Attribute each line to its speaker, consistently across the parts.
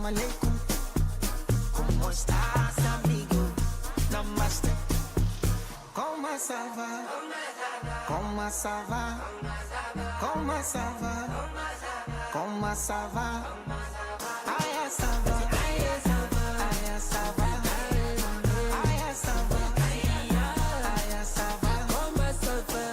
Speaker 1: alaikum. Como estás, amigo? Namaste. Como ça va? Como ça va? Como ça va? Como ça va? Aya ça va. Aya ça va. Aya ça va. Aya ça va. Aya ça va. Como ça va?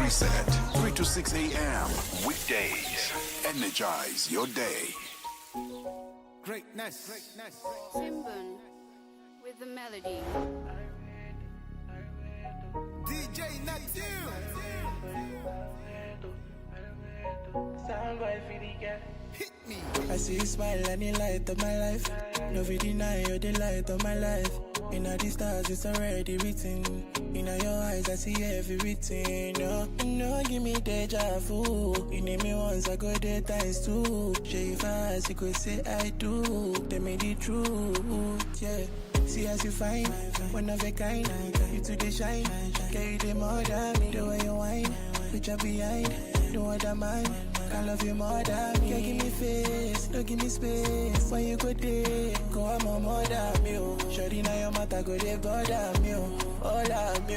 Speaker 2: Reset, 3 to 6 a.m. Weekdays. Energize your day.
Speaker 3: Greatness.
Speaker 4: Simbun with the melody.
Speaker 3: DJ Natil. Hit me.
Speaker 5: I see you smile and the light of my life. No we deny you're the light of my life. In all the stars it's already written. In all your eyes I see everything. No, give me deja vu. You name me once I go there times two. Show you fast you could say I do. Tell me the truth, yeah. See as you find, one of a kind. You to the shine, carry them more than me. The way you whine, put your behind. No other man, I love you more than me. Can't give me face, don't give me space. When you go there, go on my mother, me. Shorty now your mother go there bother me. All of me,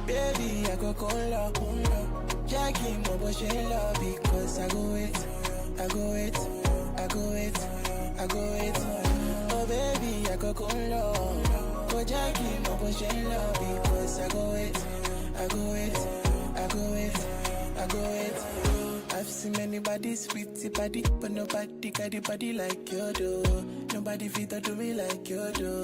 Speaker 5: baby I go call up. Jackie, my boy, love because I go wait. Oh baby, I go call up. Oh Jackie, my boy, love because I go wait. I've seen many bodies with the body, but nobody got the body like you do. Nobody fit to do me like you do.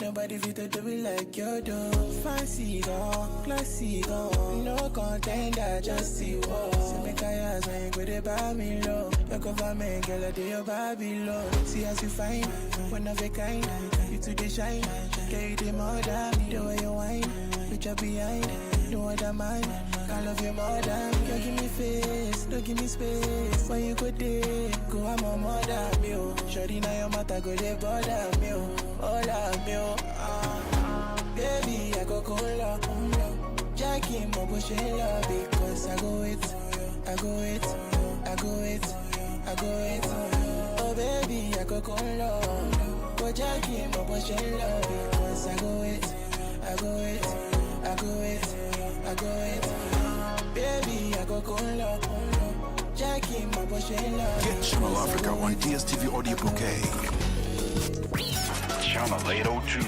Speaker 5: Nobody fit to do me like you do. Fancy gone, classy gone, no contender, just see what. See me kayas when you go to buy me low. Your government girl, I do your Babylon. See as you find, one of a kind. You to the shine, carry the mother, me the way you whine. Put your behind, no other man. I love you more than me. Don't give me face, don't give me space. When you go there, go on my mother, me. Shorty now your mother go there bother me. All of me, baby I go call up. Jackie, my bush love because I go it. Oh baby I go call up. Oh Jackie, my bush love because I go it. Baby, I go call up. Jackie, my boy, love.
Speaker 2: Get Channel Africa on DSTV Audio Bouquet. Channel 802.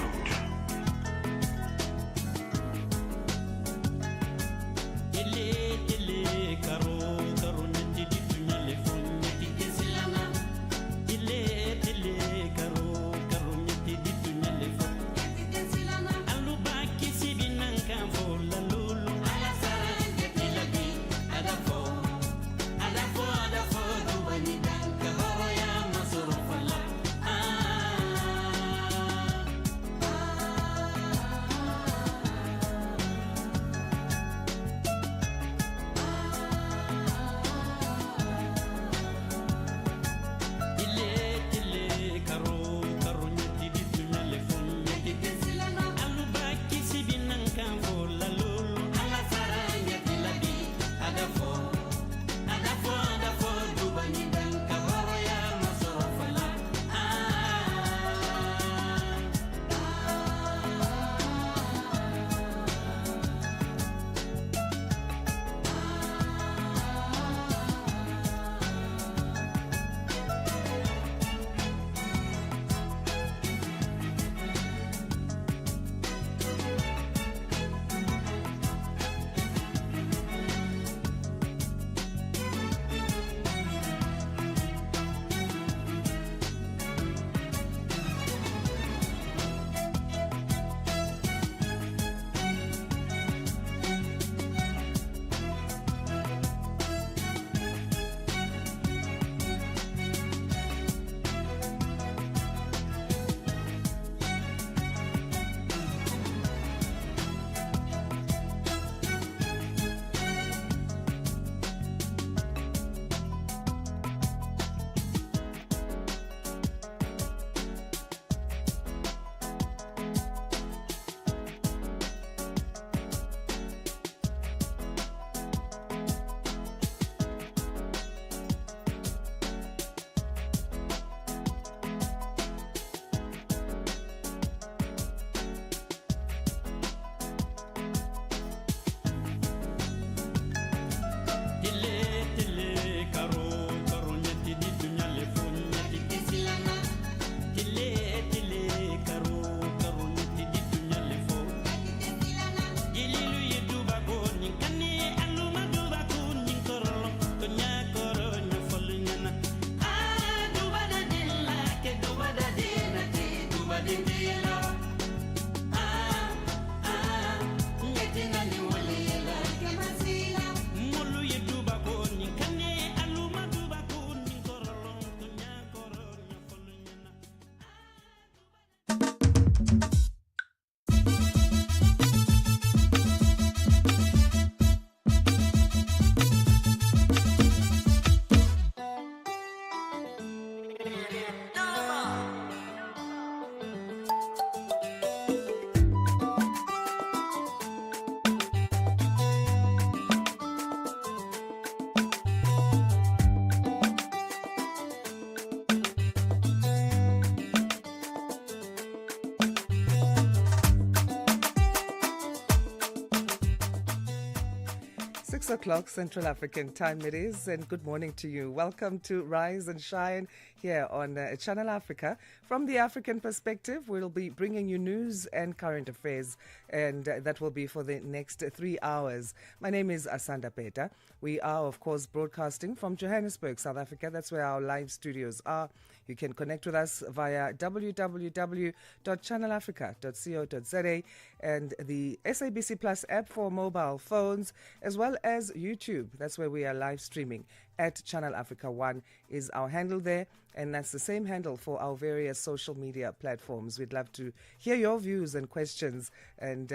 Speaker 6: O'clock Central African time it is, and good morning to you. Welcome to Rise and Shine here on Channel Africa. From the African perspective, we'll be bringing you news and current affairs, and that will be for the next 3 hours. My name is Asanda Beda. We are, of course, broadcasting from Johannesburg, South Africa. That's where our live studios are. You can connect with us via www.channelafrica.co.za and the SABC Plus app for mobile phones, as well as YouTube. That's where we are live streaming. At Channel Africa 1 is our handle there, and that's the same handle for our various social media platforms. We'd love to hear your views and questions, and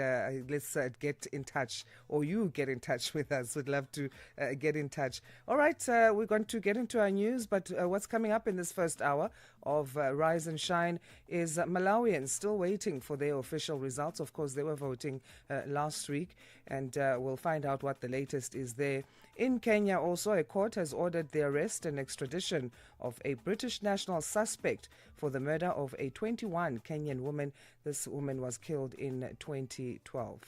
Speaker 6: let's get in touch, or you get in touch with us. We'd love to get in touch. All right, we're going to get into our news, but what's coming up in this first hour of Rise and Shine is Malawians still waiting for their official results. Of course, they were voting last week, and we'll find out what the latest is there. In Kenya also, a court has ordered the arrest and extradition of a British national suspect for the murder of a 21 Kenyan woman. This woman was killed in 2012.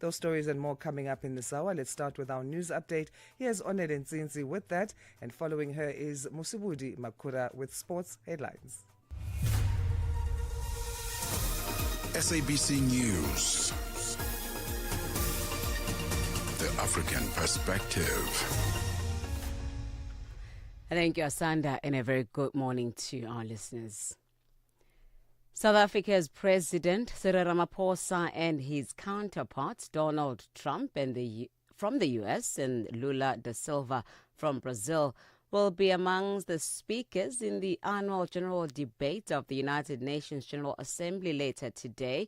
Speaker 6: Those stories and more coming up in this hour. Let's start with our news update. Here's Oned Nzinzi with that, and following her is Musibudi Makura with sports headlines.
Speaker 2: SABC News. The African perspective.
Speaker 7: Thank you, Asanda, and a very good morning to our listeners. South Africa's President Cyril Ramaphosa and his counterparts Donald Trump from the U.S. and Lula da Silva from Brazil will be amongst the speakers in the annual general debate of the United Nations General Assembly later today.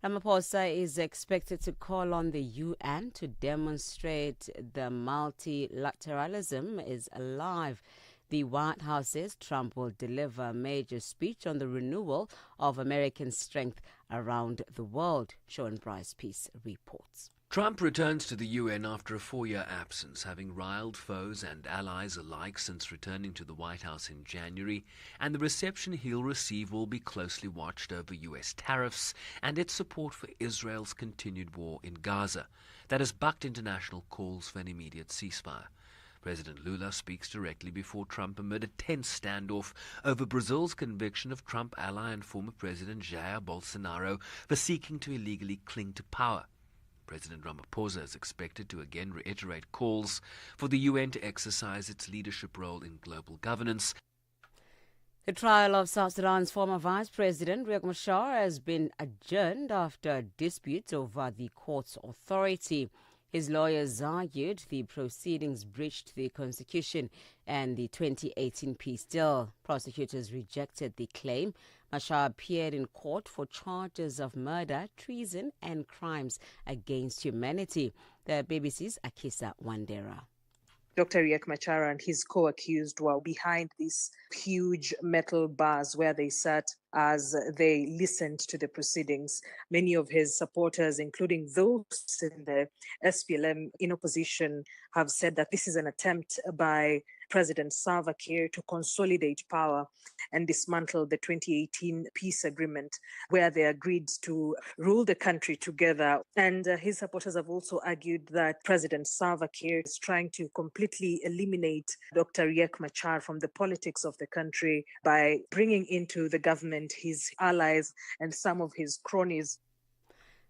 Speaker 7: Ramaphosa is expected to call on the UN to demonstrate the multilateralism is alive. The White House says Trump will deliver a major speech on the renewal of American strength around the world. Sean Bryce Peace reports.
Speaker 8: Trump returns to the UN after a 4-year absence, having riled foes and allies alike since returning to the White House in January, and the reception he'll receive will be closely watched over US tariffs and its support for Israel's continued war in Gaza that has bucked international calls for an immediate ceasefire. President Lula speaks directly before Trump amid a tense standoff over Brazil's conviction of Trump ally and former President Jair Bolsonaro for seeking to illegally cling to power. President Ramaphosa is expected to again reiterate calls for the UN to exercise its leadership role in global governance.
Speaker 7: The trial of South Sudan's former Vice President Riek Machar has been adjourned after disputes over the court's authority. His lawyers argued the proceedings breached the Constitution and the 2018 peace deal. Prosecutors rejected the claim. Machar appeared in court for charges of murder, treason and crimes against humanity. The BBC's Akisa Wandera.
Speaker 9: Dr. Riek Machar and his co-accused were behind these huge metal bars where they sat as they listened to the proceedings. Many of his supporters, including those in the SPLM in opposition, have said that this is an attempt by President Salva Kiir to consolidate power and dismantle the 2018 peace agreement, where they agreed to rule the country together. And his supporters have also argued that President Salva Kiir is trying to completely eliminate Dr. Riek Machar from the politics of the country by bringing into the government his allies and some of his cronies.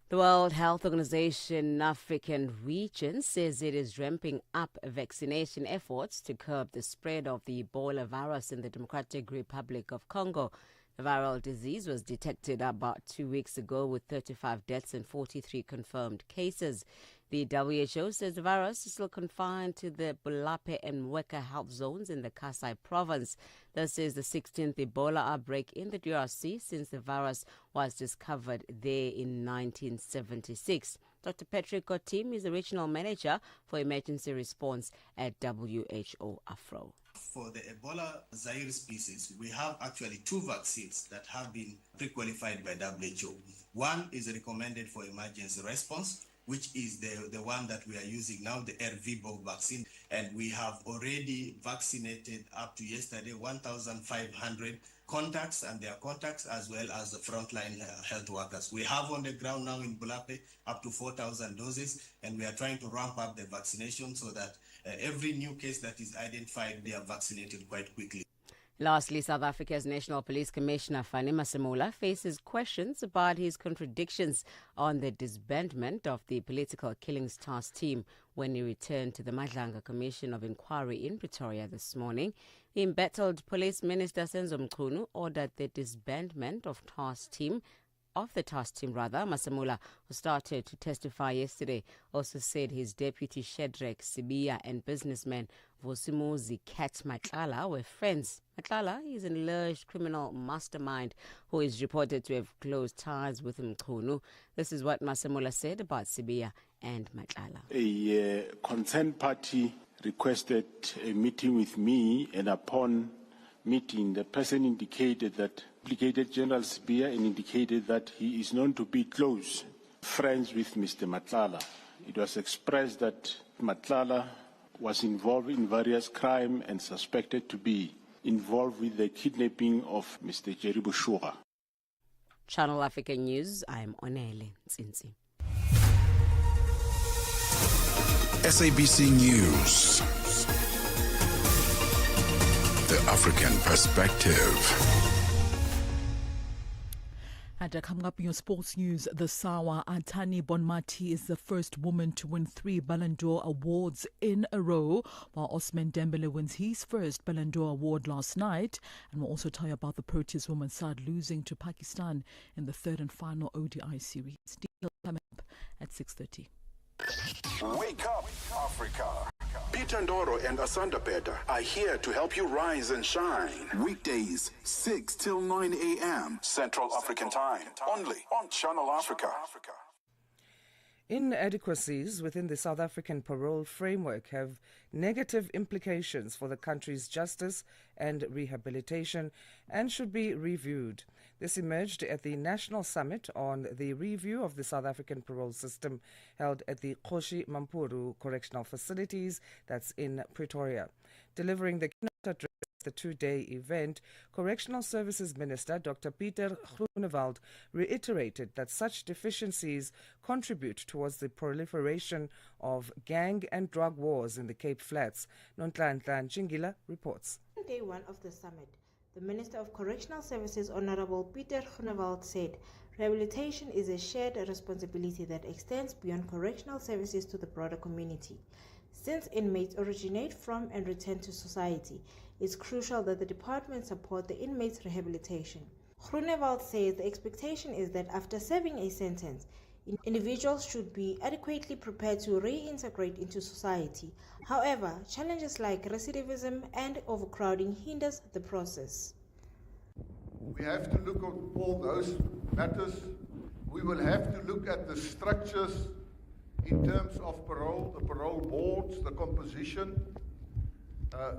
Speaker 7: The World Health Organization African region says it is ramping up vaccination efforts to curb the spread of the Ebola virus in the Democratic Republic of Congo. The viral disease was detected about 2 weeks ago with 35 deaths and 43 confirmed cases. The WHO says the virus is still confined to the Bulape and Mweka health zones in the Kasai province. This is the 16th Ebola outbreak in the DRC since the virus was discovered there in 1976. Dr. Patrick Kotim is the regional manager for emergency response at WHO Afro.
Speaker 10: For the Ebola Zaire species, we have actually 2 vaccines that have been pre-qualified by WHO. One is recommended for emergency response, which is the one that we are using now, the RVBO vaccine. And we have already vaccinated up to yesterday 1,500 contacts and their contacts, as well as the frontline health workers. We have on the ground now in Bulape up to 4,000 doses, and we are trying to ramp up the vaccination so that every new case that is identified, they are vaccinated quite quickly.
Speaker 7: Lastly, South Africa's National Police Commissioner Fani Masemola faces questions about his contradictions on the disbandment of the Political Killings Task Team when he returned to the Madlanga Commission of Inquiry in Pretoria this morning. The embattled Police Minister Senzo Mchunu ordered the disbandment of the task team. Masemola, who started to testify yesterday, also said his deputy Shedrack Sibiya and businessman Vosimuzi Kat Matlala were friends. Matlala is an alleged criminal mastermind who is reported to have close ties with Mchunu. This is what Masemola said about Sibiya and Matlala.
Speaker 11: A concerned party requested a meeting with me, and upon meeting, the person indicated that implicated General Sibiya and indicated that he is known to be close friends with Mr. Matlala. It was expressed that Matlala was involved in various crimes and suspected to be involved with the kidnapping of Mr. Jerry Bushura.
Speaker 7: Channel Africa News, I'm Onele Nsinsi.
Speaker 2: SABC News. The African Perspective.
Speaker 12: And coming up in your sports news, the Sawa Antani Bonmati is the first woman to win 3 Ballon d'Or awards in a row, while Ousmane Dembele wins his first Ballon d'Or award last night. And we'll also tell you about the Proteas women's side losing to Pakistan in the 3rd and final ODI series. Deal coming up at 6:30.
Speaker 2: Wake up, Africa. Peter Ndoro and Asanda Beda are here to help you rise and shine. Weekdays, 6 till 9 a.m. Central African Time. Only on Channel Africa.
Speaker 6: Inadequacies within the South African parole framework have negative implications for the country's justice and rehabilitation and should be reviewed. This emerged at the National Summit on the Review of the South African Parole System held at the Kgoshi Mampuru Correctional Facilities, that's in Pretoria. Delivering the keynote address at the 2-day event, Correctional Services Minister Dr. Pieter Groenewald reiterated that such deficiencies contribute towards the proliferation of gang and drug wars in the Cape Flats. Nonhlanhla Chingila reports.
Speaker 13: On day 1 of the summit, the Minister of Correctional Services, Honorable Pieter Groenewald, said rehabilitation is a shared responsibility that extends beyond correctional services to the broader community. Since inmates originate from and return to society, it's crucial that the department support the inmates' rehabilitation. Groenewald says the expectation is that after serving a sentence, individuals should be adequately prepared to reintegrate into society. However, challenges like recidivism and overcrowding hinders the process.
Speaker 14: We have to look at all those matters. We will have to look at the structures in terms of parole, the parole boards, the composition,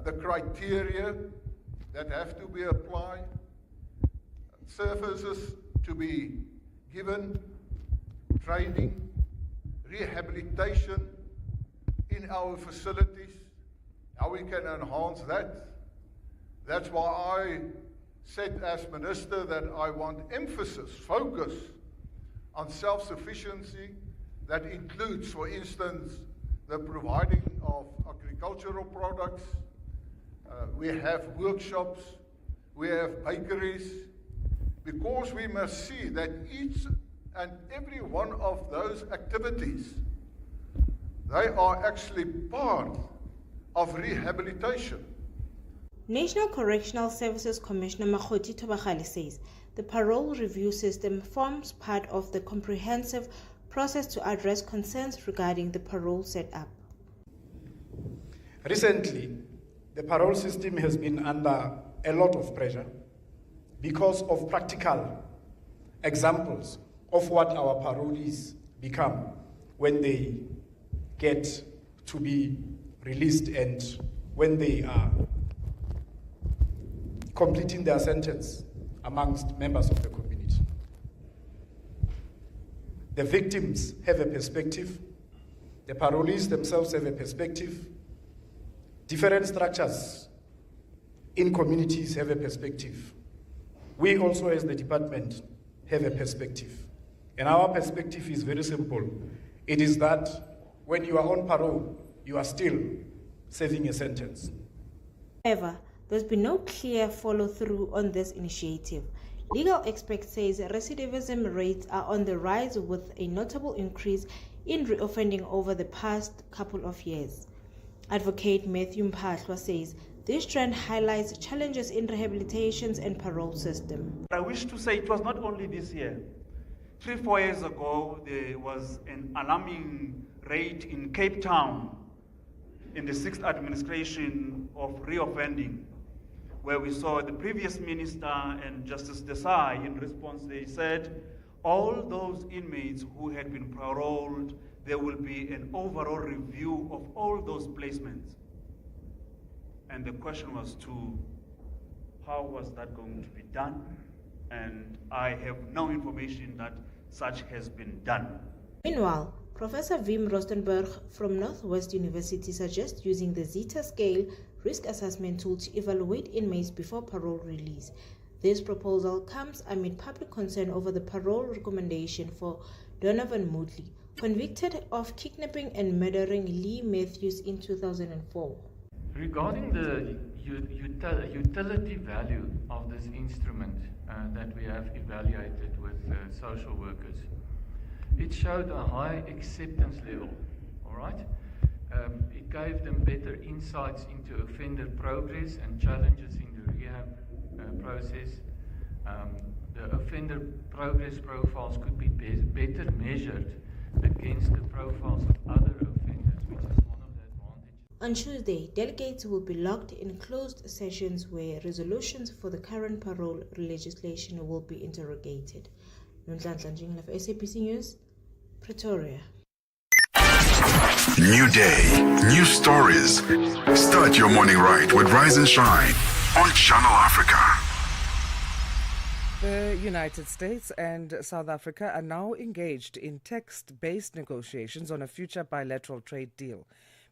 Speaker 14: the criteria that have to be applied, services to be given, training, rehabilitation in our facilities, how we can enhance that. That's why I said as Minister that I want emphasis, focus on self-sufficiency that includes, for instance, the providing of agricultural products. We have workshops, we have bakeries, because we must see that each and every one of those activities, they are actually part of rehabilitation.
Speaker 13: National Correctional Services Commissioner Makgoti Thobagale says the parole review system forms part of the comprehensive process to address concerns regarding the parole setup.
Speaker 15: Recently, the parole system has been under a lot of pressure because of practical examples of what our parolees become when they get to be released and when they are completing their sentence amongst members of the community. The victims have a perspective, the parolees themselves have a perspective, different structures in communities have a perspective. We also as the department have a perspective. And our perspective is very simple. It is that when you are on parole, you are still serving a sentence.
Speaker 13: However, there's been no clear follow-through on this initiative. Legal experts say recidivism rates are on the rise with a notable increase in reoffending over the past couple of years. Advocate Matthew Mpahlwa says this trend highlights challenges in rehabilitation and parole system.
Speaker 16: I wish to say it was not only this year. 3-4 years ago, there was an alarming rate in Cape Town in the 6th administration of reoffending, where we saw the previous minister and Justice Desai in response, they said, all those inmates who had been paroled, there will be an overall review of all those placements. And the question was how was that going to be done? And I have no information that such has been done.
Speaker 13: Meanwhile, Professor Wim Rostenberg from Northwest University suggests using the Zeta scale risk assessment tool to evaluate inmates before parole release. This proposal comes amid public concern over the parole recommendation for Donovan Moodley, convicted of kidnapping and murdering Lee Matthews in 2004.
Speaker 17: Regarding the utility value of this instrument that we have evaluated with social workers, it showed a high acceptance level, all right? It gave them better insights into offender progress and challenges in the rehab process. The offender progress profiles could be better measured against the profiles of other offenders, which is one of the advantages.
Speaker 13: On Tuesday, delegates will be locked in closed sessions where resolutions for the current parole legislation will be interrogated. Nonhlanhla Njingila for SABC News, Pretoria.
Speaker 2: New day, new stories. Start your morning right with Rise and Shine on Channel Africa.
Speaker 6: The United States and South Africa are now engaged in text-based negotiations on a future bilateral trade deal.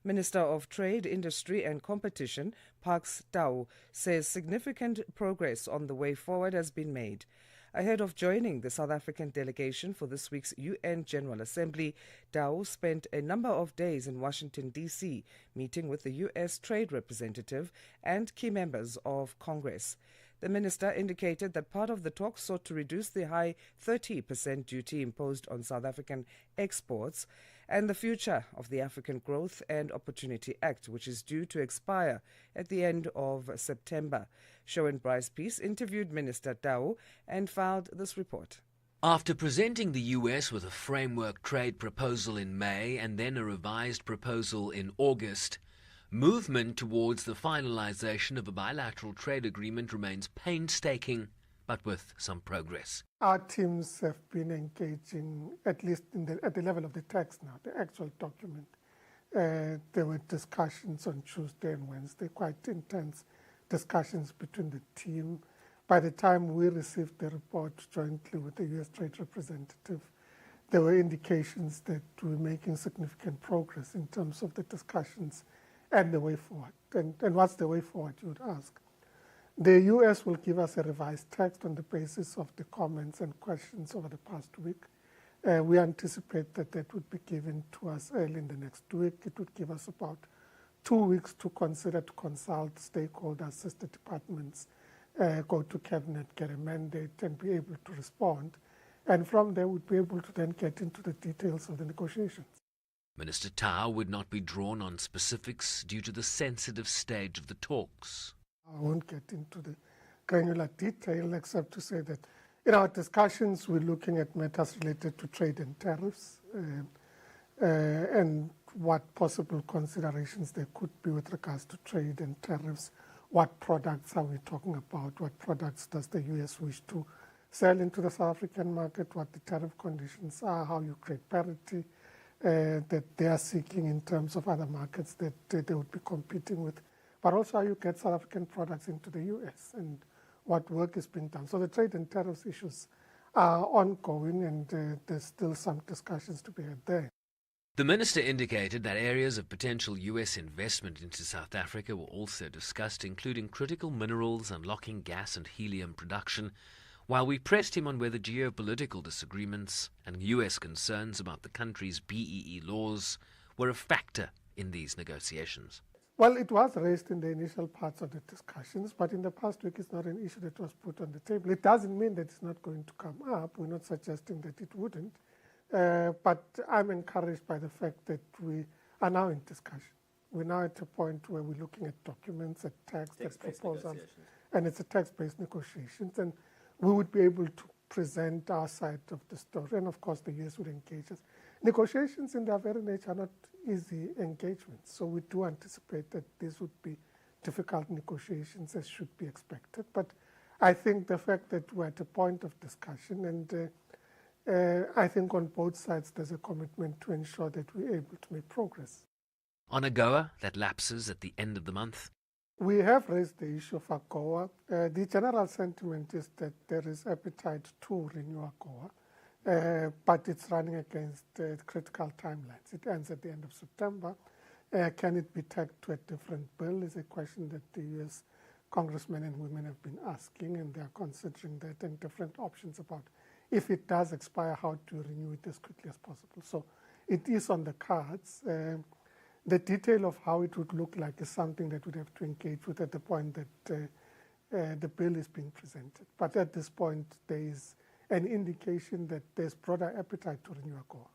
Speaker 6: Minister of Trade, Industry and Competition, Parks Tau, says significant progress on the way forward has been made. Ahead of joining the South African delegation for this week's UN General Assembly, Tau spent a number of days in Washington, D.C., meeting with the U.S. trade representative and key members of Congress. The minister indicated that part of the talks sought to reduce the high 30% duty imposed on South African exports and the future of the African Growth and Opportunity Act, which is due to expire at the end of September. Showen Bryce Peace interviewed Minister Tau and filed this report.
Speaker 8: After presenting the U.S. with a framework trade proposal in May and then a revised proposal in August, movement towards the finalization of a bilateral trade agreement remains painstaking, but with some progress.
Speaker 18: Our teams have been engaging, at least at the level of the text now, the actual document. There were discussions on Tuesday and Wednesday, quite intense discussions between the team. By the time we received the report jointly with the U.S. Trade Representative, there were indications that we were making significant progress in terms of the discussions and the way forward. And what's the way forward, you would ask? The U.S. will give us a revised text on the basis of the comments and questions over the past week. We anticipate that that would be given to us early in the next week. It would give us about 2 weeks to consider, to consult stakeholders, sister departments, go to cabinet, get a mandate, and be able to respond. And from there, we'd be able to then get into the details of the negotiations.
Speaker 8: Minister Tau would not be drawn on specifics due to the sensitive stage of the talks.
Speaker 18: I won't get into the granular detail except to say that in our discussions, we're looking at matters related to trade and tariffs, and what possible considerations there could be with regards to trade and tariffs. What products are we talking about? What products does the US wish to sell into the South African market? What the tariff conditions are? How you create parity that they are seeking in terms of other markets that they would be competing with, but also how you get South African products into the US and what work is being done. So the trade and tariffs issues are ongoing, and there's still some discussions to be had there.
Speaker 8: The minister indicated that areas of potential US investment into South Africa were also discussed, including critical minerals, unlocking gas and helium production, while we pressed him on whether geopolitical disagreements and US concerns about the country's BEE laws were a factor in these negotiations.
Speaker 18: Well, it was raised in the initial parts of the discussions, but in the past week it's not an issue that was put on the table. It doesn't mean that it's not going to come up. We're not suggesting that it wouldn't. But I'm encouraged by the fact that we are now in discussion. We're now at a point where we're looking at documents, at text proposals, and it's a text-based negotiations. And we would be able to present our side of the story. And of course, the US would engage us. Negotiations in their very nature are not easy engagements. So we do anticipate that these would be difficult negotiations, as should be expected. But I think the fact that we're at a point of discussion, and I think on both sides there's a commitment to ensure that we're able to make progress.
Speaker 8: On AGOA that lapses at the end of the month?
Speaker 18: We have raised the issue of AGOA. The general sentiment is that there is appetite to renew AGOA, but it's running against critical timelines. It ends at the end of September. Can it be tagged to a different bill is a question that the US congressmen and women have been asking, and they are considering that and different options about if it does expire, how to renew it as quickly as possible. So it is on the cards. The detail of how it would look like is something that we'd have to engage with at the point that the bill is being presented. But at this point, there is an indication that there's broader appetite to renew AGOA.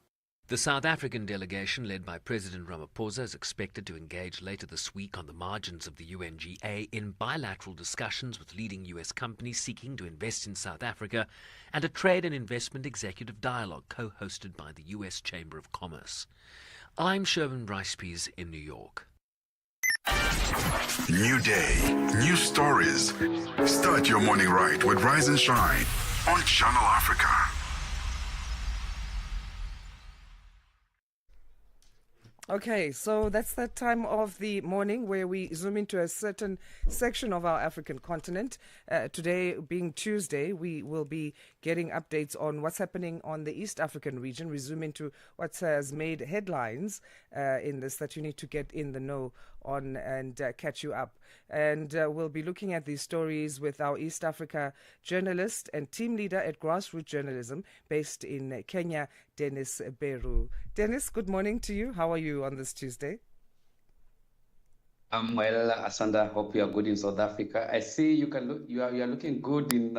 Speaker 8: The South African delegation, led by President Ramaphosa, is expected to engage later this week on the margins of the UNGA in bilateral discussions with leading US companies seeking to invest in South Africa, and a trade and investment executive dialogue co-hosted by the US Chamber of Commerce. I'm Sherwin Ricepeas in New York.
Speaker 2: New day, new stories. Start your morning right with Rise and Shine on Channel Africa.
Speaker 6: Okay, so that's that time of the morning where we zoom into a certain section of our African continent. Today being Tuesday, we will be getting updates on what's happening on the East African region. We zoom into what has made headlines in this that you need to get in the know on and catch you up. And we'll be looking at these stories with our East Africa journalist and team leader at Grassroots Journalism based in Kenya, Dennis Beru. Dennis, good morning to you. How are you on this Tuesday?
Speaker 19: I'm well, Asanda. Hope you are good in South Africa. I see you are looking good in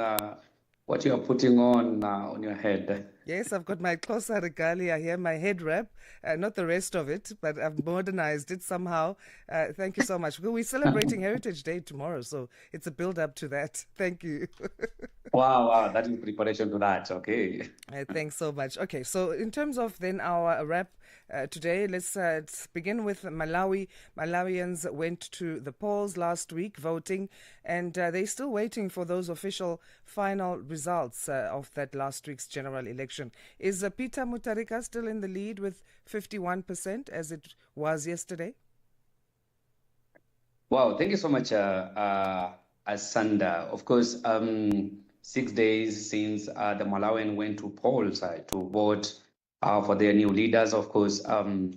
Speaker 19: what you are putting on your head.
Speaker 6: Yes, I've got my Xhosa regalia here, my head wrap, not the rest of it, but I've modernized it somehow. Thank you so much. We're celebrating Heritage Day tomorrow, so it's a build-up to that. Thank you.
Speaker 19: Wow, that is preparation to that. Okay.
Speaker 6: Thanks so much. Okay, so in terms of then our wrap today, let's begin with Malawi. Malawians went to the polls last week voting, and they're still waiting for those official final results of that last week's general election. Is Peter Mutharika still in the lead with 51% as it was yesterday?
Speaker 19: Wow, thank you so much, Asanda. Of course, 6 days since the Malawian went to polls to vote for their new leaders. Of course, the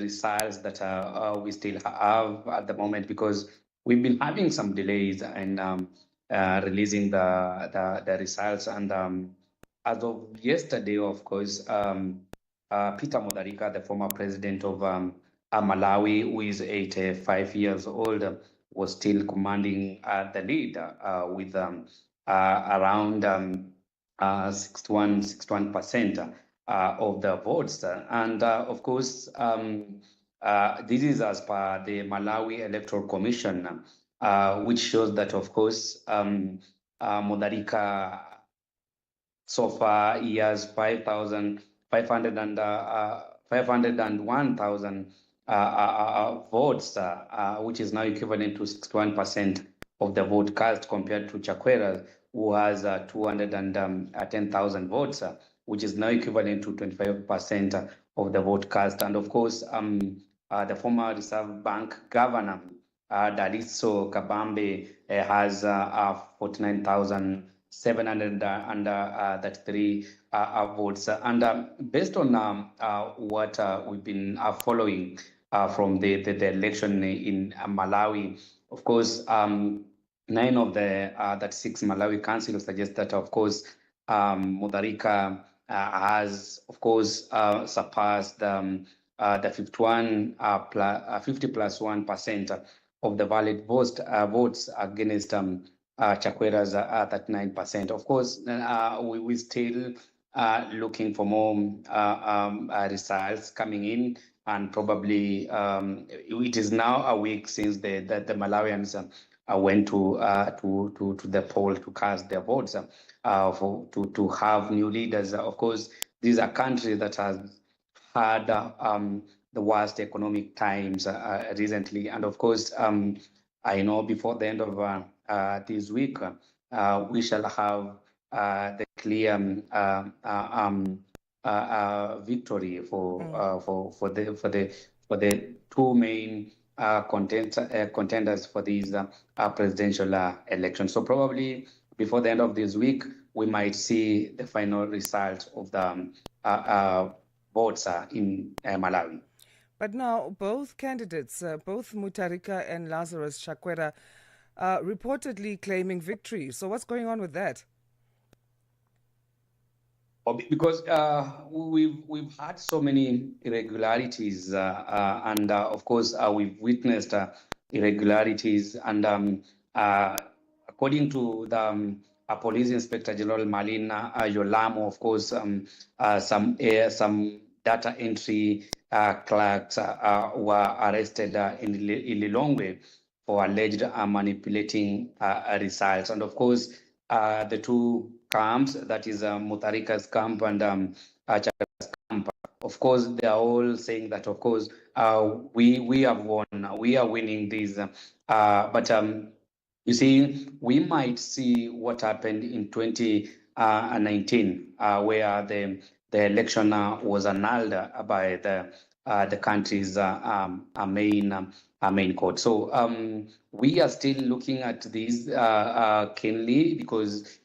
Speaker 19: results that we still have at the moment, because we've been having some delays in releasing the results. And as of yesterday, of course, Peter Mutharika, the former president of Malawi, who is 85 years old, was still commanding the lead with around 61% of the votes. And of course, this is as per the Malawi Electoral Commission, which shows that, of course, Mutharika so far he has 5,500 501,000 votes, which is now equivalent to 61% of the vote cast, compared to Chakwera, who has 210,000 votes, which is now equivalent to 25% of the vote cast. And of course, the former Reserve Bank governor, Daliso Kabambe, has 49,733 votes. And based on what we've been following from the election in Malawi, of course, 9 of the 36 Malawi councils suggest that, of course, Mutharika has, of course, surpassed the 50 plus 1% of the valid votes against Chakwera's 39%. Of course, we still looking for more results coming in, and probably it is now a week since the Malawians went to the poll to cast their votes to have new leaders. Of course, these are countries that have had the worst economic times recently, and of course, I know before the end of this week we shall have the clear victory for the two main contenders for these presidential elections. So probably before the end of this week, we might see the final result of the votes in Malawi.
Speaker 6: But now both candidates, both Mutharika and Lazarus Chakwera, are reportedly claiming victory. So what's going on with that?
Speaker 19: Because we've had so many irregularities, and of course we've witnessed irregularities, and according to the Police Inspector General Malina Yolamo, of course, some data entry clerks were arrested in Lilongwe for alleged manipulating results, and of course the two camps, that is Mutharika's camp and Chakwera's camp, of course, they are all saying that, of course, we have won, we are winning these. But you see, we might see what happened in 2019, where the election was annulled by the country's main court. So we are still looking at these keenly, because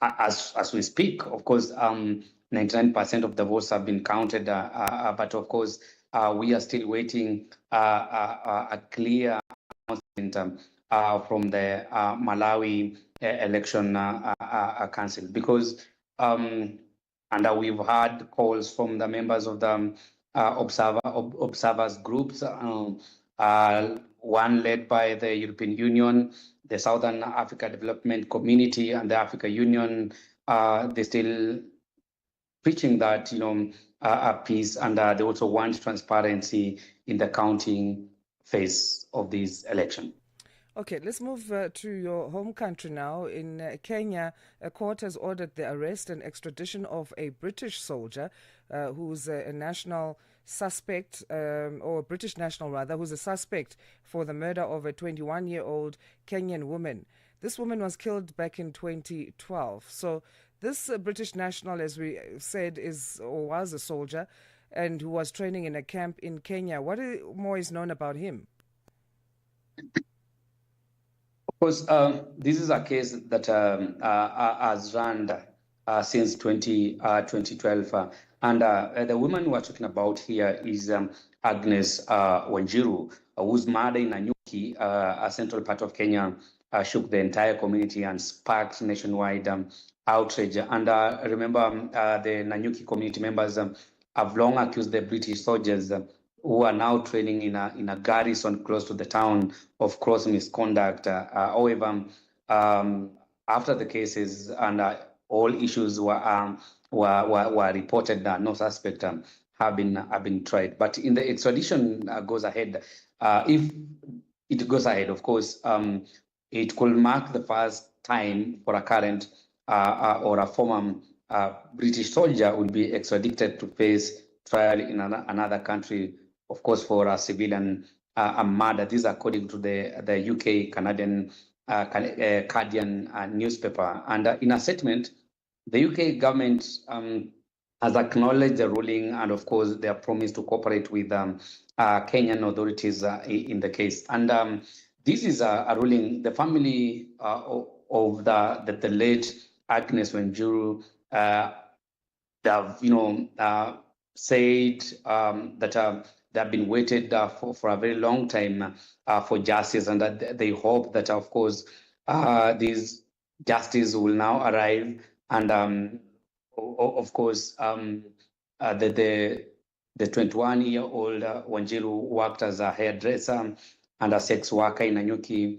Speaker 19: as we speak, of course, 99% of the votes have been counted, but of course, we are still waiting a clear announcement from the Malawi Election Council, because and we've had calls from the members of the observers groups, one led by the European Union, the Southern Africa Development Community, and the Africa Union. They're still preaching that, peace, and they also want transparency in the counting phase of this election.
Speaker 6: Okay, let's move to your home country now. In Kenya, a court has ordered the arrest and extradition of a British soldier who's a national suspect, or a British national rather, who's a suspect for the murder of a 21-year-old Kenyan woman. This woman was killed back in 2012. So this British national, as we said, was a soldier and who was training in a camp in Kenya. What more is known about him?
Speaker 19: Of course, this is a case that has run since 2012. And the woman we're talking about here is Agnes Wanjiru, whose murder in Nanyuki, a central part of Kenya, shook the entire community and sparked nationwide outrage. And remember, the Nanyuki community members have long accused the British soldiers who are now training in a garrison close to the town of gross misconduct. However, after the cases and all issues were reported, no suspect have been tried. But in the extradition goes ahead. If it goes ahead, of course, it could mark the first time for a current or a former British soldier will be extradited to face trial in another country, of course, for a civilian murder. This is according to the UK Canadian Guardian newspaper. And in a statement, the UK government has acknowledged the ruling and, of course, their promise to cooperate with Kenyan authorities in the case. And this is a ruling. The family of the late Agnes Wanjiru, they have, said that they have been waited for a very long time for justice, and that they hope that, of course, this justice will now arrive. And of course, the 21-year-old Wanjiru worked as a hairdresser and a sex worker in Nanyuki,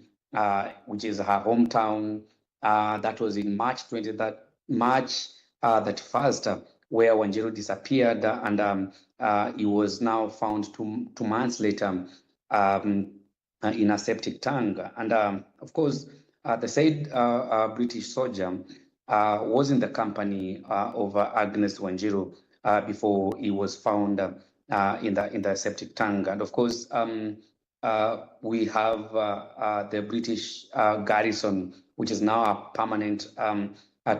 Speaker 19: which is her hometown. That was in March 31st, where Wanjiru disappeared, and he was now found two months later in a septic tank. And of course, the said British soldier was in the company of Agnes Wanjiru before he was found in the septic tank. And of course, we have the British garrison, which is now a permanent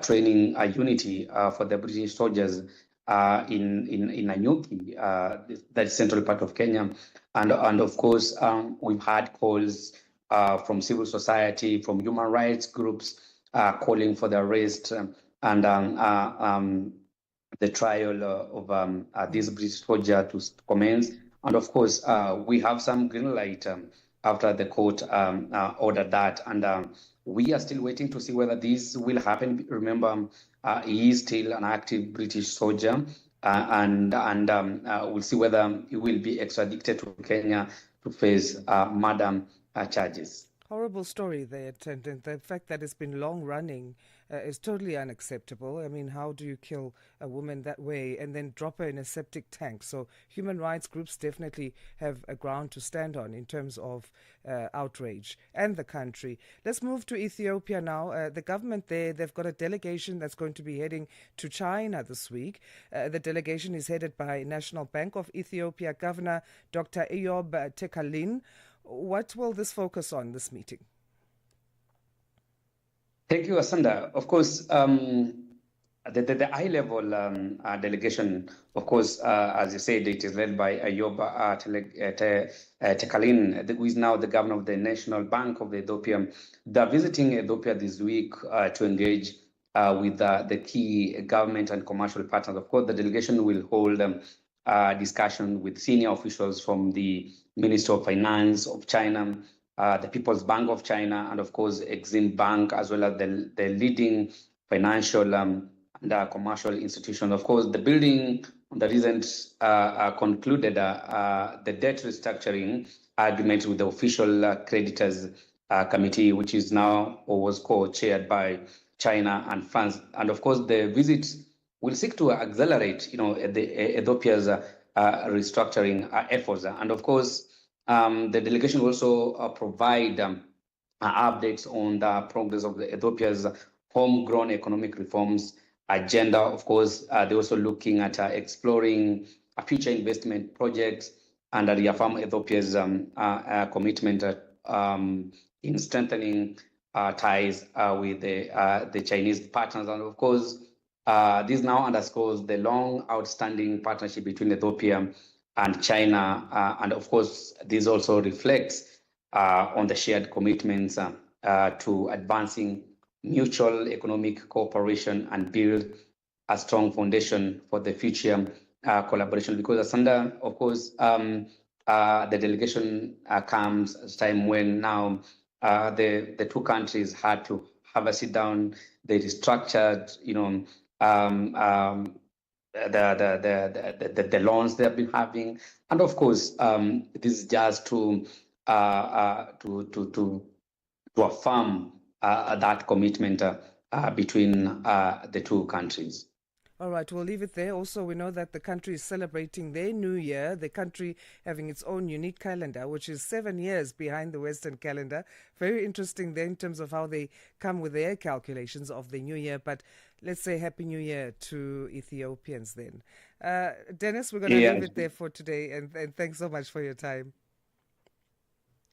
Speaker 19: training unity for the British soldiers in Nanyuki, that central part of Kenya. And of course, we've had calls from civil society, from human rights groups, calling for the arrest and the trial of this British soldier to commence. And of course, we have some green light after the court ordered that. And we are still waiting to see whether this will happen. Remember, he is still an active British soldier, and we'll see whether he will be extradited to Kenya to face murder charges.
Speaker 6: Horrible story there, and the fact that it's been long running is totally unacceptable. I mean, how do you kill a woman that way and then drop her in a septic tank? So human rights groups definitely have a ground to stand on in terms of outrage and the country. Let's move to Ethiopia now. The government there, they've got a delegation that's going to be heading to China this week. The delegation is headed by National Bank of Ethiopia Governor Dr. Eyob Tekalin. What will this focus on, this meeting?
Speaker 19: Thank you, Asanda. Of course, the high-level delegation, of course, as you said, it is led by Eyob Tekalin, who is now the governor of the National Bank of Ethiopia. They're visiting Ethiopia this week to engage with the key government and commercial partners. Of course, the delegation will hold discussion with senior officials from the Ministry of Finance of China, the People's Bank of China, and of course, Exim Bank, as well as the leading financial and commercial institutions. Of course, the building on the recent concluded the debt restructuring agreement with the official creditors committee, which is now or was co-chaired by China and France. And of course, the visit will seek to accelerate, Ethiopia's restructuring efforts. And of course, the delegation will also provide updates on the progress of Ethiopia's homegrown economic reforms agenda. Of course, they're also looking at exploring future investment projects and reaffirm Ethiopia's commitment in strengthening ties with the Chinese partners. And of course, this now underscores the long outstanding partnership between Ethiopia and China. And of course, this also reflects on the shared commitments to advancing mutual economic cooperation and build a strong foundation for the future collaboration. Because Asanda, of course, the delegation comes at a time when now the two countries had to have a sit down. They restructured, the loans they have been having, and of course, this is just to affirm that commitment between the two countries.
Speaker 6: All right, we'll leave it there. Also, we know that the country is celebrating their new year, the country having its own unique calendar, which is 7 years behind the Western calendar. Very interesting there in terms of how they come with their calculations of the new year. But let's say Happy New Year to Ethiopians then. Dennis, we're going to leave it there for today, and thanks so much for your time.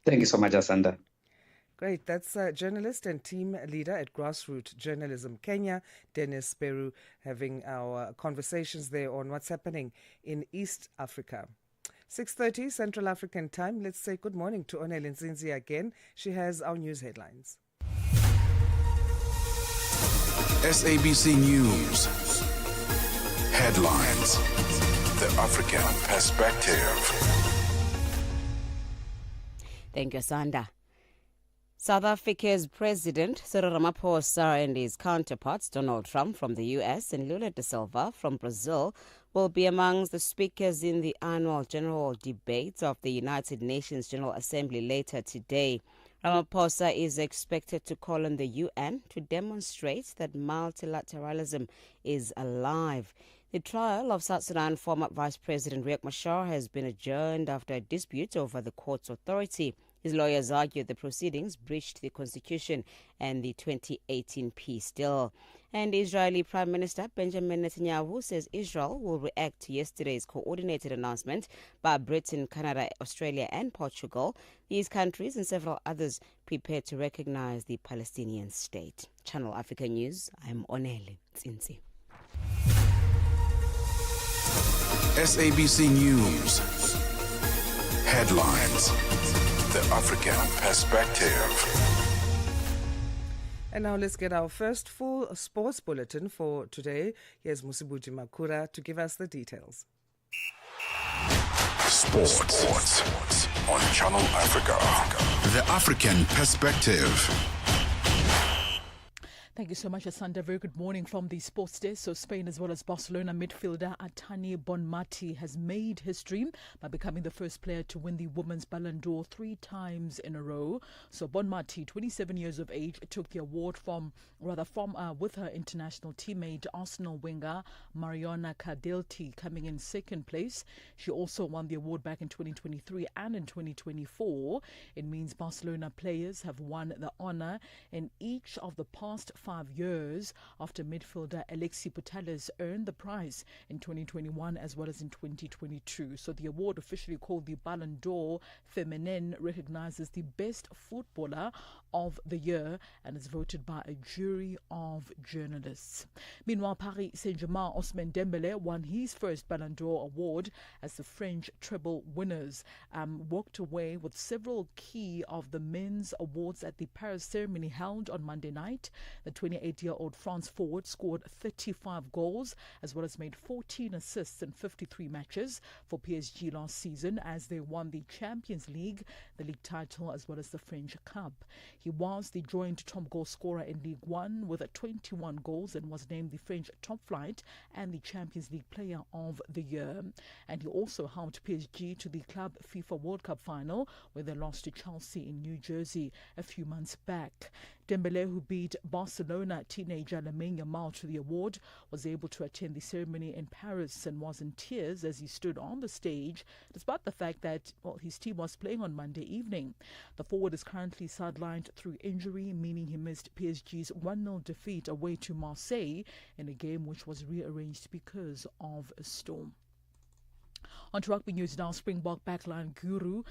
Speaker 19: Thank you so much, Asanda.
Speaker 6: Great. That's journalist and team leader at Grassroots Journalism Kenya, Dennis Beru, having our conversations there on what's happening in East Africa. 6:30 Central African Time. Let's say good morning to Onel Nzinzi again. She has our news headlines.
Speaker 2: SABC News. Headlines. The African Perspective.
Speaker 7: Thank you, Asanda. South Africa's President Cyril Ramaphosa and his counterparts Donald Trump from the US and Lula da Silva from Brazil will be amongst the speakers in the annual general debate of the United Nations General Assembly later today. Ramaphosa is expected to call on the UN to demonstrate that multilateralism is alive. The trial of South Sudan former Vice President Riek Machar has been adjourned after a dispute over the court's authority. His lawyers argued the proceedings breached the Constitution and the 2018 peace deal. And Israeli Prime Minister Benjamin Netanyahu says Israel will react to yesterday's coordinated announcement by Britain, Canada, Australia and Portugal. These countries and several others prepared to recognize the Palestinian state. Channel Africa News, I'm Onele Tsinzi.
Speaker 2: SABC News. Headlines. The African Perspective.
Speaker 6: And now let's get our first full sports bulletin for today. Here's Musibuti Makura to give us the details.
Speaker 2: Sports on Channel Africa. The African Perspective.
Speaker 12: Thank you so much, Asanda. Very good morning from the sports desk. So Spain as well as Barcelona midfielder Atani Bonmati has made history by becoming the first player to win the Women's Ballon d'Or 3 times in a row. So Bonmati, 27 years of age, took the award with her international teammate Arsenal winger Mariona Cardelti coming in second place. She also won the award back in 2023 and in 2024. It means Barcelona players have won the honour in each of the past 5 years after midfielder Alexis Putellas earned the prize in 2021 as well as in 2022. So the award, officially called the Ballon d'Or Féminine, recognizes the best footballer of the year and is voted by a jury of journalists. Meanwhile, Paris Saint-Germain Ousmane Dembele won his first Ballon d'Or award as the French treble winners walked away with several key of the men's awards at the Paris ceremony held on Monday night. The 28-year-old France forward scored 35 goals as well as made 14 assists in 53 matches for PSG last season as they won the Champions League, the league title as well as the French Cup. He was the joint top goal scorer in League One with 21 goals and was named the French top flight and the Champions League player of the year. And he also helped PSG to the Club FIFA World Cup final where they lost to Chelsea in New Jersey a few months back. Dembele, who beat Barcelona teenager Lamine Yamal to the award, was able to attend the ceremony in Paris and was in tears as he stood on the stage, despite the fact that his team was playing on Monday evening. The forward is currently sidelined through injury, meaning he missed PSG's 1-0 defeat away to Marseille in a game which was rearranged because of a storm. On to rugby news now, Springbok backline guru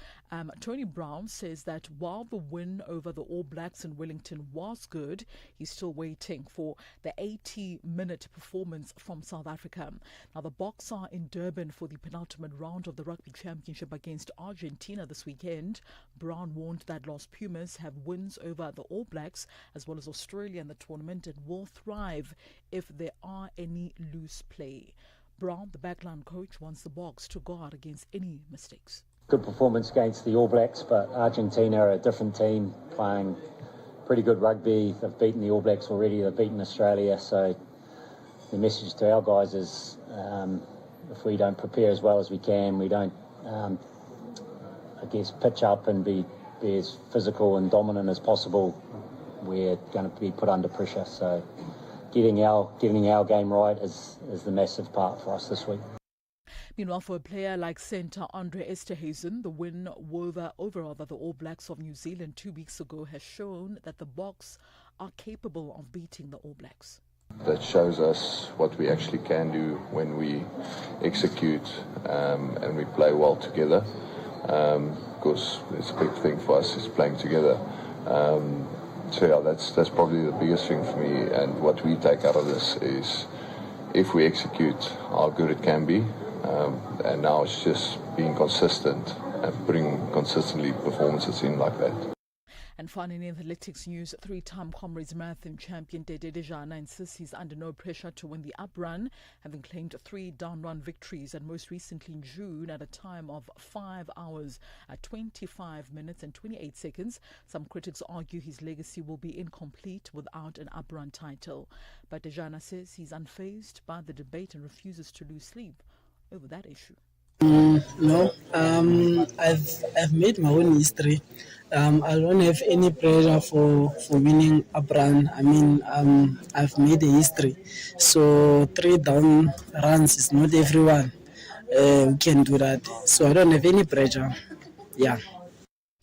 Speaker 12: Tony Brown says that while the win over the All Blacks in Wellington was good, he's still waiting for the 80-minute performance from South Africa. Now, the Boks are in Durban for the penultimate round of the Rugby Championship against Argentina this weekend. Brown warned that Los Pumas have wins over the All Blacks as well as Australia in the tournament and will thrive if there are any loose play. Brown, the backline coach, wants the Boks to guard against any mistakes.
Speaker 20: Good performance against the All Blacks, but Argentina are a different team playing pretty good rugby. They've beaten the All Blacks already, they've beaten Australia, so the message to our guys is if we don't prepare as well as we can, we don't, pitch up and be as physical and dominant as possible, we're going to be put under pressure. So getting our game right is the massive part for us this week.
Speaker 12: Meanwhile, for a player like centre Andre Esterhuizen, the win over the All Blacks of New Zealand 2 weeks ago has shown that the Boks are capable of beating the All Blacks.
Speaker 21: That shows us what we actually can do when we execute and we play well together. Because it's a big thing for us is playing together. So yeah, that's probably the biggest thing for me. And what we take out of this is if we execute how good it can be. And now it's just being consistent and putting consistently performances in like that.
Speaker 12: And finally, in athletics news, 3-time Comrades Marathon champion Dede Dejana insists he's under no pressure to win the up run, having claimed 3 down-run victories, and most recently in June at a time of 5 hours, 25 minutes and 28 seconds. Some critics argue his legacy will be incomplete without an up-run title. But Dejana says he's unfazed by the debate and refuses to lose sleep over that issue.
Speaker 22: No, I've made my own history. I don't have any pressure for winning a brand. I mean, I've made a history. So 3 down runs is not everyone who can do that. So I don't have any pressure. Yeah.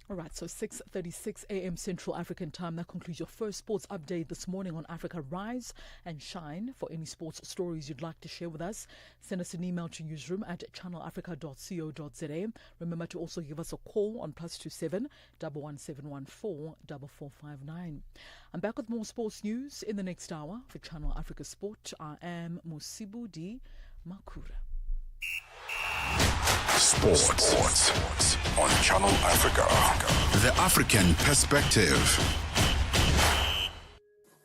Speaker 12: All right, so 6:36 a.m. Central African time. That concludes your first sports update this morning on Africa Rise and Shine. For any sports stories you'd like to share with us, send us an email to newsroom@channelafrica.co.za. Remember to also give us a call on +27 11714 4459. I'm back with more sports news in the next hour. For Channel Africa Sport, I am Musibu D. Makura.
Speaker 2: Sports on Channel Africa. The African Perspective.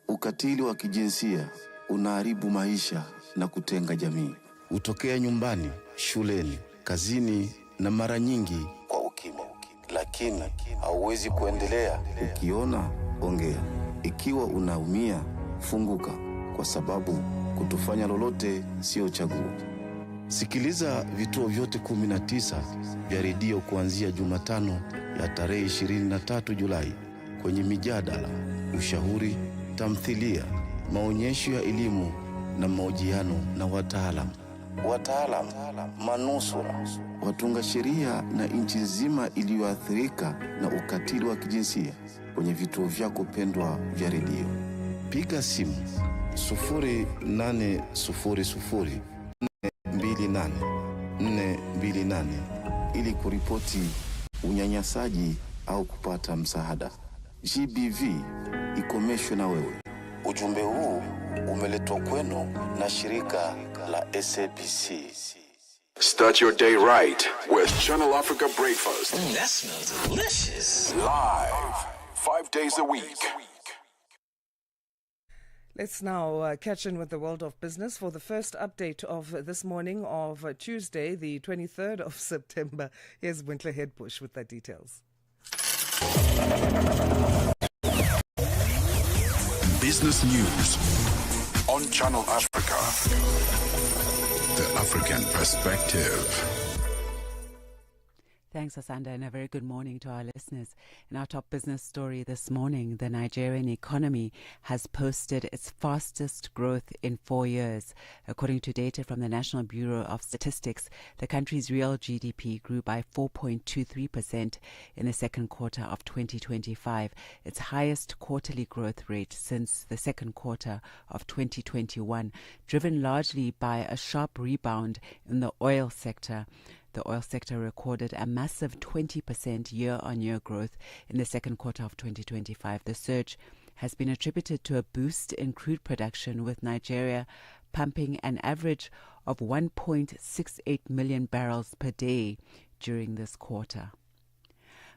Speaker 23: Ukatili wa kijinsia unaharibu maisha na kutenga jamii. Hutokea nyumbani, shuleni, kazini na mara nyingi kwa ukimya. Lakini hauwezi kuendelea. Ukiona, ongea. Ikiwa unaumia, funguka, kwa sababu kutofanya lolote sio chaguo. Sikiliza vituo vyote 19 vya redio kuanzia Jumatano ya tarehe 23 Julai kwenye mijadala, ushauri, tamthilia, maonyesho ya elimu na mahojiano na wataalamu, manusura, watunga sheria na nchi nzima iliyoathirika na ukatili wa kijinsia kwenye vituo vyako pendwa vya redio. Piga simu 0800 428 ili kuripoti unyanyasaji au kupata msaada. GBV ikomeshwe na wewe. Ujumbe huu umeletwa kwenu na shirika la SABC.
Speaker 2: Start your day right with Channel Africa Breakfast.
Speaker 1: That smells delicious.
Speaker 2: Live 5 days a week.
Speaker 6: Let's now catch in with the world of business for the first update of this morning of Tuesday, the 23rd of September. Here's Wintle Headbush with the details.
Speaker 2: Business news on Channel Africa. The African Perspective.
Speaker 24: Thanks, Asanda, and a very good morning to our listeners. In our top business story this morning, the Nigerian economy has posted its fastest growth in 4 years. According to data from the National Bureau of Statistics, the country's real GDP grew by 4.23% in the second quarter of 2025, its highest quarterly growth rate since the second quarter of 2021, driven largely by a sharp rebound in the oil sector. The oil sector recorded a massive 20% year-on-year growth in the second quarter of 2025. The surge has been attributed to a boost in crude production, with Nigeria pumping an average of 1.68 million barrels per day during this quarter.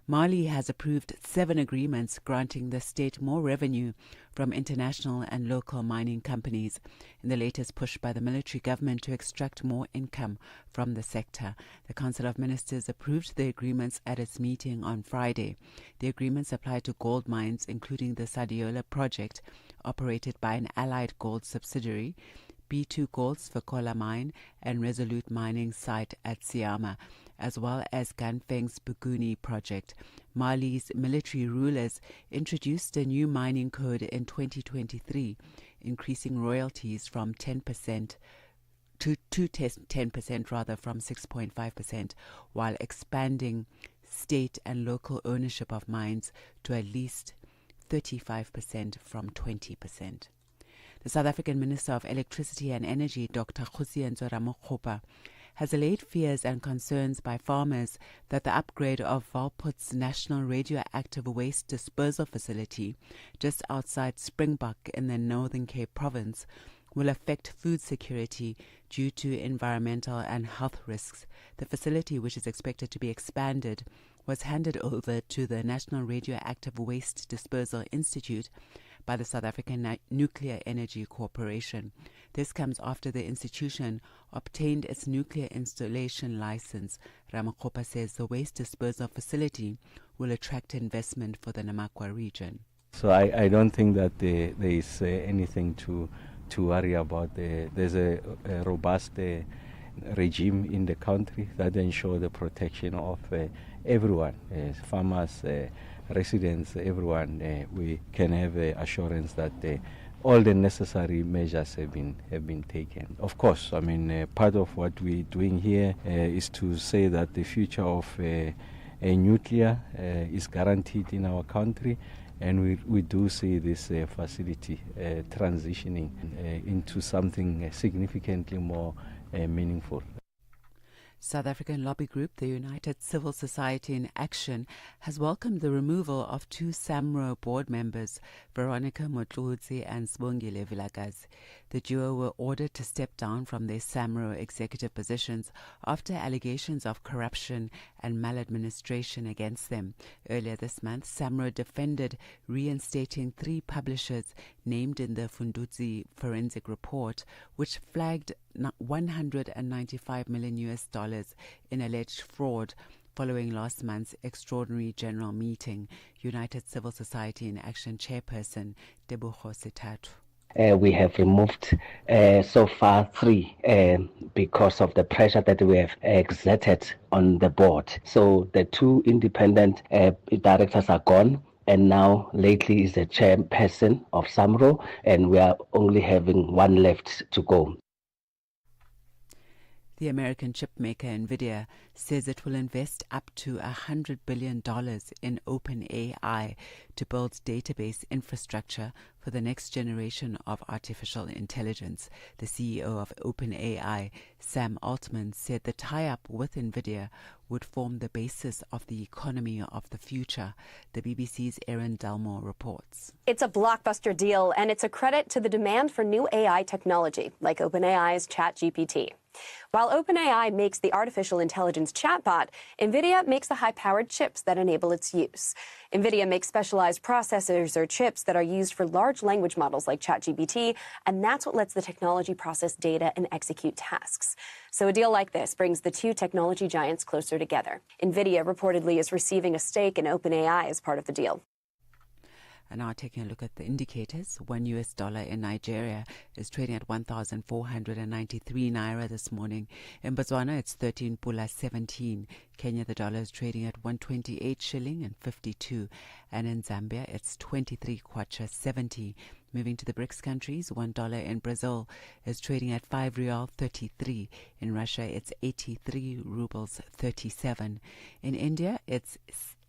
Speaker 24: Mali has approved 7 agreements granting the state more revenue from international and local mining companies in the latest push by the military government to extract more income from the sector. The Council of Ministers approved the agreements at its meeting on Friday. The agreements apply to gold mines, including the Sadiola project, operated by an Allied Gold subsidiary, B2 Gold's Fekola mine, and Resolute Mining site at Siama, as well as Ganfeng's Buguni project. Mali's military rulers introduced a new mining code in 2023, increasing royalties from 10% to 10% rather, from 6.5%, while expanding state and local ownership of mines to at least 35% from 20%. The South African Minister of Electricity and Energy, Dr. Kgosientsho Ramokgopa, has allayed fears and concerns by farmers that the upgrade of Valpot's National Radioactive Waste Disposal Facility just outside Springbok in the Northern Cape Province will affect food security due to environmental and health risks. The facility, which is expected to be expanded, was handed over to the National Radioactive Waste Disposal Institute by the South African Nuclear Energy Corporation. This comes after the institution obtained its nuclear installation license. Ramokgopa says the waste disposal facility will attract investment for the Namakwa region.
Speaker 3: So I don't think that there is anything to worry about. There's a robust regime in the country that ensures the protection of everyone, farmers, residents, everyone. We can have assurance that all the necessary measures have been taken. Of course, I mean, part of what we're doing here is to say that the future of a nuclear is guaranteed in our country, and we do see this facility transitioning into something significantly more meaningful.
Speaker 24: South African lobby group, the United Civil Society in Action, has welcomed the removal of two SAMRO board members, Veronica Motludzi and Sibongile Vilakazi. The duo were ordered to step down from their SAMRO executive positions after allegations of corruption and maladministration against them. Earlier this month, SAMRO defended reinstating 3 publishers named in the Fundudzi forensic report, which flagged $195 million in alleged fraud following last month's extraordinary general meeting. United Civil Society in Action chairperson Tebogo Setatu.
Speaker 4: We have removed so far 3 because of the pressure that we have exerted on the board. So the 2 independent directors are gone, and now lately is the chairperson of SAMRO, and we are only having 1 left to go.
Speaker 24: The American chipmaker NVIDIA says it will invest up to $100 billion in OpenAI to build database infrastructure for the next generation of artificial intelligence. The CEO of OpenAI, Sam Altman, said the tie-up with NVIDIA would form the basis of the economy of the future. The BBC's Erin Dalmore reports.
Speaker 5: It's a blockbuster deal, and it's a credit to the demand for new AI technology, like OpenAI's ChatGPT. While OpenAI makes the artificial intelligence chatbot, NVIDIA makes the high-powered chips that enable its use. NVIDIA makes specialized processors or chips that are used for large language models like ChatGPT, and that's what lets the technology process data and execute tasks. So a deal like this brings the 2 technology giants closer together. NVIDIA reportedly is receiving a stake in OpenAI as part of the deal.
Speaker 24: And now taking a look at the indicators. $1 in Nigeria is trading at 1,493 naira this morning. In Botswana, it's 13 pula 17. Kenya, the dollar is trading at 128 shilling and 52. And in Zambia, it's 23 kwacha 70. Moving to the BRICS countries, $1 in Brazil is trading at 5 real 33. In Russia, it's 83 rubles 37. In India, it's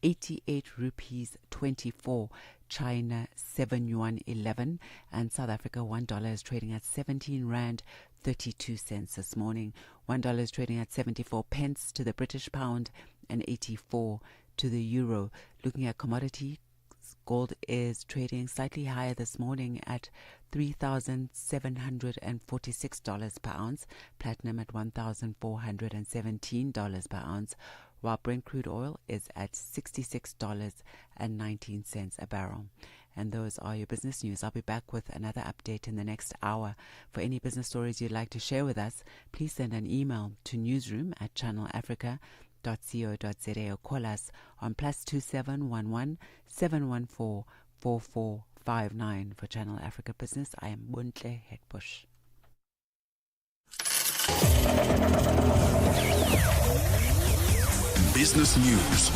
Speaker 24: 88 rupees 24. China 7 yuan 11, and South Africa $1 is trading at 17 rand 32 cents this morning. $1 is trading at 74 pence to the British pound and 84 to the euro. Looking at commodity, gold is trading slightly higher this morning at $3,746 per ounce, platinum at $1,417 per ounce, while Brent crude oil is at $66.19 a barrel. And those are your business news. I'll be back with another update in the next hour. For any business stories you'd like to share with us, please send an email to newsroom@channelafrica.co.za or call us on +2711 714 4459. For Channel Africa Business, I am Buntle Hetbush.
Speaker 2: Business News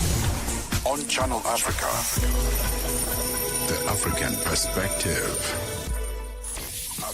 Speaker 2: on Channel Africa. The African Perspective.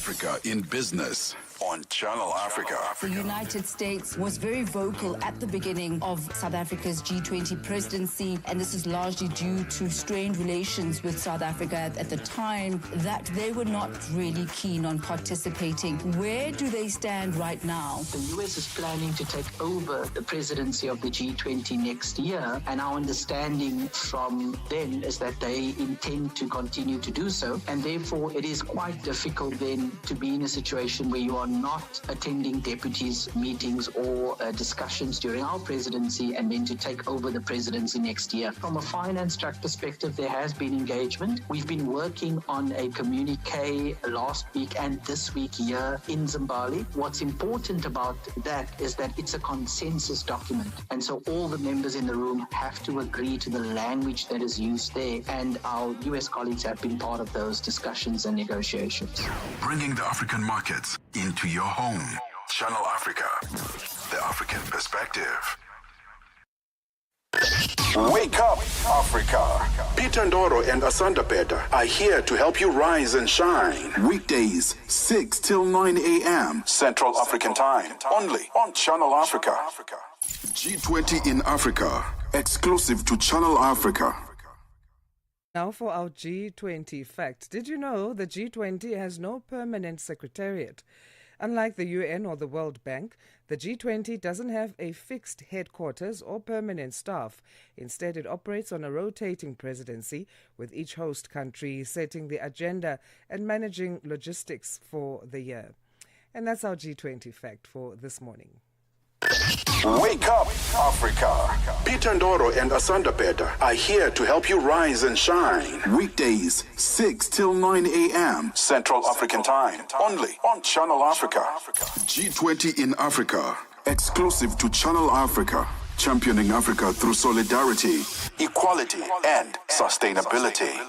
Speaker 2: Africa in business on Channel Africa.
Speaker 9: The United States was very vocal at the beginning of South Africa's G20 presidency, and this is largely due to strained relations with South Africa at the time, that they were not really keen on participating. Where do they stand right now?
Speaker 10: The U.S. is planning to take over the presidency of the G20 next year, and our understanding from them is that they intend to continue to do so, and therefore it is quite difficult then to be in a situation where you are not attending deputies' meetings or discussions during our presidency and then to take over the presidency next year. From a finance track perspective, there has been engagement. We've been working on a communique last week and this week here in Zimbabwe. What's important about that is that it's a consensus document, and so all the members in the room have to agree to the language that is used there, and our US colleagues have been part of those discussions and negotiations.
Speaker 2: Bringing the African markets into your home. Channel Africa, the African perspective. Wake up, Africa. Peter Ndoro and Asanda Beda are here to help you rise and shine. Weekdays, 6 till 9 a.m. Central African Time. Only on Channel Africa. G20 in Africa. Exclusive to Channel Africa.
Speaker 6: Now for our G20 fact. Did you know the G20 has no permanent secretariat? Unlike the UN or the World Bank, the G20 doesn't have a fixed headquarters or permanent staff. Instead, it operates on a rotating presidency, with each host country setting the agenda and managing logistics for the year. And that's our G20 fact for this morning.
Speaker 2: Wake up, Africa. Peter Ndoro and Asanda Beda are here to help you rise and shine. Weekdays, 6 till 9 a.m. Central African Time. Only on Channel Africa. G20 in Africa. Exclusive to Channel Africa. Championing Africa through solidarity, equality, and sustainability.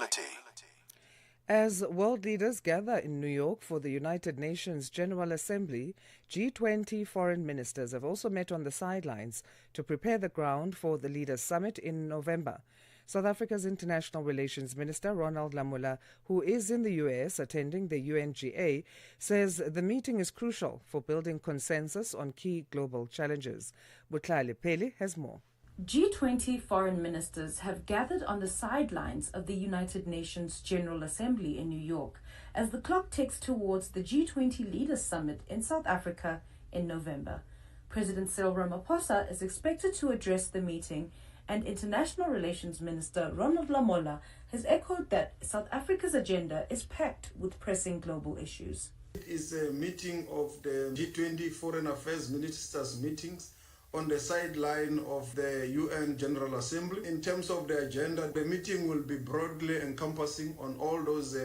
Speaker 6: As world leaders gather in New York for the United Nations General Assembly, G20 foreign ministers have also met on the sidelines to prepare the ground for the Leaders' Summit in November. South Africa's International Relations Minister, Ronald Lamola, who is in the US attending the UNGA, says the meeting is crucial for building consensus on key global challenges. Butlali Peli has more.
Speaker 11: G20 foreign ministers have gathered on the sidelines of the United Nations General Assembly in New York as the clock ticks towards the G20 Leaders Summit in South Africa in November. President Cyril Ramaphosa is expected to address the meeting, and International Relations Minister Ronald Lamola has echoed that South Africa's agenda is packed with pressing global issues.
Speaker 15: It is a meeting of the G20 Foreign Affairs Ministers meetings on the sideline of the UN General Assembly. In terms of the agenda, the meeting will be broadly encompassing on all those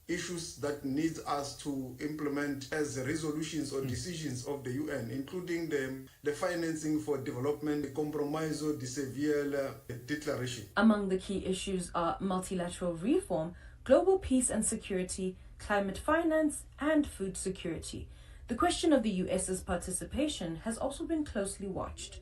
Speaker 15: issues that need us to implement as resolutions or decisions of the UN, including the financing for development, the Compromiso de Seville Declaration.
Speaker 11: Among the key issues are multilateral reform, global peace and security, climate finance, and food security. The question of the US's participation has also been closely watched.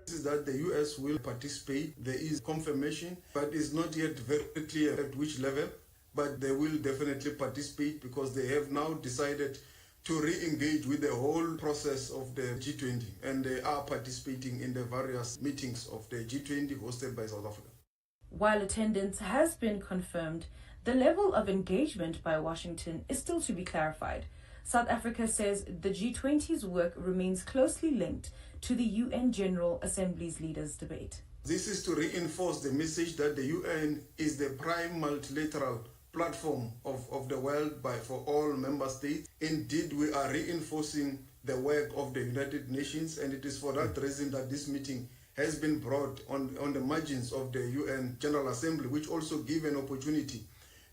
Speaker 15: This is that the US will participate. There is confirmation, but it's not yet very clear at which level. But they will definitely participate because they have now decided to re-engage with the whole process of the G20, and they are participating in the various meetings of the G20 hosted by South Africa.
Speaker 11: While attendance has been confirmed, the level of engagement by Washington is still to be clarified. South Africa says the G20's work remains closely linked to the UN General Assembly's leaders' debate.
Speaker 15: This is to reinforce the message that the UN is the prime multilateral platform of the world for all member states. Indeed, we are reinforcing the work of the United Nations, and it is for that reason that this meeting has been brought on the margins of the UN General Assembly, which also give an opportunity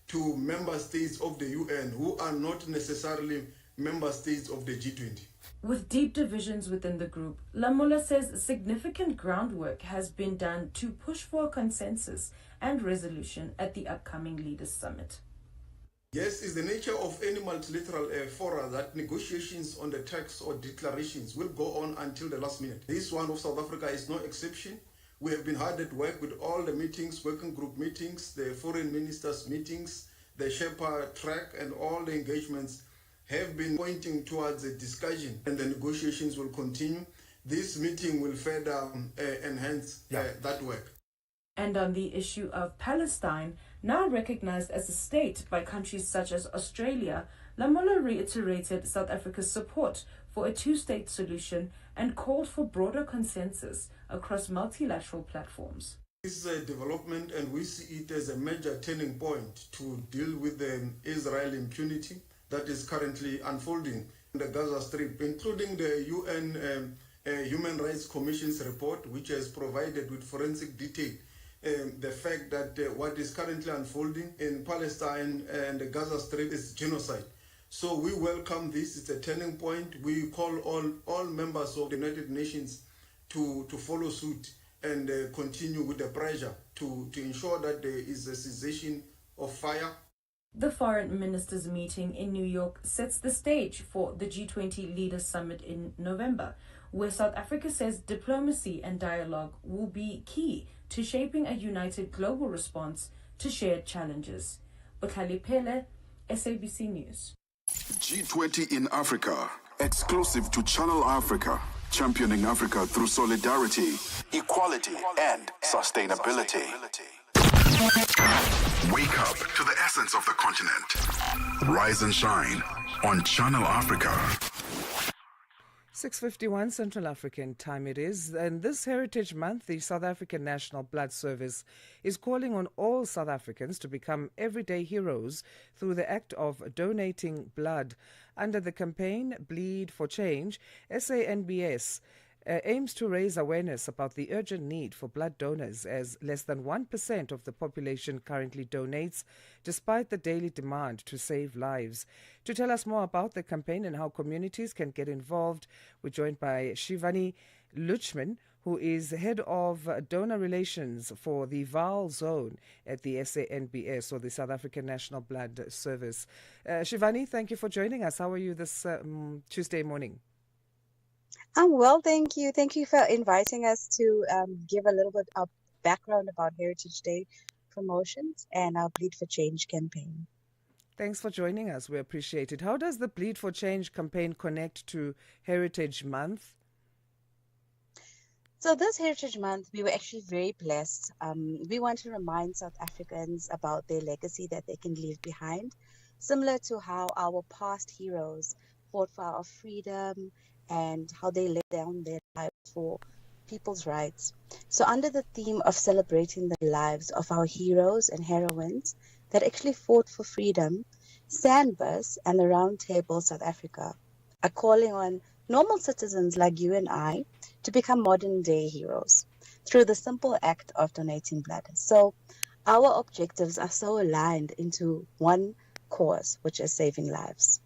Speaker 15: to member states of the UN who are not necessarily member states of the G20.
Speaker 11: With deep divisions within the group, Lamola says significant groundwork has been done to push for a consensus and resolution at the upcoming Leaders' Summit.
Speaker 15: Yes, it's the nature of any multilateral fora that negotiations on the text or declarations will go on until the last minute. This one of South Africa is no exception. We have been hard at work with all the meetings, working group meetings, the foreign ministers meetings, the Sherpa track, and all the engagements
Speaker 13: have been pointing towards a discussion, and the negotiations will continue. This meeting will further enhance that work.
Speaker 11: And on the issue of Palestine, now recognized as a state by countries such as Australia, Lamola reiterated South Africa's support for a two-state solution and called for broader consensus across multilateral platforms.
Speaker 13: This is a development, and we see it as a major turning point to deal with the Israeli impunity that is currently unfolding in the Gaza Strip, including the UN Human Rights Commission's report, which has provided with forensic detail the fact that what is currently unfolding in Palestine and the Gaza Strip is genocide. So we welcome this. It's a turning point. We call all members of the United Nations to follow suit and continue with the pressure to ensure that there is a cessation of fire.
Speaker 11: The foreign ministers' meeting in New York sets the stage for the G20 Leaders Summit in November, where South Africa says diplomacy and dialogue will be key to shaping a united global response to shared challenges. Bukhali Pele, SABC News.
Speaker 2: G20 in Africa, exclusive to Channel Africa, championing Africa through solidarity, equality, and sustainability. Wake up to the essence of the continent. Rise and shine on Channel Africa.
Speaker 6: 6:51 Central African time it is, and this Heritage Month, the South African National Blood Service is calling on all South Africans to become everyday heroes through the act of donating blood. Under the campaign Bleed for Change, SANBS aims to raise awareness about the urgent need for blood donors, as less than 1% of the population currently donates, despite the daily demand to save lives. To tell us more about the campaign and how communities can get involved, we're joined by Shivani Luchman, who is Head of Donor Relations for the Vaal Zone at the SANBS, or the South African National Blood Service. Shivani, thank you for joining us. How are you this Tuesday morning?
Speaker 14: I'm well, thank you. Thank you for inviting us to give a little bit of background about Heritage Day promotions and our Bleed for Change campaign.
Speaker 6: Thanks for joining us. We appreciate it. How does the Bleed for Change campaign connect to Heritage Month?
Speaker 14: So this Heritage Month, we were actually very blessed. We want to remind South Africans about their legacy that they can leave behind, similar to how our past heroes fought for our freedom and how they laid down their lives for people's rights. So under the theme of celebrating the lives of our heroes and heroines that actually fought for freedom, SANBUS and the Round Table South Africa are calling on normal citizens like you and I to become modern-day heroes through the simple act of donating blood. So our objectives are so aligned into one cause, which is saving lives.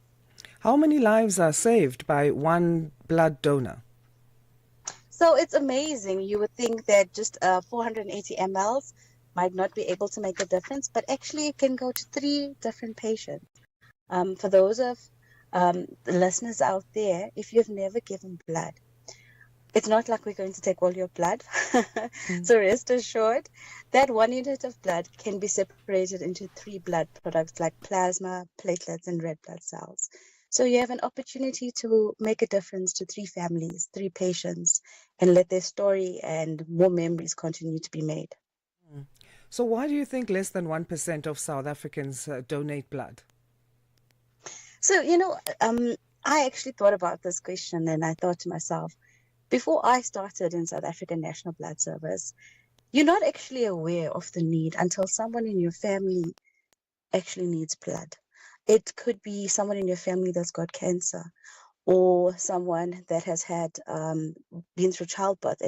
Speaker 6: How many lives are saved by one blood donor?
Speaker 14: So it's amazing. You would think that just 480 mLs might not be able to make a difference, but actually it can go to 3 different patients. For those of the listeners out there, if you've never given blood, it's not like we're going to take all your blood. So rest assured that 1 unit of blood can be separated into 3 blood products like plasma, platelets, and red blood cells. So you have an opportunity to make a difference to 3 families, 3 patients, and let their story and more memories continue to be made.
Speaker 6: So why do you think less than 1% of South Africans donate blood?
Speaker 14: So, I actually thought about this question, and I thought to myself, before I started in South African National Blood Service, you're not actually aware of the need until someone in your family actually needs blood. It could be someone in your family that's got cancer, or someone that has had been through childbirth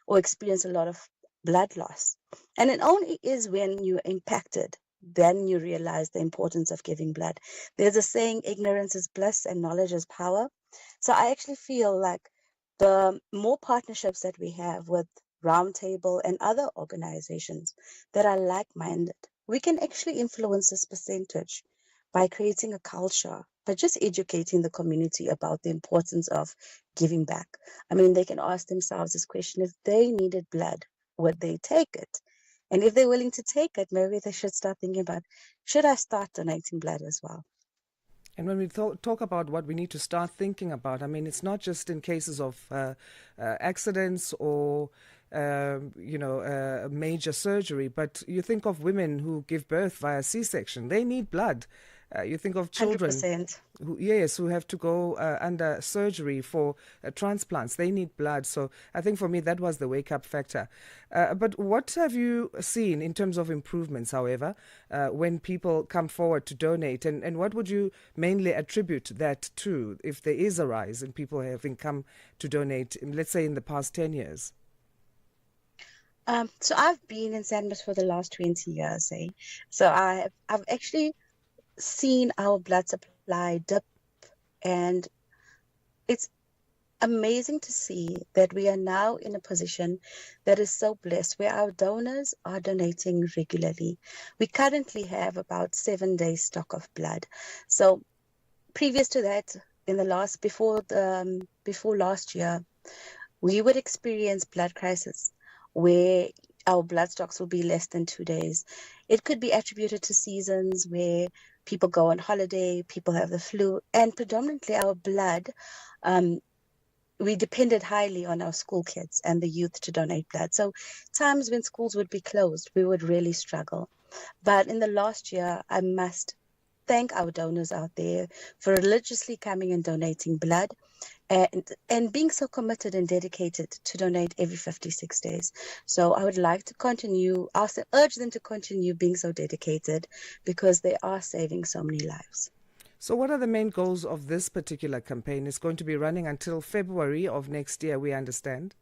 Speaker 14: or experienced a lot of blood loss. And it only is when you're impacted then you realize the importance of giving blood. There's a saying, ignorance is bliss and knowledge is power. So I actually feel like the more partnerships that we have with Roundtable and other organizations that are like-minded, we can actually influence this percentage by creating a culture, but just educating the community about the importance of giving back. I mean, they can ask themselves this question: if they needed blood, would they take it? And if they're willing to take it, maybe they should start thinking about, should I start donating blood as well?
Speaker 6: And when we talk about what we need to start thinking about, I mean, it's not just in cases of accidents or, major surgery, but you think of women who give birth via C-section. They need blood. You think of children
Speaker 14: 100%.
Speaker 6: who have to go under surgery for transplants. They need blood. So I think for me that was the wake-up factor. But what have you seen in terms of improvements, however, when people come forward to donate? And what would you mainly attribute that to, if there is a rise in people having come to donate, let's say in the past 10 years?
Speaker 14: So I've been in Sandmas for the last 20 years, eh? So I've actually seen our blood supply dip, and it's amazing to see that we are now in a position that is so blessed where our donors are donating regularly. We currently have about 7 days stock of blood. So previous to that, in the last before last year, we would experience blood crisis where our blood stocks will be less than 2 days. It could be attributed to seasons where people go on holiday, people have the flu, and predominantly our blood, we depended highly on our school kids and the youth to donate blood. So times when schools would be closed, we would really struggle. But in the last year, I must thank our donors out there for religiously coming and donating blood, and being so committed and dedicated to donate every 56 days. So I would like to urge them to continue being so dedicated, because they are saving so many lives.
Speaker 6: So what are the main goals of this particular campaign? It's going to be running until February of next year, we understand.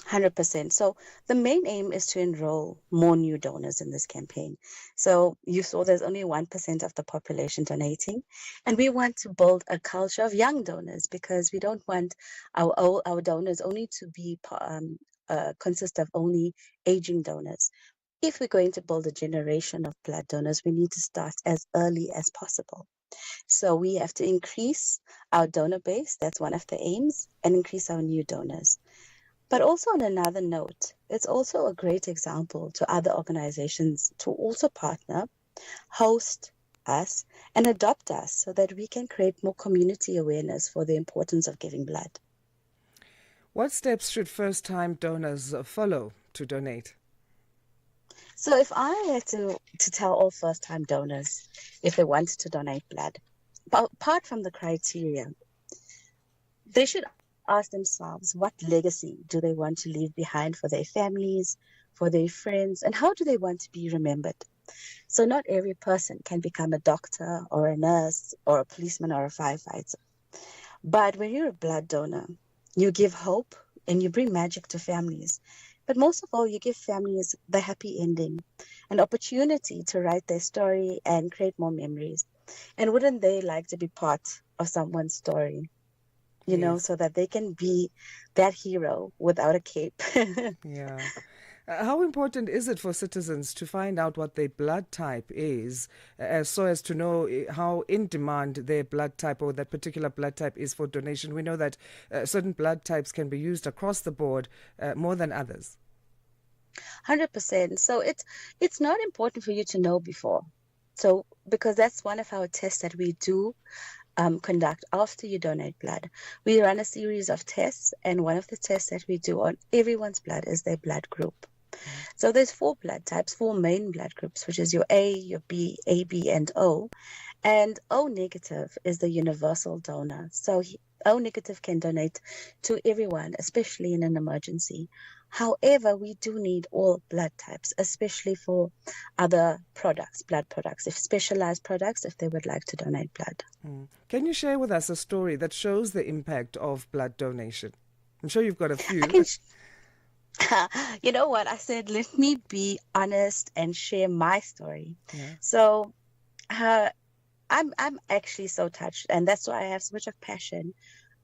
Speaker 14: 100%. So the main aim is to enroll more new donors in this campaign. So you saw there's only 1% of the population donating, and we want to build a culture of young donors, because we don't want our donors only to be consist of only aging donors. If we're going to build a generation of blood donors, we need to start as early as possible. So we have to increase our donor base. That's one of the aims, and increase our new donors. But also on another note, it's also a great example to other organizations to also partner, host us, and adopt us, so that we can create more community awareness for the importance of giving blood.
Speaker 6: What steps should first-time donors follow to donate?
Speaker 14: So if I had to tell all first-time donors if they want to donate blood, apart from the criteria, they should ask themselves, what legacy do they want to leave behind for their families, for their friends, and how do they want to be remembered? So not every person can become a doctor or a nurse or a policeman or a firefighter. But when you're a blood donor, you give hope and you bring magic to families. But most of all, you give families the happy ending, an opportunity to write their story and create more memories. And wouldn't they like to be part of someone's story? So that they can be that hero without a cape.
Speaker 6: Yeah. How important is it for citizens to find out what their blood type is, so as to know how in demand their blood type or that particular blood type is for donation? We know that certain blood types can be used across the board more than others.
Speaker 14: 100%. So it's not important for you to know before. So because that's one of our tests that we do conduct after you donate blood. We run a series of tests, and one of the tests that we do on everyone's blood is their blood group. So there's 4 blood types, 4 main blood groups, which is your A, your B, AB, and O. And O negative is the universal donor. So O negative can donate to everyone, especially in an emergency. However, we do need all blood types, especially for other products, blood products, if specialized products, if they would like to donate blood.
Speaker 6: Can you share with us a story that shows the impact of blood donation? I'm sure you've got a few.
Speaker 14: You know what? I said, let me be honest and share my story.
Speaker 6: Yeah.
Speaker 14: So I'm actually so touched, and that's why I have so much of passion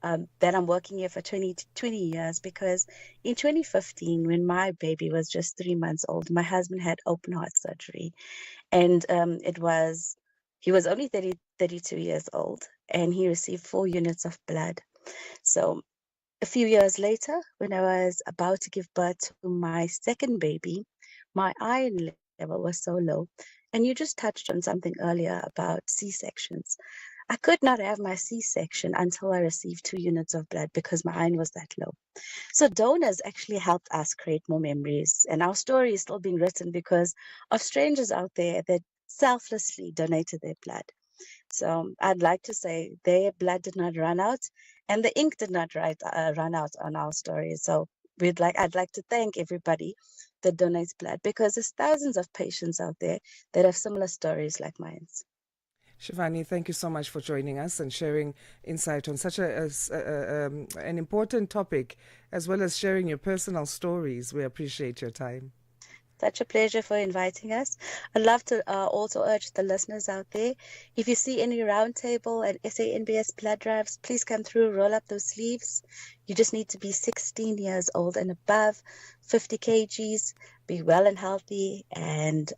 Speaker 14: that I'm working here for 20 years, because in 2015, when my baby was just 3 months old, my husband had open heart surgery, and he was only 32 years old, and he received 4 units of blood. So a few years later, when I was about to give birth to my second baby, my iron level was so low. And you just touched on something earlier about C-sections. I could not have my C-section until I received 2 units of blood because my iron was that low. So donors actually helped us create more memories, and our story is still being written because of strangers out there that selflessly donated their blood. So I'd like to say their blood did not run out, and the ink did not run out on our story. So I'd like to thank everybody that donates blood because there's thousands of patients out there that have similar stories like mine.
Speaker 6: Shivani, thank you so much for joining us and sharing insight on such an important topic, as well as sharing your personal stories. We appreciate your time.
Speaker 14: Such a pleasure for inviting us. I'd love to also urge the listeners out there, if you see any roundtable and SANBS blood drives, please come through, roll up those sleeves. You just need to be 16 years old and above, 50 kgs, be well and healthy, and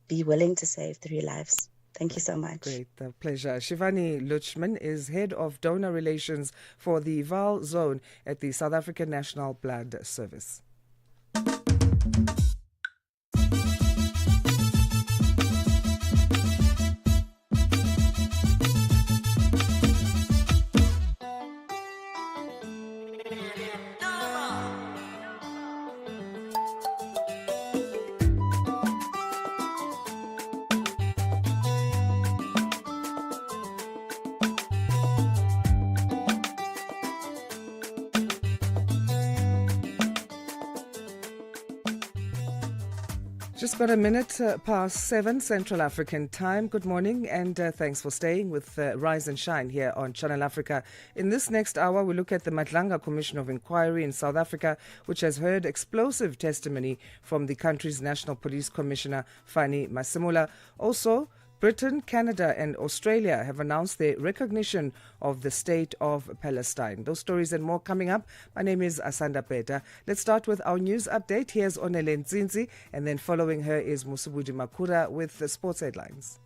Speaker 14: be willing to save 3 lives. Thank you so much.
Speaker 6: Great, the pleasure. Shivani Luchman is Head of Donor Relations for the Vaal Zone at the South African National Blood Service. Just got a minute past 7 Central African time. Good morning and thanks for staying with Rise and Shine here on Channel Africa. In this next hour, we look at the Madlanga Commission of Inquiry in South Africa, which has heard explosive testimony from the country's National Police Commissioner, Fani Masimula. Also, Britain, Canada and Australia have announced their recognition of the State of Palestine. Those stories and more coming up. My name is Asanda Beda. Let's start with our news update. Here's Onele Nzinzi, and then following her is Musubudi Makura with the sports headlines.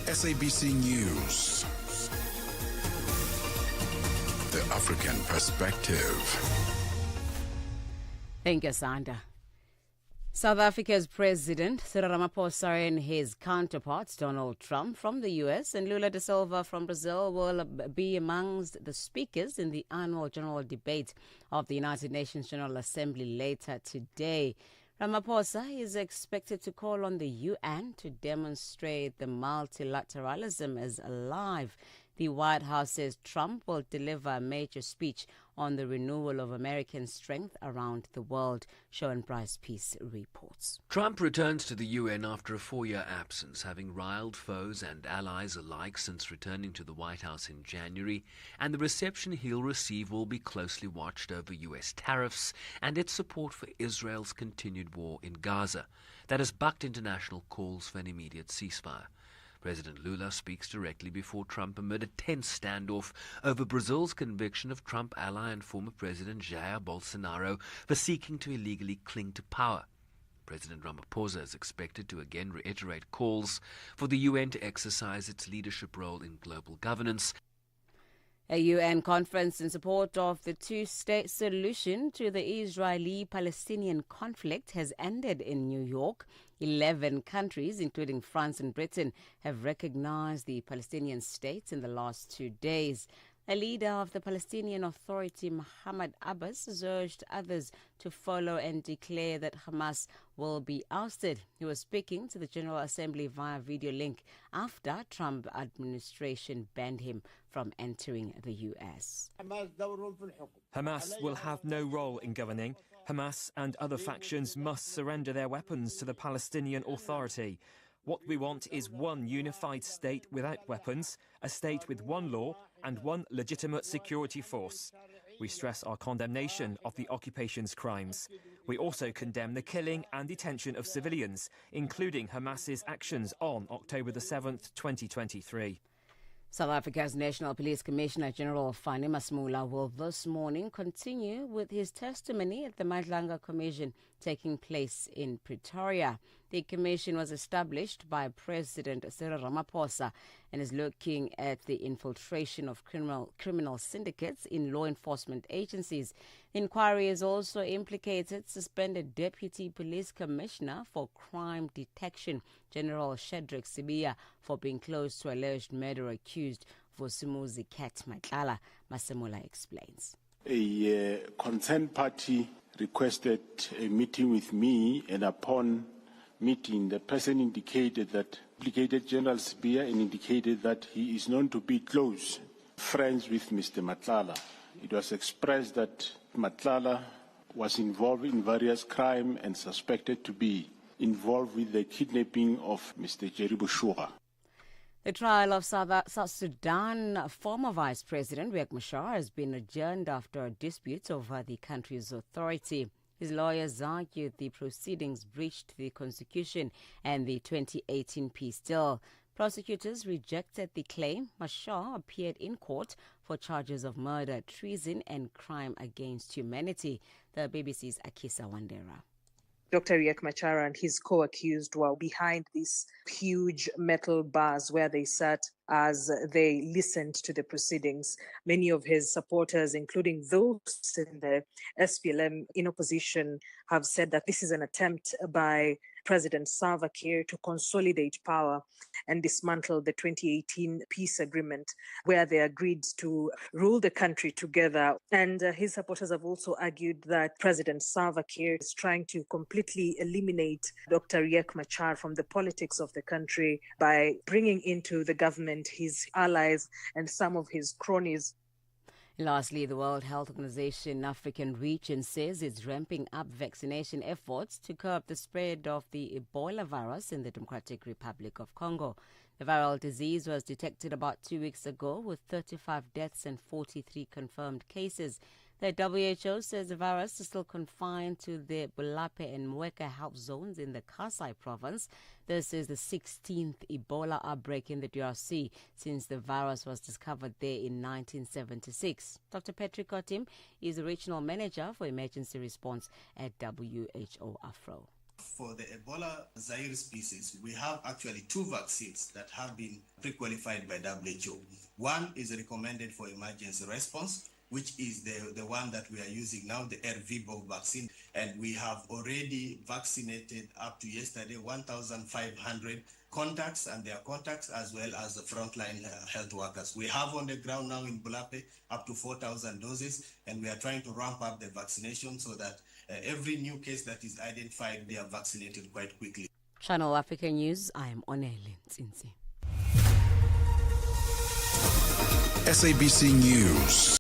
Speaker 2: SABC News. The African Perspective.
Speaker 7: Thank you, Asanda. South Africa's President Cyril Ramaphosa and his counterparts Donald Trump from the US and Lula da Silva from Brazil will be amongst the speakers in the annual general debate of the United Nations General Assembly later today. Ramaphosa is expected to call on the UN to demonstrate the multilateralism is alive. The White House says Trump will deliver a major speech on the renewal of American strength around the world. Sean Bryce Peace reports.
Speaker 8: Trump returns to the UN after a 4-year absence, having riled foes and allies alike since returning to the White House in January, and the reception he'll receive will be closely watched over US tariffs and its support for Israel's continued war in Gaza that has bucked international calls for an immediate ceasefire. President Lula speaks directly before Trump amid a tense standoff over Brazil's conviction of Trump ally and former President Jair Bolsonaro for seeking to illegally cling to power. President Ramaphosa is expected to again reiterate calls for the UN to exercise its leadership role in global governance.
Speaker 7: A UN conference in support of the two-state solution to the Israeli-Palestinian conflict has ended in New York. 11 countries, including France and Britain, have recognized the Palestinian state in the last 2 days. A leader of the Palestinian Authority, Mahmoud Abbas, has urged others to follow and declare that Hamas will be ousted. He was speaking to the General Assembly via video link after Trump administration banned him from entering the U.S.
Speaker 16: Hamas will have no role in governing. Hamas and other factions must surrender their weapons to the Palestinian Authority. What we want is one unified state without weapons, a state with one law and one legitimate security force. We stress our condemnation of the occupation's crimes. We also condemn the killing and detention of civilians, including Hamas's actions on October the 7th, 2023.
Speaker 7: South Africa's National Police Commissioner General Fani Masimula will this morning continue with his testimony at the Madlanga Commission taking place in Pretoria. The commission was established by President Cyril Ramaphosa and is looking at the infiltration of criminal syndicates in law enforcement agencies. The inquiry has also implicated suspended Deputy Police Commissioner for Crime Detection, General Shadrack Sibiya, for being close to alleged murder accused Vosumuzi Cat Matlala. Masemola explains.
Speaker 17: A concerned party requested a meeting with me, and upon meeting, the person indicated that General Sibiya and indicated that he is known to be close friends with Mr. Matlala. It was expressed that Matlala was involved in various crimes and suspected to be involved with the kidnapping of Mr. Jerry Bushura.
Speaker 7: The trial of South Sudan former Vice President Riek Machar has been adjourned after a dispute over the country's authority. His lawyers argued the proceedings breached the Constitution and the 2018 peace deal. Prosecutors rejected the claim. Machar appeared in court for charges of murder, treason and crime against humanity. The BBC's Akisa Wandera.
Speaker 18: Dr. Riek Machar and his co-accused were behind these huge metal bars where they sat as they listened to the proceedings. Many of his supporters, including those in the SPLM in opposition, have said that this is an attempt by President Salva Kiir to consolidate power and dismantle the 2018 peace agreement, where they agreed to rule the country together. And his supporters have also argued that President Salva Kiir is trying to completely eliminate Dr. Riek Machar from the politics of the country by bringing into the government his allies and some of his cronies.
Speaker 7: Lastly, the World Health Organization African region says it's ramping up vaccination efforts to curb the spread of the Ebola virus in the Democratic Republic of Congo. The viral disease was detected about 2 weeks ago with 35 deaths and 43 confirmed cases. The WHO says the virus is still confined to the Bulape and Mweka health zones in the Kasai province. This is the 16th Ebola outbreak in the DRC since the virus was discovered there in 1976. Dr. Patrick Otim is the regional manager for emergency response at WHO Afro.
Speaker 19: For the Ebola Zaire species, we have actually 2 vaccines that have been pre-qualified by WHO. One is recommended for emergency response, which is the one that we are using now, the RVBO vaccine. And we have already vaccinated up to yesterday 1,500 contacts and their contacts, as well as the frontline health workers. We have on the ground now in Bulape up to 4,000 doses, and we are trying to ramp up the vaccination so that every new case that is identified, they are vaccinated quite quickly.
Speaker 7: Channel Africa News, I am Onele Nsinsi.
Speaker 2: SABC News.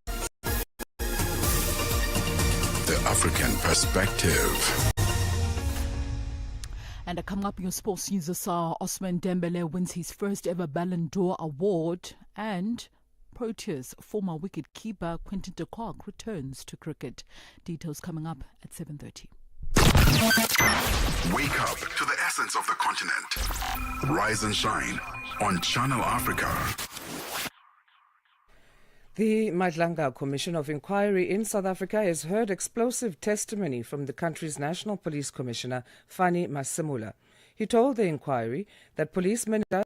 Speaker 2: The African Perspective.
Speaker 12: And coming up in your sports news this hour, Osman Dembele wins his first ever Ballon d'Or award, and Proteas former wicket-keeper Quinton de Kock returns to cricket. Details coming up at 7:30.
Speaker 2: Wake up to the essence of the continent. Rise and shine on Channel Africa.
Speaker 6: The Madlanga Commission of Inquiry in South Africa has heard explosive testimony from the country's National Police Commissioner, Fani Masemula. He told the inquiry that Police Minister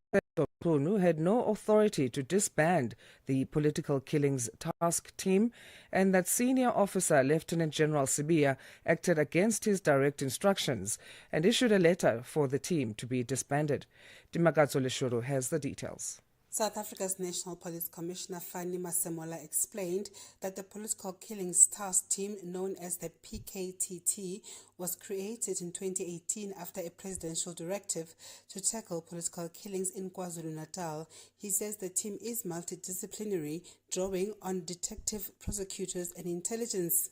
Speaker 6: Kunu had no authority to disband the political killings task team, and that senior officer Lieutenant General Sibiya acted against his direct instructions and issued a letter for the team to be disbanded. Dimagazo Leshuru has the details.
Speaker 20: South Africa's National Police Commissioner Fani Masemola explained that the Political Killings Task Team, known as the PKTT, was created in 2018 after a presidential directive to tackle political killings in KwaZulu-Natal. He says the team is multidisciplinary, drawing on detective, prosecutors and intelligence.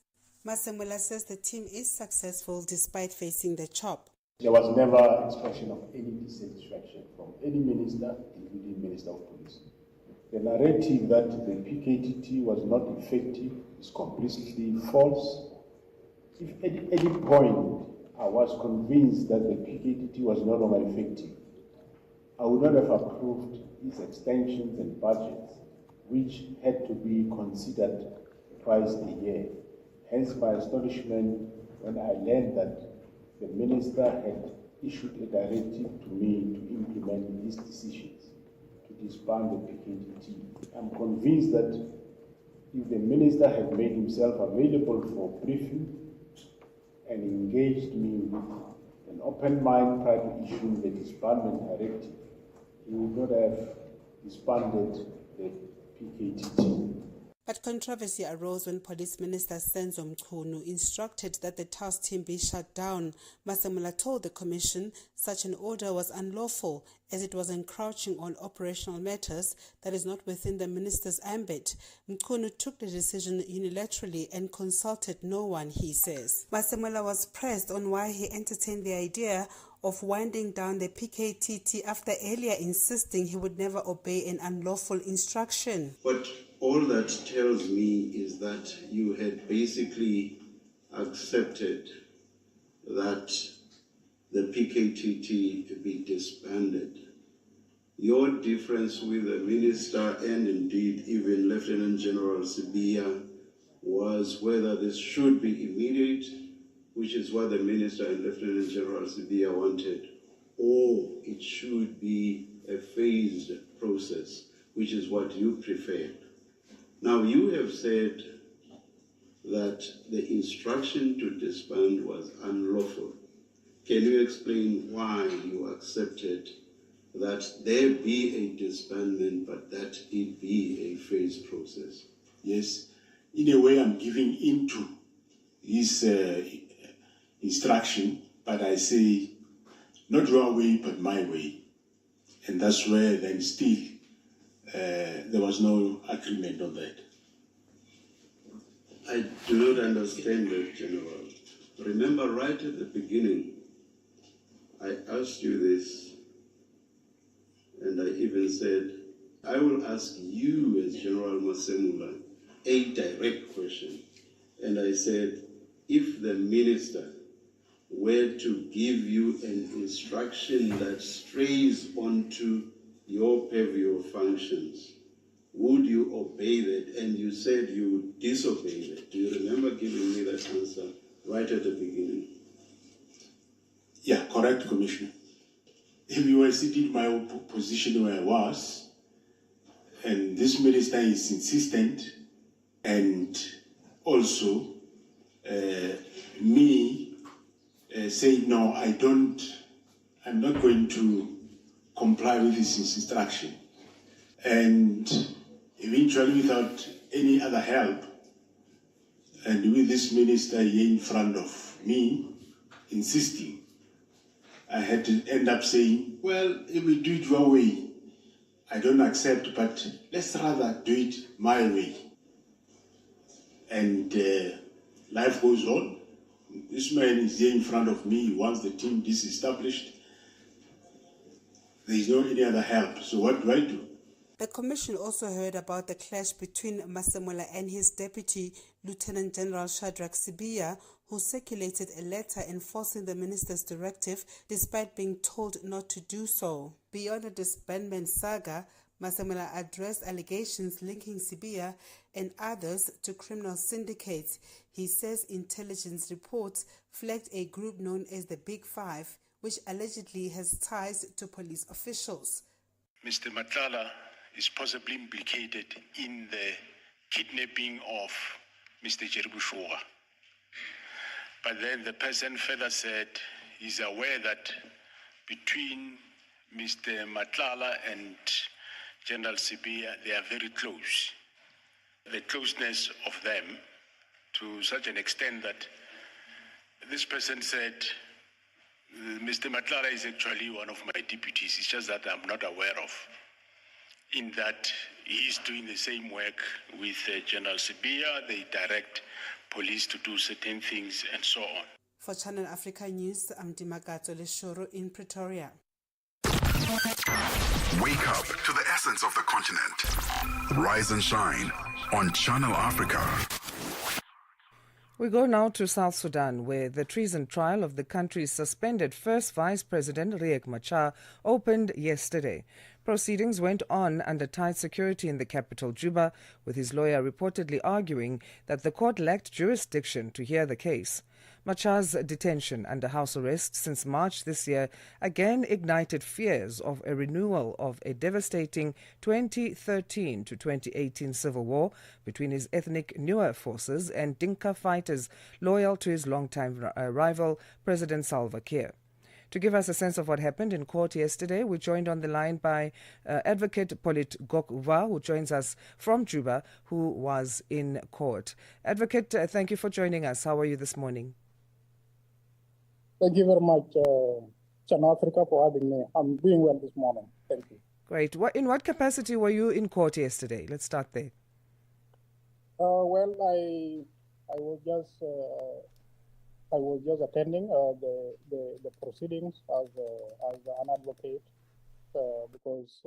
Speaker 20: Masemola says the team is successful despite facing the chop.
Speaker 15: There was never expression of any dissatisfaction from any minister, including Minister of Police. The narrative that the PKTT was not effective is completely false. If at any point I was convinced that the PKTT was no longer effective, I would not have approved its extensions and budgets, which had to be considered twice a year. Hence my astonishment when I learned that
Speaker 17: the minister had issued a directive to me to implement these decisions to disband the PKTT. I'm convinced that if the minister had made himself available for briefing and engaged me with an open mind prior to issuing the disbandment directive, he would not have disbanded the PKTT.
Speaker 20: But controversy arose when Police Minister Senzo Mchunu instructed that the task team be shut down. Masemola told the Commission such an order was unlawful as it was encroaching on operational matters that is not within the minister's ambit. Mchunu took the decision unilaterally and consulted no one, he says. Masemola was pressed on why he entertained the idea of winding down the PKTT after earlier insisting he would never obey an unlawful instruction.
Speaker 1: But all that tells me is that you had basically accepted that the PKTT be disbanded. Your difference with the minister and indeed even Lieutenant General Sibiya was whether this should be immediate, which is what the minister and Lieutenant General Sibiya wanted, or it should be a phased process, which is what you preferred. Now, you have said that the instruction to disband was unlawful. Can you explain why you accepted that there be a disbandment, but that it be a phased process?
Speaker 17: Yes, in a way I'm giving into his instruction, but I say, not your way, but my way. And that's where then still there was no agreement on that.
Speaker 1: I do not understand that, General. Remember, right at the beginning, I asked you this, and I even said, I will ask you as General Masemola a direct question. And I said, if the minister were to give you an instruction that strays onto your purview of functions, would you obey that? And you said you would disobey that. Do you remember giving me that answer right at the beginning?
Speaker 17: Yeah, correct, Commissioner. If you were sitting in my position where I was, and this minister is insistent, and also me saying, no, I'm not going to comply with his instruction. And eventually, without any other help, and with this minister here in front of me, insisting, I had to end up saying, well, if we do it your way, I don't accept, but let's rather do it my way. And life goes on. This man is here in front of me. He wants the team disestablished. There is no any other help. So what do I do?
Speaker 20: The Commission also heard about the clash between Masemola and his deputy, Lieutenant General Shadrack Sibiya, who circulated a letter enforcing the minister's directive despite being told not to do so. Beyond the disbandment saga, Masemola addressed allegations linking Sibiya and others to criminal syndicates. He says intelligence reports flagged a group known as the Big Five, which allegedly has ties to police officials.
Speaker 17: Mr. Matlala is possibly implicated in the kidnapping of Mr. Jerubushoga. But then the person further said he's aware that between Mr. Matlala and General Sibiya, they are very close. The closeness of them to such an extent that this person said, Mr. Matlala is actually one of my deputies. It's just that I'm not aware of. In that he's doing the same work with General Sibiya. They direct police to do certain things and so on.
Speaker 20: For Channel Africa News, I'm Dimakato Leshoro in Pretoria.
Speaker 2: Wake up to the essence of the continent. Rise and shine on Channel Africa.
Speaker 6: We go now to South Sudan, where the treason trial of the country's suspended first Vice President Riek Machar opened yesterday. Proceedings went on under tight security in the capital, Juba, with his lawyer reportedly arguing that the court lacked jurisdiction to hear the case. Machar's detention under house arrest since March this year again ignited fears of a renewal of a devastating 2013 to 2018 civil war between his ethnic Nuer forces and Dinka fighters loyal to his longtime rival, President Salva Kiir. To give us a sense of what happened in court yesterday, we're joined on the line by Advocate Polit Gokwa, who joins us from Juba, who was in court. Advocate, thank you for joining us. How are you this morning?
Speaker 3: Thank you very much, Channel Africa, for having me. I'm doing well this morning. Thank you.
Speaker 6: Great. In what capacity were you in court yesterday? Let's start there.
Speaker 3: Well, I was just attending the proceedings as an advocate because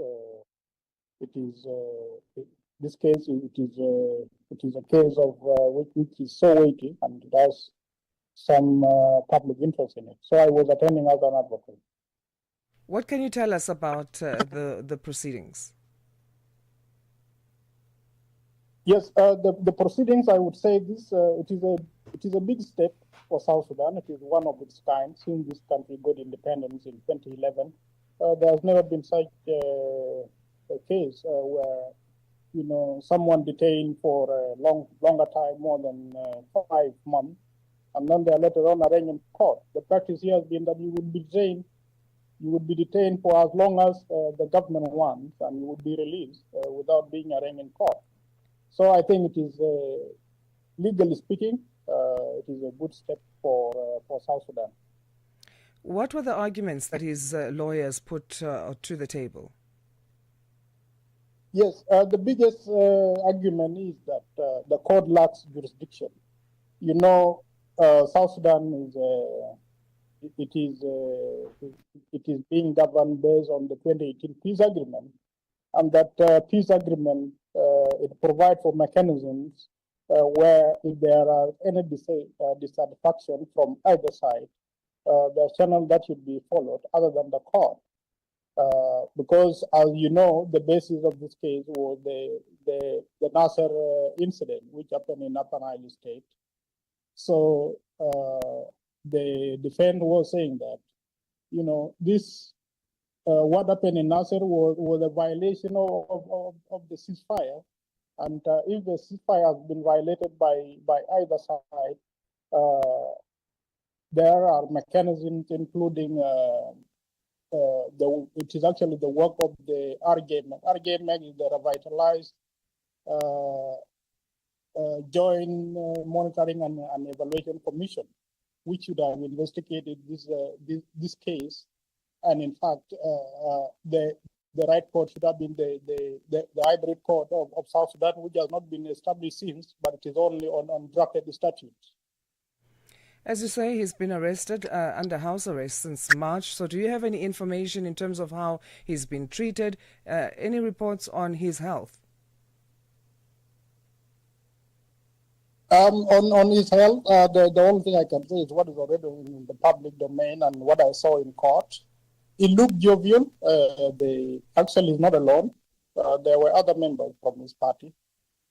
Speaker 3: this case it is a case of which is so weighty and it has some public interest in it. So I was attending as an advocate.
Speaker 6: What can you tell us about the proceedings?
Speaker 3: Yes, the proceedings. I would say this it is a big step for South Sudan. It is one of its kind since this country got independence in 2011. There has never been such a case where someone detained for a longer time, more than 5 months, and then they are later on arraigned in court. The practice here has been that you would be detained for as long as the government wants, and you would be released without being arraigned in court. So I think it is, legally speaking, it is a good step for South Sudan.
Speaker 6: What were the arguments that his lawyers put to the table?
Speaker 3: Yes, the biggest argument is that the court lacks jurisdiction. South Sudan is being governed based on the 2018 peace agreement, and that peace agreement it provides for mechanisms where if there are any dissatisfaction from either side, the channel that should be followed other than the court. Because, as you know, the basis of this case was the Nasser incident, which happened in Upper Nile State. So the defense was saying that, this what happened in Nasser was a violation of the ceasefire. And if the ceasefire has been violated by either side, there are mechanisms, including it is actually the work of the RGMEC. RGMEC is the Revitalized Joint Monitoring and Evaluation Commission, which should have investigated this case. And in fact, the right court should have been the hybrid court of South Sudan, which has not been established since, but it is only on drafted statutes.
Speaker 6: As you say, he's been arrested under house arrest since March. So do you have any information in terms of how he's been treated? Any reports on his health?
Speaker 3: On his health, the only thing I can say is what is already in the public domain and what I saw in court. He looked jovial. Actually, he's not alone. There were other members from his party.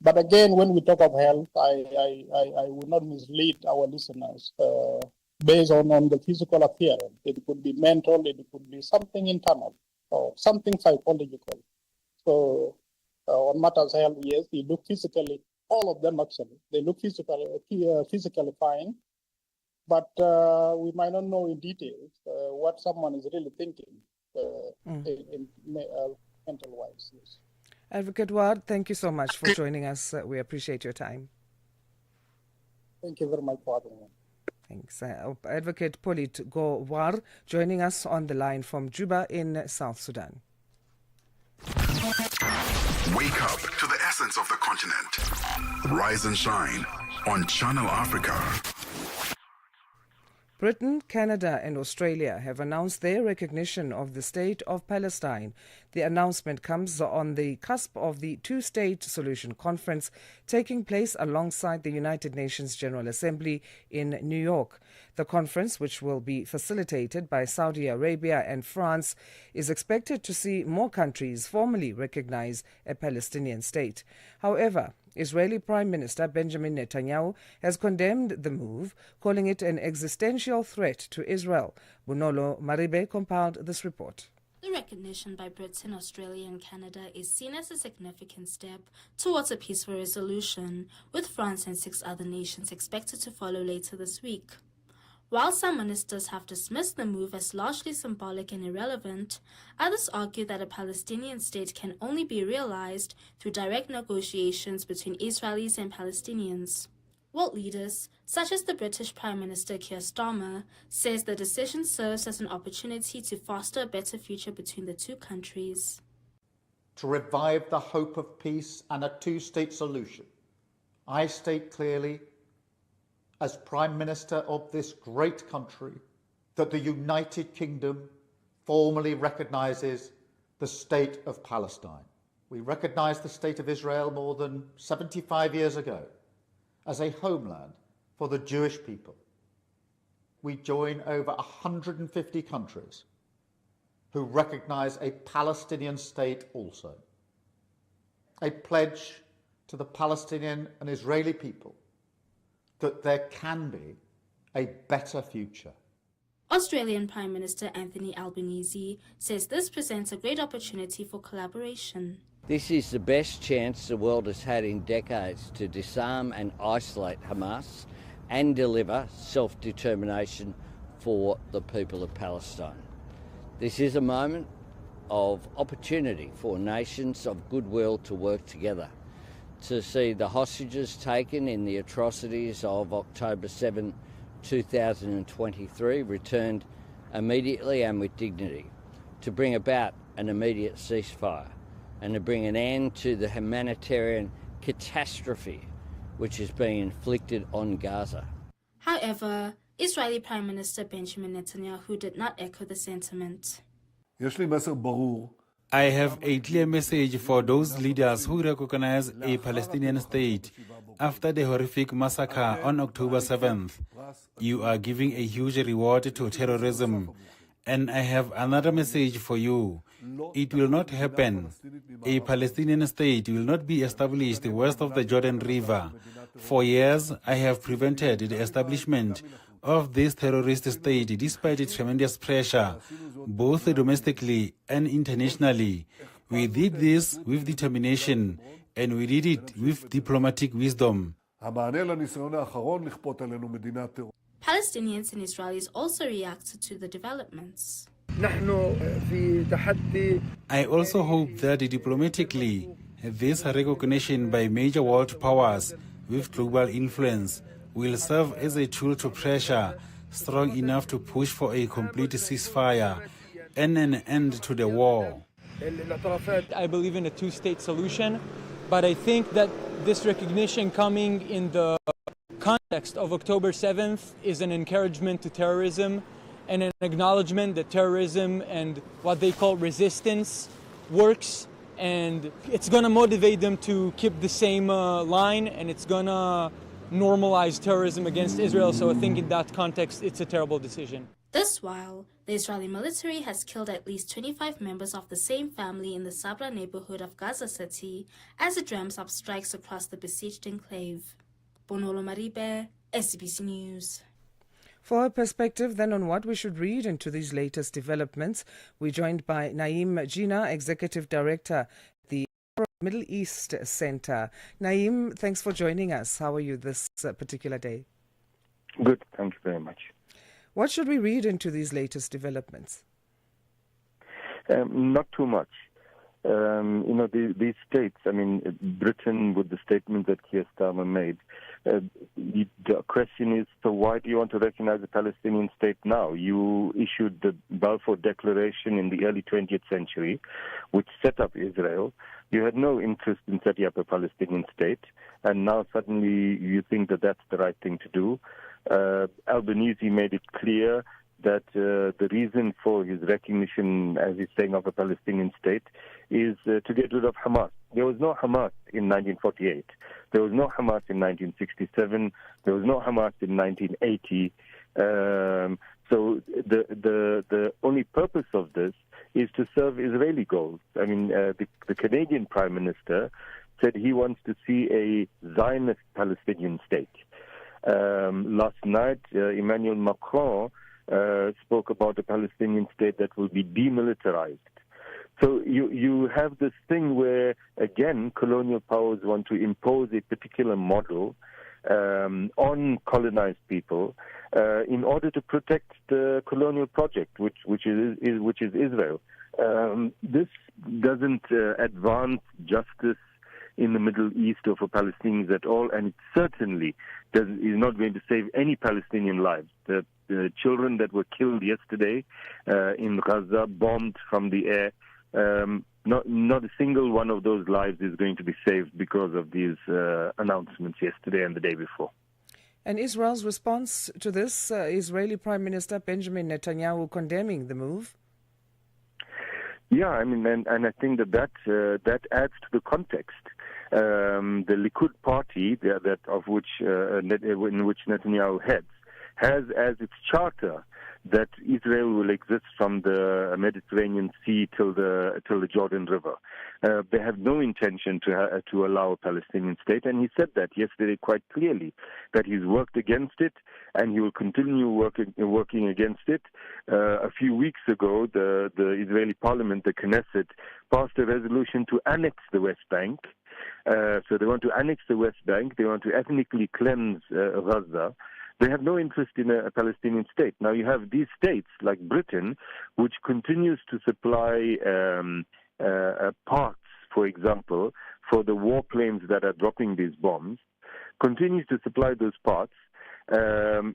Speaker 3: But again, when we talk of health, I will not mislead our listeners based on the physical appearance. It could be mental, it could be something internal, or something psychological. So on matters of health, yes, he looked physically, all of them actually, they look physically fine. But we might not know in detail what someone is really thinking mental-wise. Yes.
Speaker 6: Advocate Ward, thank you so much for joining us. We appreciate your time.
Speaker 3: Thank you very much for having me.
Speaker 6: Thanks. Advocate Polit Gowar joining us on the line from Juba in South Sudan.
Speaker 2: Wake up to the essence of the continent. Rise and shine on Channel Africa.
Speaker 6: Britain, Canada and Australia have announced their recognition of the State of Palestine. The announcement comes on the cusp of the Two-State Solution Conference taking place alongside the United Nations General Assembly in New York. The conference, which will be facilitated by Saudi Arabia and France, is expected to see more countries formally recognize a Palestinian state. However, Israeli Prime Minister Benjamin Netanyahu has condemned the move, calling it an existential threat to Israel. Bunolo Maribe compiled this report.
Speaker 4: The recognition by Britain, Australia and Canada is seen as a significant step towards a peaceful resolution, with France and 6 other nations expected to follow later this week. While some ministers have dismissed the move as largely symbolic and irrelevant, others argue that a Palestinian state can only be realized through direct negotiations between Israelis and Palestinians. World leaders, such as the British Prime Minister Keir Starmer, says the decision serves as an opportunity to foster a better future between the two countries.
Speaker 21: To revive the hope of peace and a two-state solution, I state clearly, as Prime Minister of this great country, that the United Kingdom formally recognises the State of Palestine. We recognised the State of Israel more than 75 years ago as a homeland for the Jewish people. We join over 150 countries who recognise a Palestinian state also. A pledge to the Palestinian and Israeli people that there can be a better future.
Speaker 4: Australian Prime Minister Anthony Albanese says this presents a great opportunity for collaboration.
Speaker 22: This is the best chance the world has had in decades to disarm and isolate Hamas and deliver self-determination for the people of Palestine. This is a moment of opportunity for nations of goodwill to work together, to see the hostages taken in the atrocities of October 7, 2023 returned immediately and with dignity, to bring about an immediate ceasefire and to bring an end to the humanitarian catastrophe which is being inflicted on Gaza.
Speaker 4: However, Israeli Prime Minister Benjamin Netanyahu did not echo the sentiment.
Speaker 23: I have a clear message for those leaders who recognize a Palestinian state after the horrific massacre on October 7th. You are giving a huge reward to terrorism. And I have another message for you. It will not happen. A Palestinian state will not be established west of the Jordan River. For years, I have prevented the establishment of this terrorist state despite tremendous pressure, both domestically and internationally. We did this with determination, and we did it with diplomatic wisdom.
Speaker 4: Palestinians and Israelis also reacted to the developments.
Speaker 23: I also hope that diplomatically, this recognition by major world powers with global influence will serve as a tool to pressure strong enough to push for a complete ceasefire and an end to the war.
Speaker 25: I believe in a two-state solution, but I think that this recognition coming in the context of October 7th is an encouragement to terrorism and an acknowledgement that terrorism and what they call resistance works, and it's going to motivate them to keep the same line, and it's going to normalize terrorism against Israel. So I think in that context, it's a terrible decision.
Speaker 4: This while, the Israeli military has killed at least 25 members of the same family in the Sabra neighborhood of Gaza City as it ramps up strikes across the besieged enclave. Bonolo Maribe, SABC News.
Speaker 6: For a perspective then on what we should read into these latest developments, we're joined by Naeem Jina, Executive Director at the Middle East Center. Naeem, thanks for joining us. How are you this particular day?
Speaker 26: Good, thank you very much.
Speaker 6: What should we read into these latest developments?
Speaker 26: Not too much. These states, Britain, with the statement that Keir Starmer made, the question is, so why do you want to recognize the Palestinian state now? You issued the Balfour Declaration in the early 20th century, which set up Israel. You had no interest in setting up a Palestinian state, and now suddenly you think that that's the right thing to do. Albanese made it clear that the reason for his recognition, as he's saying, of a Palestinian state is to get rid of Hamas. There was no Hamas in 1948. There was no Hamas in 1967. There was no Hamas in 1980. So the only purpose of this is to serve Israeli goals. The Canadian Prime Minister said he wants to see a Zionist Palestinian state. Last night, Emmanuel Macron spoke about a Palestinian state that will be demilitarized. So you have this thing where, again, colonial powers want to impose a particular model on colonized people in order to protect the colonial project, which is Israel. This doesn't advance justice in the Middle East or for Palestinians at all, and it certainly is not going to save any Palestinian lives. The children that were killed yesterday in Gaza, bombed from the air, not a single one of those lives is going to be saved because of these announcements yesterday and the day before.
Speaker 6: And Israel's response to this, Israeli Prime Minister Benjamin Netanyahu condemning the move?
Speaker 26: Yeah, I mean, and I think that adds to the context. The Likud party, in which Netanyahu heads, has as its charter that Israel will exist from the Mediterranean Sea till the Jordan River. They have no intention to allow a Palestinian state, and he said that yesterday quite clearly, that he's worked against it and he will continue working against it. A few weeks ago, the Israeli parliament, the Knesset, passed a resolution to annex the West Bank. So they want to annex the West Bank. They want to ethnically cleanse Gaza. They have no interest in a Palestinian state. Now you have these states like Britain, which continues to supply parts, for example, for the warplanes that are dropping these bombs, continues to supply those parts,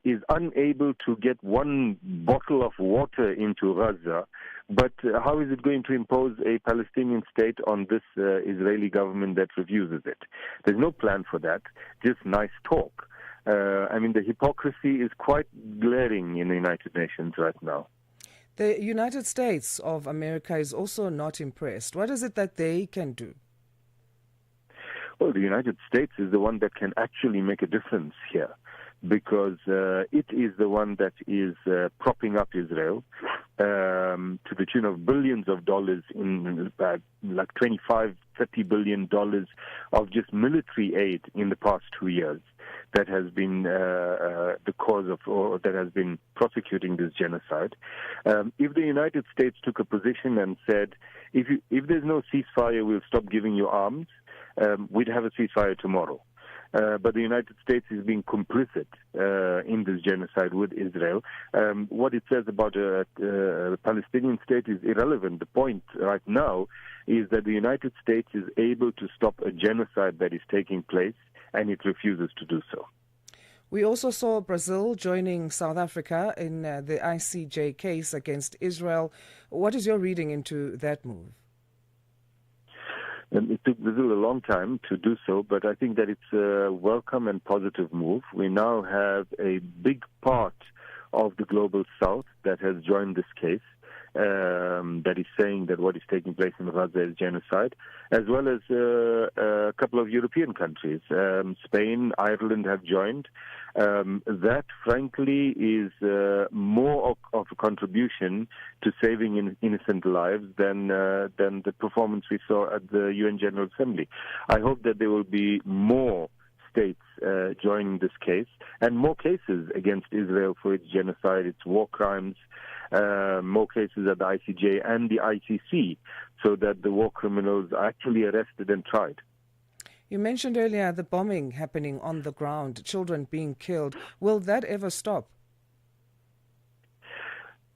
Speaker 26: is unable to get one bottle of water into Gaza. But how is it going to impose a Palestinian state on this Israeli government that refuses it? There's no plan for that, just nice talk. I mean, the hypocrisy is quite glaring in the United Nations right now.
Speaker 6: The United States of America is also not impressed. What is it that they can do?
Speaker 26: Well, the United States is the one that can actually make a difference here, because it is the one that is propping up Israel to the tune of billions of dollars in like $25-30 billion of just military aid in the past 2 years. That has been the cause of, or that has been prosecuting this genocide. If the United States took a position and said, if there's no ceasefire, we'll stop giving you arms, we'd have a ceasefire tomorrow. But the United States is being complicit in this genocide with Israel. What it says about a Palestinian state is irrelevant. The point right now is that the United States is able to stop a genocide that is taking place, and it refuses to do so.
Speaker 6: We also saw Brazil joining South Africa in the ICJ case against Israel. What is your reading into that move?
Speaker 26: It took Brazil a long time to do so, but I think that it's a welcome and positive move. We now have a big part of the global South that has joined this case, that is saying that what is taking place in Gaza is genocide, as well as a couple of European countries. Spain, Ireland have joined. That, frankly, is more of a contribution to saving innocent lives than the performance we saw at the UN General Assembly. I hope that there will be more states joining this case, and more cases against Israel for its genocide, its war crimes, more cases at the ICJ and the ICC, so that the war criminals are actually arrested and tried.
Speaker 6: You mentioned earlier the bombing happening on the ground, children being killed. Will that ever stop?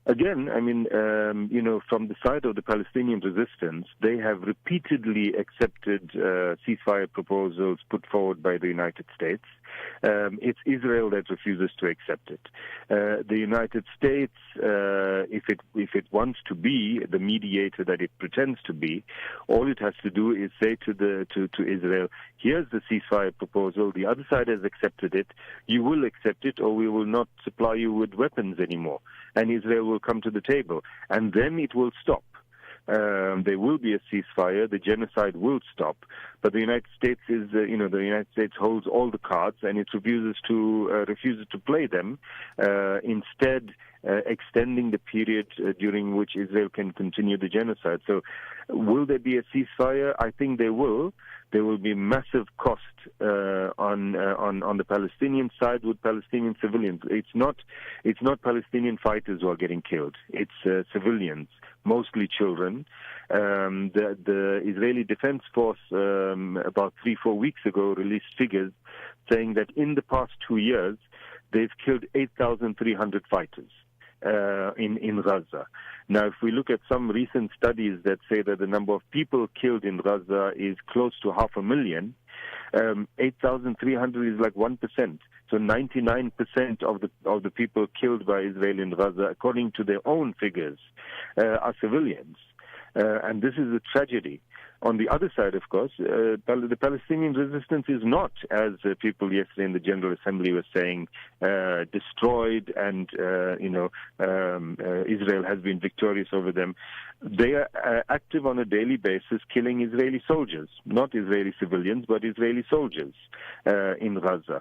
Speaker 26: Again, I mean, from the side of the Palestinian resistance, they have repeatedly accepted ceasefire proposals put forward by the United States. It's Israel that refuses to accept it. The United States, if it wants to be the mediator that it pretends to be, all it has to do is say to Israel, here's the ceasefire proposal, the other side has accepted it, you will accept it or we will not supply you with weapons anymore. And Israel will come to the table, and then it will stop. There will be a ceasefire. The genocide will stop. But the United States is, the United States holds all the cards, and it refuses to play them. Instead, extending the period during which Israel can continue the genocide. So, will there be a ceasefire? I think there will. there will be massive cost on the Palestinian side with Palestinian civilians. It's not Palestinian fighters who are getting killed. It's civilians, mostly children. The Israeli Defense Force about 3-4 weeks ago released figures saying that in the past 2 years they've killed 8,300 fighters in Gaza. Now, if we look at some recent studies that say that the number of people killed in Gaza is close to 500,000, 8,300 is like 1%. So 99% of the people killed by Israel in Gaza, according to their own figures, are civilians. And this is a tragedy. On the other side, of course, the Palestinian resistance is not, as people yesterday in the General Assembly were saying, destroyed and, Israel has been victorious over them. They are active on a daily basis killing Israeli soldiers, not Israeli civilians, but Israeli soldiers in Gaza.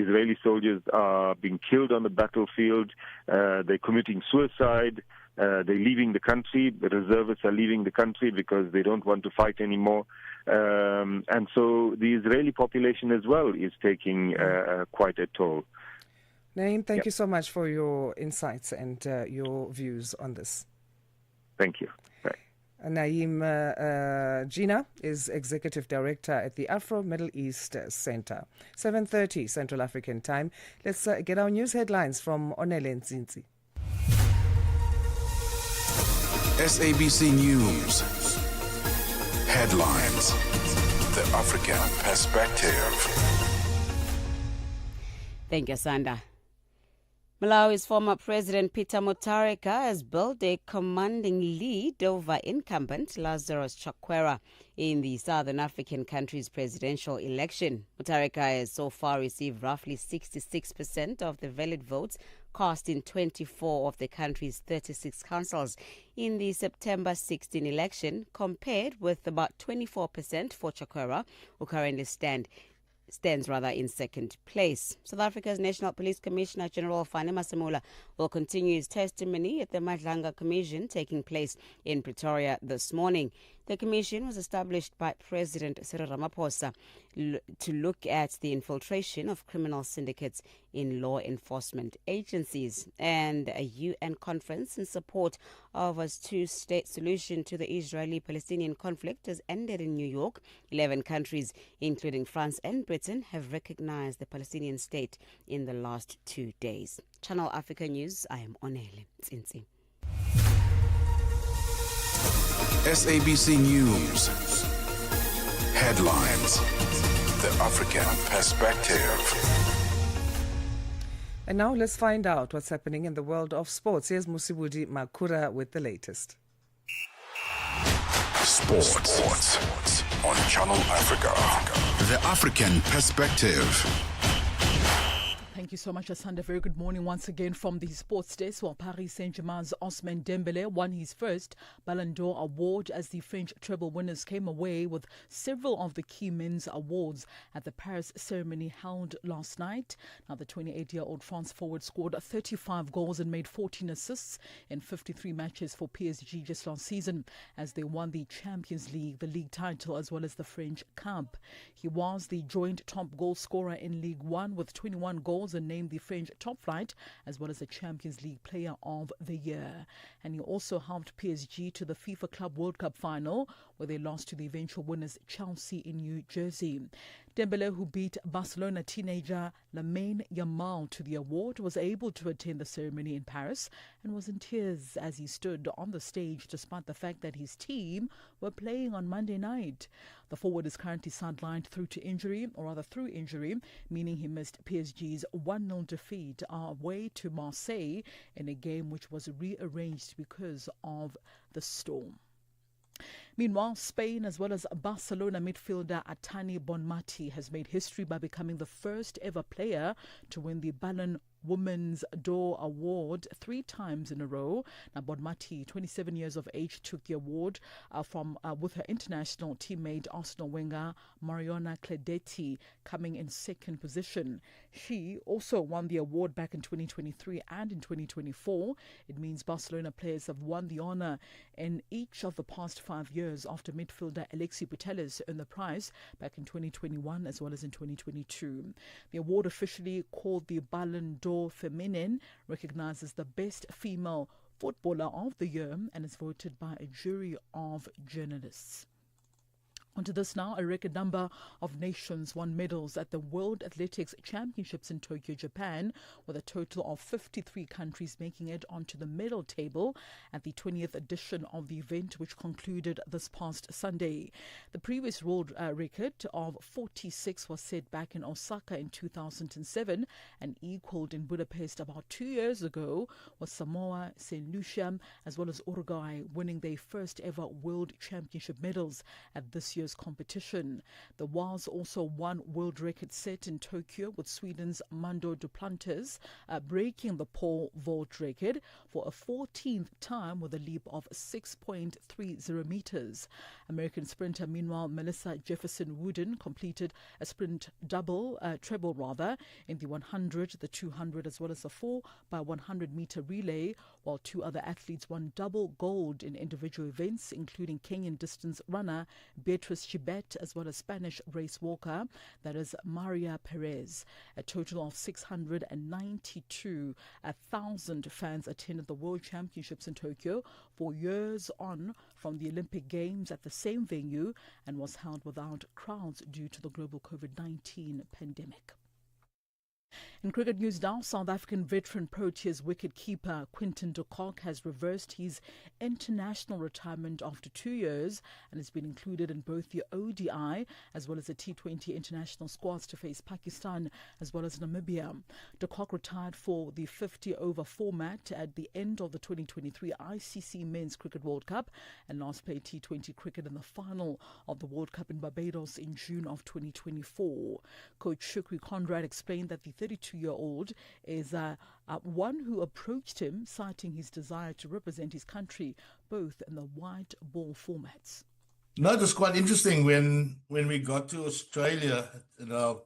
Speaker 26: Israeli soldiers are being killed on the battlefield. They're committing suicide. They're leaving the country. The reservists are leaving the country because they don't want to fight anymore. And so the Israeli population as well is taking quite a toll.
Speaker 6: Naeem, thank you so much for your insights and your views on this.
Speaker 26: Thank you. Bye.
Speaker 6: Naeem Gina is Executive Director at the Afro-Middle East Center. 7:30 Central African Time. Let's get our news headlines from Onele Nzinzi.
Speaker 2: SABC News. Headlines. The African Perspective.
Speaker 7: Thank you, Asanda. Malawi's former President Peter Mutharika has built a commanding lead over incumbent Lazarus Chakwera in the Southern African country's presidential election. Mutharika has so far received roughly 66% of the valid votes cast in 24 of the country's 36 councils in the September 16 election, compared with about 24% for Chakwera, who currently stands in second place. South Africa's National Police Commissioner General Fani Masemola will continue his testimony at the Madlanga Commission taking place in Pretoria this morning. The commission was established by President Cyril Ramaphosa to look at the infiltration of criminal syndicates in law enforcement agencies. And a UN conference in support of a two-state solution to the Israeli-Palestinian conflict has ended in New York. 11 countries, including France and Britain, have recognized the Palestinian state in the last 2 days. Channel Africa News, I am Onele Nzinzi.
Speaker 2: SABC News. Headlines. The African Perspective.
Speaker 6: And now let's find out what's happening in the world of sports. Here's Musibudi Makura with the latest.
Speaker 2: Sports on Channel Africa. The African Perspective.
Speaker 12: Thank you so much, Asanda. Very good morning once again from the sports desk. While Paris Saint-Germain's Ousmane Dembele won his first Ballon d'Or award as the French treble winners came away with several of the key men's awards at the Paris ceremony held last night. Now, the 28-year-old France forward scored 35 goals and made 14 assists in 53 matches for PSG just last season as they won the Champions League, the league title, as well as the French Cup. He was the joint top goal scorer in Ligue 1 with 21 goals and named the French top flight as well as the Champions League Player of the Year. And he also helped PSG to the FIFA Club World Cup final, where they lost to the eventual winners Chelsea in New Jersey. Dembele, who beat Barcelona teenager Lamine Yamal to the award, was able to attend the ceremony in Paris and was in tears as he stood on the stage despite the fact that his team were playing on Monday night. The forward is currently sidelined through injury, meaning he missed PSG's 1-0 defeat away to Marseille in a game which was rearranged because of the storm. Meanwhile, Spain as well as Barcelona midfielder Atani Bonmati has made history by becoming the first ever player to win the Ballon Women's Door Award 3 times in a row. Now, Bonmati, 27 years of age, took the award with her international teammate Arsenal winger Mariona Cledetti coming in second position. She also won the award back in 2023 and in 2024. It means Barcelona players have won the honour in each of the past 5 years after midfielder Alexis Putellas earned the prize back in 2021 as well as in 2022. The award, officially called the Ballon d'Or Feminin, recognises the best female footballer of the year and is voted by a jury of journalists. Onto this now, a record number of nations won medals at the World Athletics Championships in Tokyo, Japan, with a total of 53 countries making it onto the medal table at the 20th edition of the event, which concluded this past Sunday. The previous world record of 46 was set back in Osaka in 2007 and equalled in Budapest about 2 years ago, with Samoa, St. Lucia, as well as Uruguay winning their first ever World Championship medals at this year's competition. The Wales also won world record set in Tokyo, with Sweden's Mando Duplantis breaking the pole vault record for a 14th time with a leap of 6.30 meters. American sprinter, meanwhile, Melissa Jefferson Wooden completed a sprint treble in the 100, the 200, as well as the 4x100 meter relay, while 2 other athletes won double gold in individual events, including Kenyan distance runner Beatrice Chibet, as well as Spanish race walker, that is Maria Perez. A total of 692,000 fans attended the World Championships in Tokyo 4 years on from the Olympic Games at the same venue, and was held without crowds due to the global COVID-19 pandemic. In cricket news now, South African veteran Proteas wicket-keeper Quinton de Kock has reversed his international retirement after 2 years and has been included in both the ODI as well as the T20 international squads to face Pakistan as well as Namibia. De Kock retired for the 50-over format at the end of the 2023 ICC Men's Cricket World Cup and last played T20 cricket in the final of the World Cup in Barbados in June of 2024. Coach Shukri Conrad explained that the 32-year-old is one who approached him, citing his desire to represent his country both in the white ball formats.
Speaker 5: No, it was quite interesting when we got to Australia in the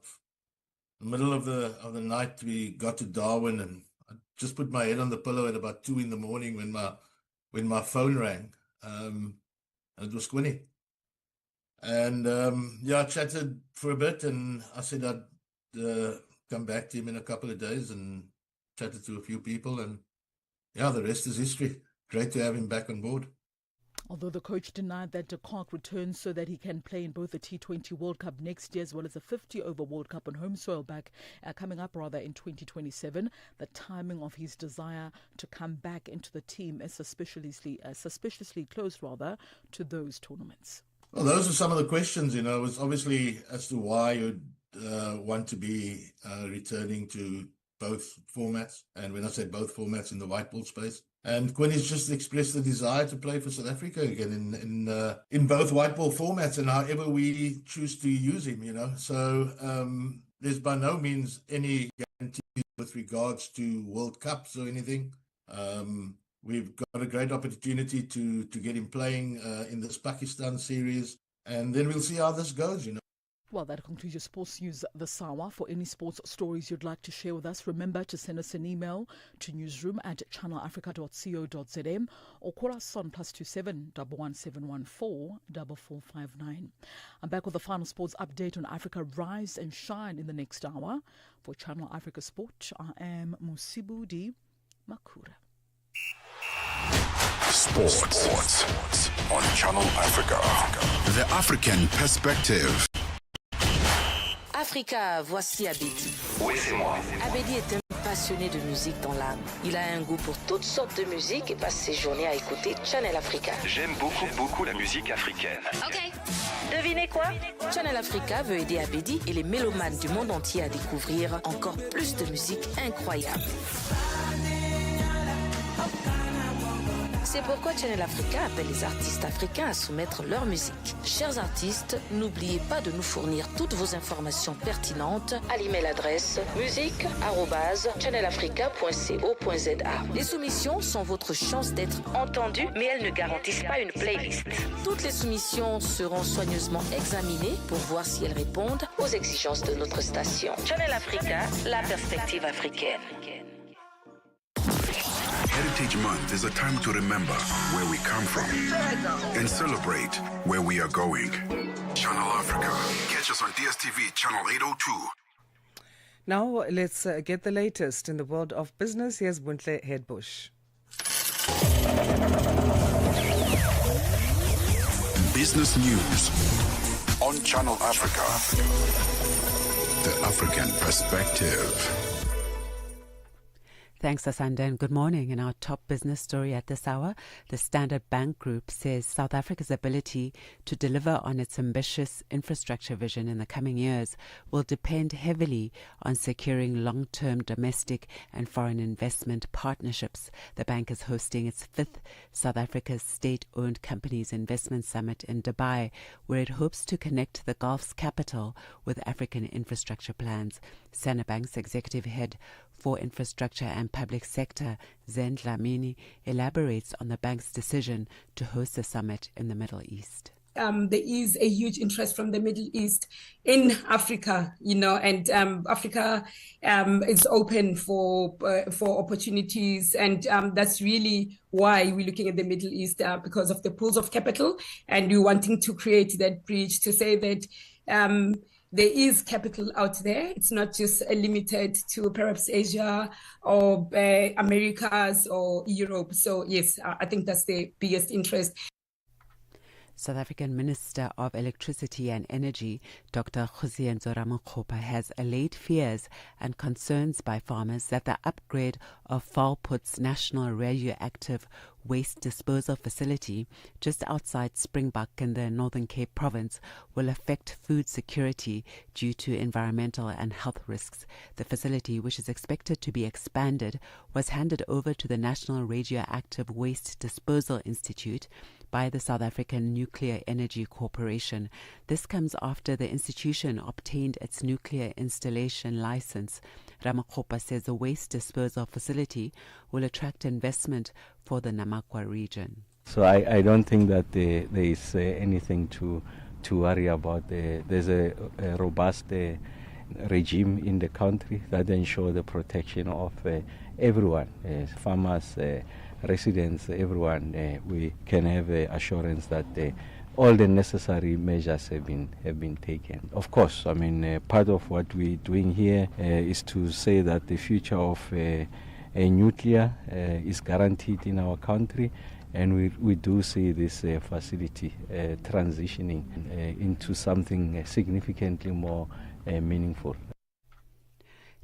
Speaker 5: middle of the night. We got to Darwin, and I just put my head on the pillow at about 2 a.m. when my phone rang, and it was Quinny. And I chatted for a bit, and I said I'd come back to him in a couple of days and chatted to a few people, and the rest is history. Great to have him back on board.
Speaker 12: Although the coach denied that de Kock returns so that he can play in both the T20 World Cup next year as well as the 50-over World Cup on home soil coming up in 2027, the timing of his desire to come back into the team is suspiciously close to those tournaments.
Speaker 5: Well, those are some of the questions, it was obviously as to why you'd want to be returning to both formats. And when I say both formats, in the white ball space. And Quinny's just expressed the desire to play for South Africa again in both white ball formats and however we choose to use him, So there's by no means any guarantee with regards to World Cups or anything. We've got a great opportunity to get him playing in this Pakistan series, and then we'll see how this goes,
Speaker 12: Well, that concludes your sports news this hour. For any sports stories you'd like to share with us, remember to send us an email to newsroom@channelafrica.co.za or call us on +27 11714 4459. I'm back with the final sports update on Africa Rise and Shine in the next hour. For Channel Africa Sport, I am Musibudi Makura.
Speaker 2: Sports on Channel Africa. The African perspective.
Speaker 9: Africa, voici Abedi.
Speaker 2: Oui, c'est moi.
Speaker 9: Abedi est un passionné de musique dans l'âme. Il a un goût pour toutes sortes de musique et passe ses journées à écouter Channel Africa.
Speaker 10: J'aime beaucoup la musique africaine.
Speaker 9: Ok. Devinez quoi? Channel Africa veut aider Abedi et les mélomanes du monde entier à découvrir encore plus de musique incroyable. C'est pourquoi Channel Africa appelle les artistes africains à soumettre leur musique. Chers artistes, n'oubliez pas de nous fournir toutes vos informations pertinentes à l'email adresse musique@channelafrica.co.za. Les soumissions sont votre chance d'être entendues, mais elles ne garantissent pas une playlist. Toutes les soumissions seront soigneusement examinées pour voir si elles répondent aux exigences de notre station. Channel Africa, la perspective africaine.
Speaker 2: Heritage Month is a time to remember where we come from and celebrate where we are going. Channel Africa. Catch us on DSTV channel 802.
Speaker 6: Now let's get the latest in the world of business. Here's Buntle Headbush.
Speaker 2: Business news on Channel Africa. The African perspective.
Speaker 7: Thanks, Asanda, and good morning. In our top business story at this hour, the Standard Bank Group says South Africa's ability to deliver on its ambitious infrastructure vision in the coming years will depend heavily on securing long-term domestic and foreign investment partnerships. The bank is hosting its 5th South Africa's state-owned companies investment summit in Dubai, where it hopes to connect the Gulf's capital with African infrastructure plans. Standard Bank's executive head for infrastructure and public sector, Zen Dlamini, elaborates on the bank's decision to host the summit in the Middle East.
Speaker 8: There is a huge interest from the Middle East in Africa, and Africa is open for opportunities, and that's really why we're looking at the Middle East, because of the pools of capital, and we're wanting to create that bridge to say that there is capital out there. It's not just limited to perhaps Asia or Americas or Europe. So yes, I think that's the biggest interest.
Speaker 7: South African Minister of Electricity and Energy, Dr. Khuzienzo Ramokgopa, has allayed fears and concerns by farmers that the upgrade of Falput's National Radioactive Waste Disposal Facility just outside Springbok in the Northern Cape Province will affect food security due to environmental and health risks. The facility, which is expected to be expanded, was handed over to the National Radioactive Waste Disposal Institute by the South African Nuclear Energy Corporation. This comes after the institution obtained its nuclear installation license. Ramokgopa says the waste disposal facility will attract investment for the Namakwa region.
Speaker 11: So I don't think that there is anything to worry about. There's a robust regime in the country that ensures the protection of everyone, farmers, residents, everyone. We can have assurance that all the necessary measures have been taken. Of course, I mean, part of what we're doing here is to say that the future of a nuclear is guaranteed in our country, and we do see this facility transitioning into something significantly more meaningful.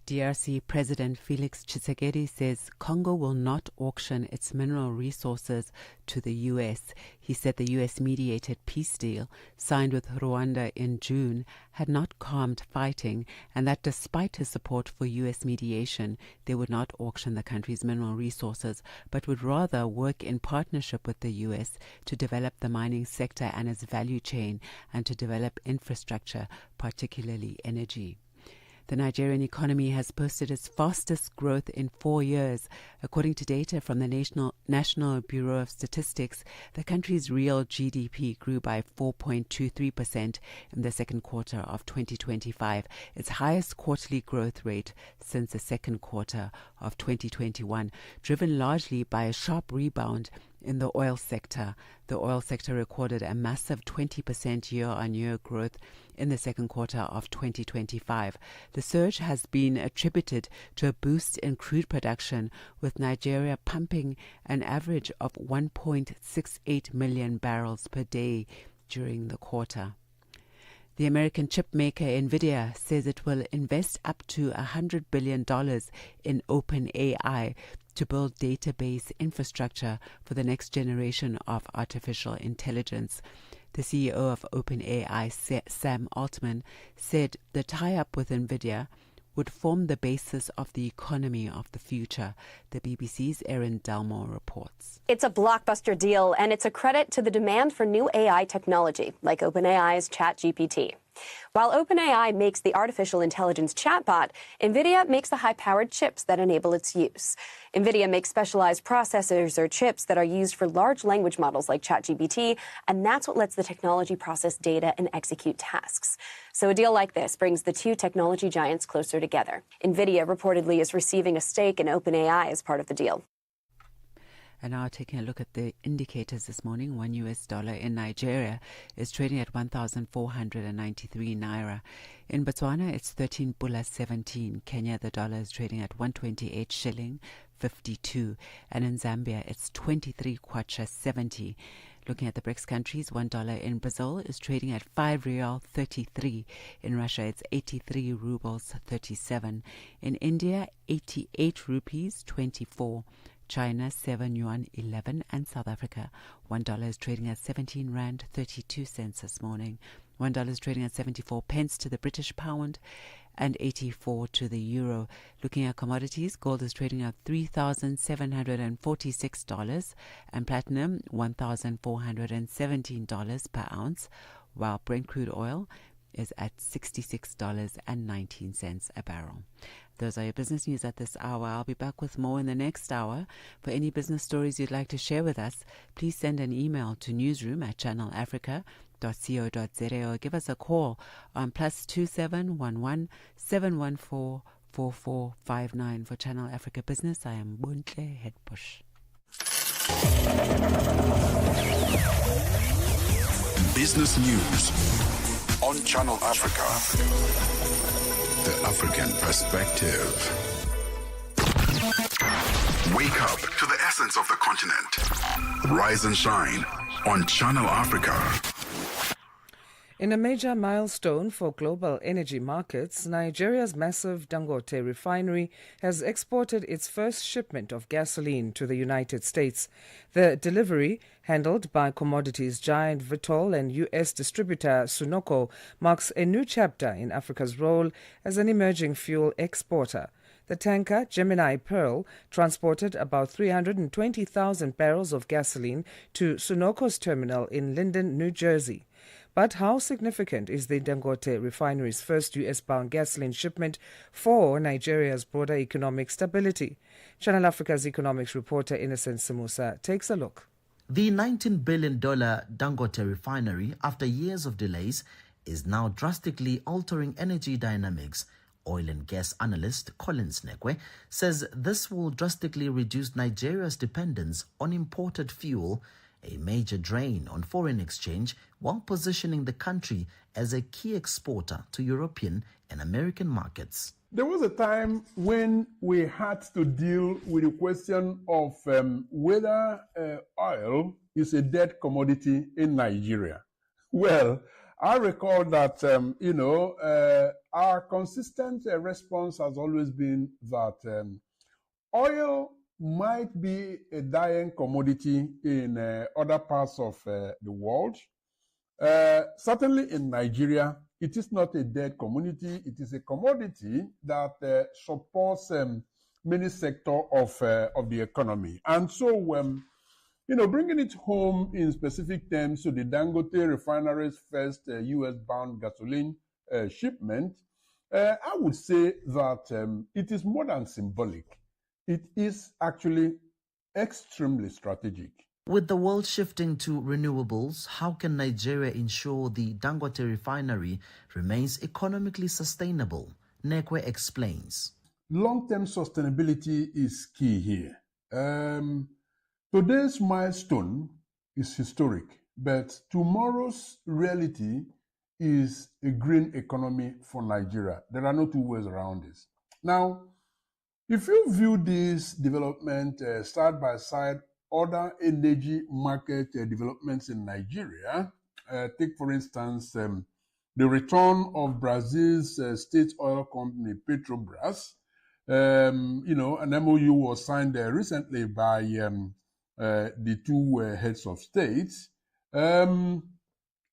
Speaker 7: DRC President Felix Tshisekedi says Congo will not auction its mineral resources to the U.S. He said the U.S.-mediated peace deal signed with Rwanda in June had not calmed fighting, and that despite his support for U.S. mediation, they would not auction the country's mineral resources, but would rather work in partnership with the U.S. to develop the mining sector and its value chain and to develop infrastructure, particularly energy. The Nigerian economy has posted its fastest growth in 4 years. According to data from the National Bureau of Statistics, the country's real GDP grew by 4.23% in the second quarter of 2025, its highest quarterly growth rate since the second quarter of 2021, driven largely by a sharp rebound in the oil sector. The oil sector recorded a massive 20% year-on-year growth in the second quarter of 2025. The surge has been attributed to a boost in crude production, with Nigeria pumping an average of 1.68 million barrels per day during the quarter. The American chip maker NVIDIA says it will invest up to $100 billion in OpenAI to build database infrastructure for the next generation of artificial intelligence. The CEO of OpenAI, Sam Altman, said the tie-up with NVIDIA
Speaker 13: would form the basis of the economy of the future. The BBC's Erin Dalmore reports.
Speaker 14: It's a blockbuster deal, and it's a credit to the demand for new AI technology, like OpenAI's ChatGPT. While OpenAI makes the artificial intelligence chatbot, NVIDIA makes the high-powered chips that enable its use. NVIDIA makes specialized processors or chips that are used for large language models like ChatGPT, and that's what lets the technology process data and execute tasks. So a deal like this brings the two technology giants closer together. NVIDIA reportedly is receiving a stake in OpenAI as part of the deal.
Speaker 13: And now taking a look at the indicators this morning, $1 in Nigeria is trading at 1,493 naira. In Botswana, it's 13 pula 17. Kenya, the dollar is trading at 128 shilling 52. And in Zambia, it's 23 kwacha 70. Looking at the BRICS countries, $1 in Brazil is trading at 5 real 33. In Russia, it's 83 rubles 37. In India, 88 rupees 24. China, 7 yuan 11, and South Africa, $1 is trading at 17 rand 32 cents this morning. $1 is trading at 74 pence to the British pound and 84 to the euro. Looking at commodities, gold is trading at $3,746 and platinum $1,417 per ounce, while Brent crude oil is at $66.19 a barrel. Those are your business news at this hour. I'll be back with more in the next hour. For any business stories you'd like to share with us, please send an email to newsroom@channelafrica.co.za or give us a call on +2711 714 4459. For Channel Africa Business, I am Buntle Headbush.
Speaker 2: Business News on Channel Africa. The African Perspective. Wake up to the essence of the continent. Rise and shine on Channel Africa.
Speaker 6: In a major milestone for global energy markets, Nigeria's massive Dangote refinery has exported its first shipment of gasoline to the United States. The delivery, handled by commodities giant Vitol and U.S. distributor Sunoco, marks a new chapter in Africa's role as an emerging fuel exporter. The tanker Gemini Pearl transported about 320,000 barrels of gasoline to Sunoco's terminal in Linden, New Jersey. But how significant is the Dangote refinery's first U.S.-bound gasoline shipment for Nigeria's broader economic stability? Channel Africa's economics reporter Innocent Simusa takes a look.
Speaker 16: The $19 billion Dangote refinery, after years of delays, is now drastically altering energy dynamics. Oil and gas analyst Collins Nekwe says this will drastically reduce Nigeria's dependence on imported fuel, a major drain on foreign exchange, while positioning the country as a key exporter to European and American markets.
Speaker 18: There was a time when we had to deal with the question of whether oil is a dead commodity in Nigeria. Well, I recall that, our consistent response has always been that oil might be a dying commodity in other parts of the world. Certainly in Nigeria, it is not a dead commodity. It is a commodity that supports many sectors of the economy. And so, bringing it home in specific terms to the Dangote refinery's first U.S.-bound gasoline shipment, I would say that it is more than symbolic. It is actually extremely strategic.
Speaker 16: With the world shifting to renewables, how can Nigeria ensure the Dangote refinery remains economically sustainable? Nekwe explains.
Speaker 18: Long-term sustainability is key here. Today's milestone is historic, but tomorrow's reality is a green economy for Nigeria. There are no two ways around this. Now, if you view this development side by side other energy market developments in Nigeria, take for instance the return of Brazil's state oil company Petrobras. An MOU was signed recently by the two heads of states,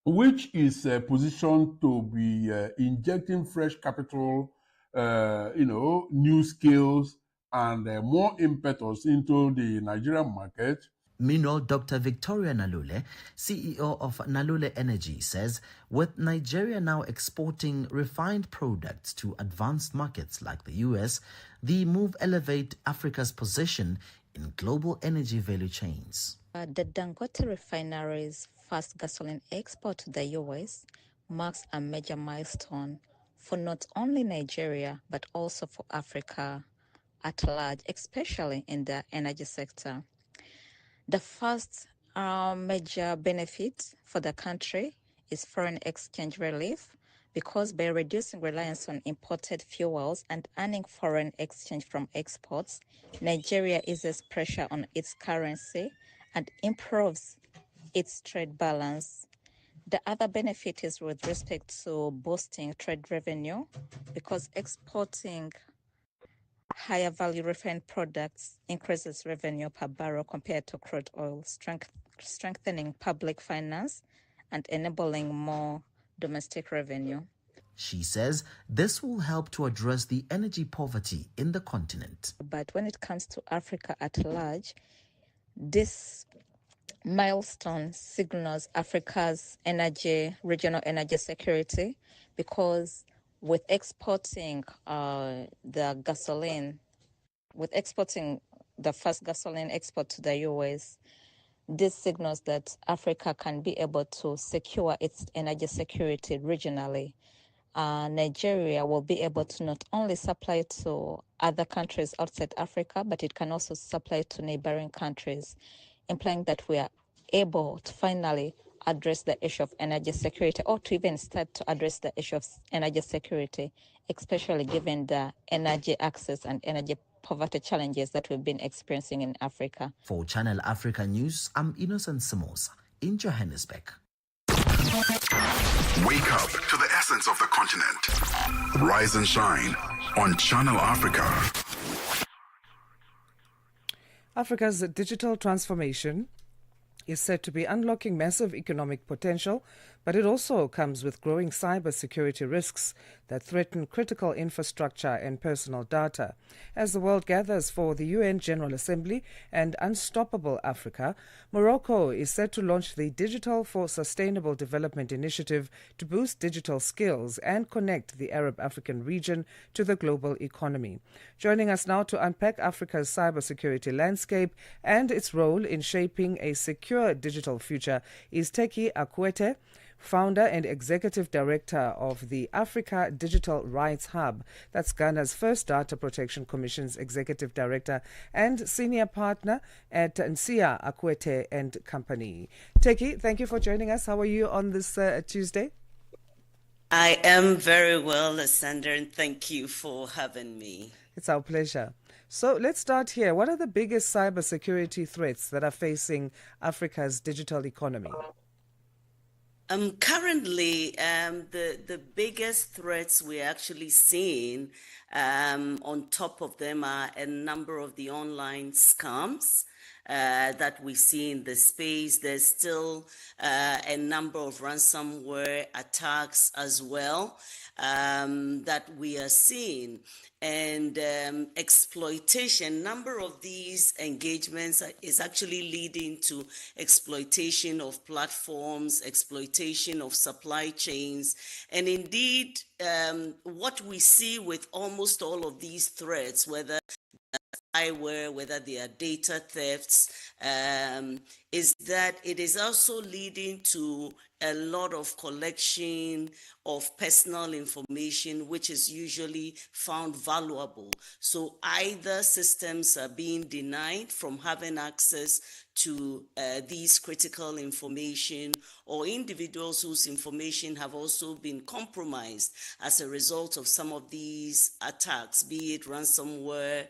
Speaker 18: which is positioned to be injecting fresh capital new skills and more impetus into the Nigerian market.
Speaker 16: Meanwhile, Dr. Victoria Nalule, CEO of Nalule Energy, says with Nigeria now exporting refined products to advanced markets like the US, the move elevates Africa's position in global energy value chains.
Speaker 1: The Dangote refinery's first gasoline export to the US marks a major milestone for not only Nigeria but also for Africa at large, especially in the energy sector. The first major benefit for the country is foreign exchange relief, because by reducing reliance on imported fuels and earning foreign exchange from exports, Nigeria eases pressure on its currency and improves its trade balance. The other benefit is with respect to boosting trade revenue, because exporting higher value refined products increases revenue per barrel compared to crude oil, strengthening public finance and enabling more domestic revenue.
Speaker 16: She says this will help to address the energy poverty in the continent.
Speaker 1: But when it comes to Africa at large, this milestone signals Africa's regional energy security, because with exporting the first gasoline export to the US, this signals that Africa can be able to secure its energy security regionally. Nigeria will be able to not only supply to other countries outside Africa, but it can also supply to neighboring countries, implying that we are able to finally address the issue of energy security, or to even start to address the issue of energy security, especially given the energy access and energy poverty challenges that we've been experiencing in Africa.
Speaker 16: For Channel Africa News, I'm Innocent Simosa in Johannesburg.
Speaker 2: Wake up to the essence of the continent. Rise and shine on Channel Africa.
Speaker 6: Africa's digital transformation is said to be unlocking massive economic potential, but it also comes with growing cybersecurity risks that threaten critical infrastructure and personal data. As the world gathers for the UN General Assembly and Unstoppable Africa, Morocco is set to launch the Digital for Sustainable Development initiative to boost digital skills and connect the Arab African region to the global economy. Joining us now to unpack Africa's cybersecurity landscape and its role in shaping a secure digital future is Teki Akwete, founder and executive director of the Africa Digital Rights Hub. That's Ghana's first Data Protection Commission's executive director and senior partner at Nsia Akwete and Company. Teki, thank you for joining us. How are you on this Tuesday?
Speaker 15: I am very well, Asanda, and thank you for having me.
Speaker 6: It's our pleasure. So let's start here. What are the biggest cybersecurity threats that are facing Africa's digital economy?
Speaker 15: Currently, the biggest threats we're actually seeing, on top of them, are a number of the online scams that we see in the space. There's still a number of ransomware attacks as well that we are seeing. And exploitation, number of these engagements is actually leading to exploitation of platforms, exploitation of supply chains. And indeed, what we see with almost all of these threats, whether spyware, whether they are data thefts, is that it is also leading to a lot of collection of personal information, which is usually found valuable. So either systems are being denied from having access to these critical information, or individuals whose information have also been compromised as a result of some of these attacks, be it ransomware,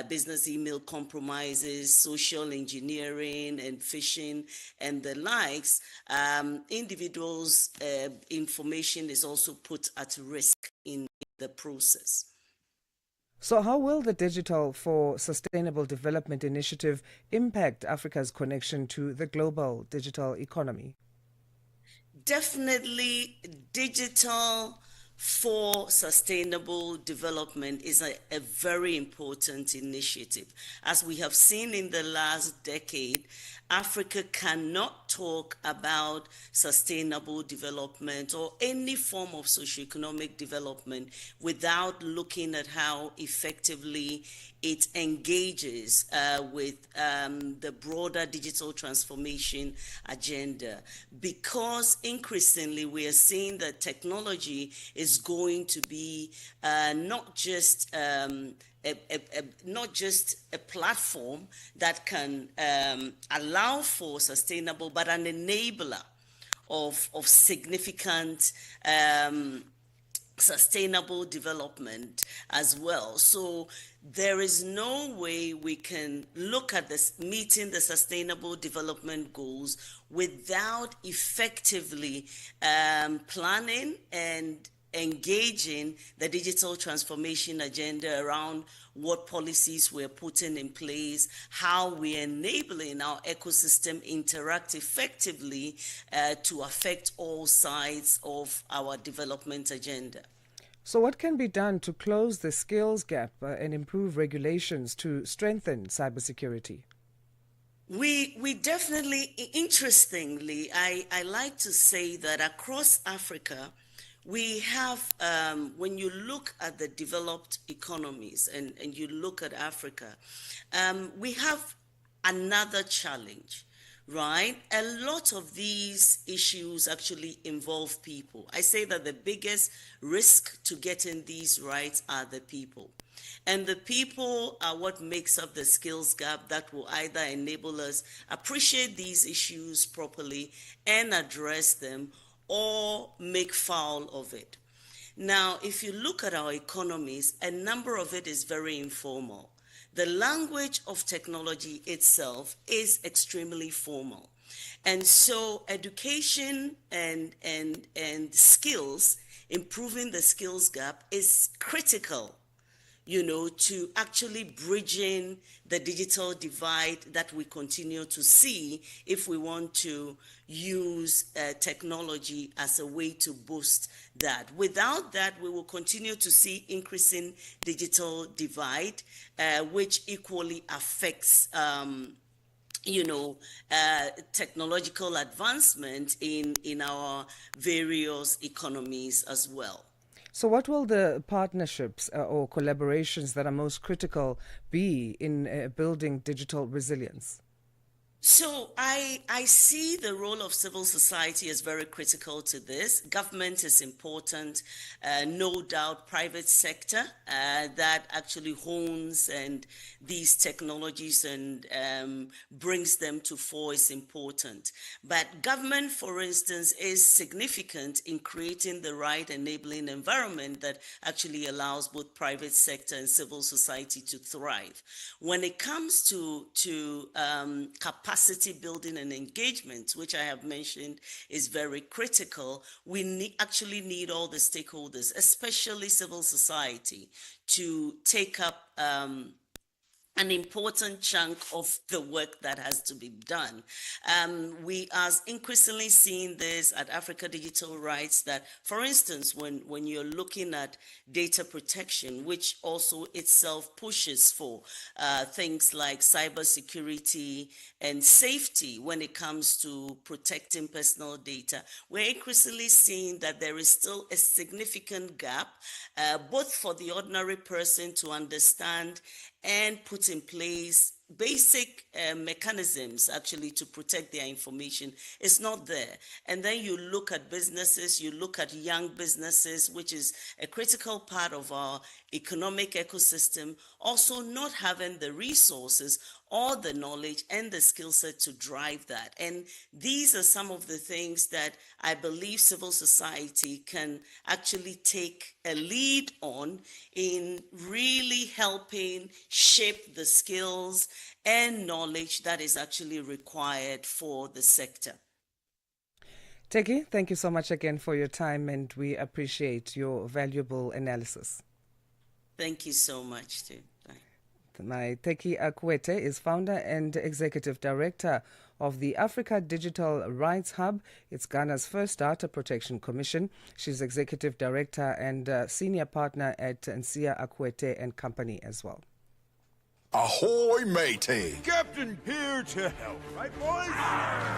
Speaker 15: business email compromises, social engineering and phishing and the likes. Individuals' information is also put at risk in the process.
Speaker 6: So how will the Digital for Sustainable Development initiative impact Africa's connection to the global digital economy?
Speaker 15: Definitely, digital for sustainable development is a very important initiative. As we have seen in the last decade, Africa cannot talk about sustainable development or any form of socioeconomic development without looking at how effectively it engages with the broader digital transformation agenda. Because increasingly we are seeing that technology is going to be not just a platform that can allow for sustainable, but an enabler of significant sustainable development as well. So there is no way we can look at this meeting the sustainable development goals without effectively planning and engaging the digital transformation agenda around what policies we're putting in place, how we're enabling our ecosystem interact effectively to affect all sides of our development agenda.
Speaker 6: So what can be done to close the skills gap and improve regulations to strengthen cybersecurity?
Speaker 15: We definitely, interestingly, I like to say that across Africa, we have, when you look at the developed economies and you look at Africa, we have another challenge, right? A lot of these issues actually involve people. I say that the biggest risk to getting these rights are the people. And the people are what makes up the skills gap that will either enable us appreciate these issues properly and address them, or make foul of it. Now, if you look at our economies, a number of it is very informal. The language of technology itself is extremely formal. And so education and skills, improving the skills gap is critical, to actually bridging the digital divide that we continue to see if we want to use technology as a way to boost that. Without that, we will continue to see increasing digital divide, which equally affects technological advancement in our various economies as well.
Speaker 6: So what will the partnerships or collaborations that are most critical be in building digital resilience?
Speaker 15: So I see the role of civil society as very critical to this. Government is important, no doubt private sector that actually hones and these technologies and brings them to fore is important. But government, for instance, is significant in creating the right enabling environment that actually allows both private sector and civil society to thrive. When it comes to capacity building and engagement, which I have mentioned is very critical, we actually need all the stakeholders, especially civil society, to take up an important chunk of the work that has to be done. We are increasingly seeing this at Africa Digital Rights that, for instance, when you're looking at data protection, which also itself pushes for things like cybersecurity and safety when it comes to protecting personal data, we're increasingly seeing that there is still a significant gap, both for the ordinary person to understand and put in place basic mechanisms actually to protect their information. Is not there. And then you look at businesses, you look at young businesses, which is a critical part of our economic ecosystem, also not having the resources or the knowledge and the skill set to drive that. And these are some of the things that I believe civil society can actually take a lead on in really helping shape the skills and knowledge that is actually required for the sector.
Speaker 6: Teki, thank you so much again for your time, and we appreciate your valuable analysis.
Speaker 15: Thank you so much, too. Bye.
Speaker 6: My Teki Akwete is founder and executive director of the Africa Digital Rights Hub. It's Ghana's first data protection commission. She's executive director and senior partner at Nsia Akwete and Company as well.
Speaker 2: Ahoy, matey!
Speaker 3: Captain here to help, right, boys?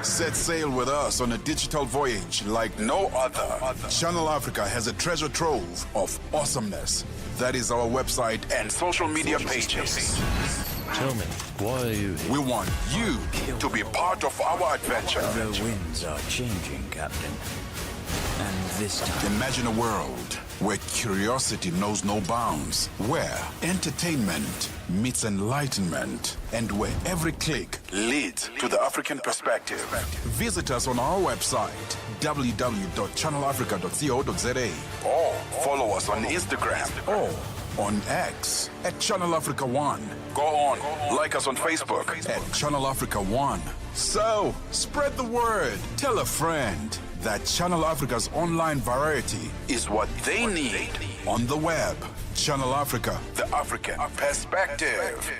Speaker 2: Set sail with us on a digital voyage like no other. Channel Africa has a treasure trove of awesomeness. That is our website and social media pages.
Speaker 3: Tell me, why are you here?
Speaker 2: We want you to be part of our adventure.
Speaker 3: The winds are changing, Captain. And this time...
Speaker 2: Imagine a world where curiosity knows no bounds, where entertainment meets enlightenment, and where every click leads to the African perspective. Visit us on our website, www.channelafrica.co.za, or follow us on Instagram or on X at Channel Africa One. Go on, like us on Facebook at Channel Africa One. So, spread the word. Tell a friend that Channel Africa's online variety is what they need on the web. Channel Africa, the African perspective.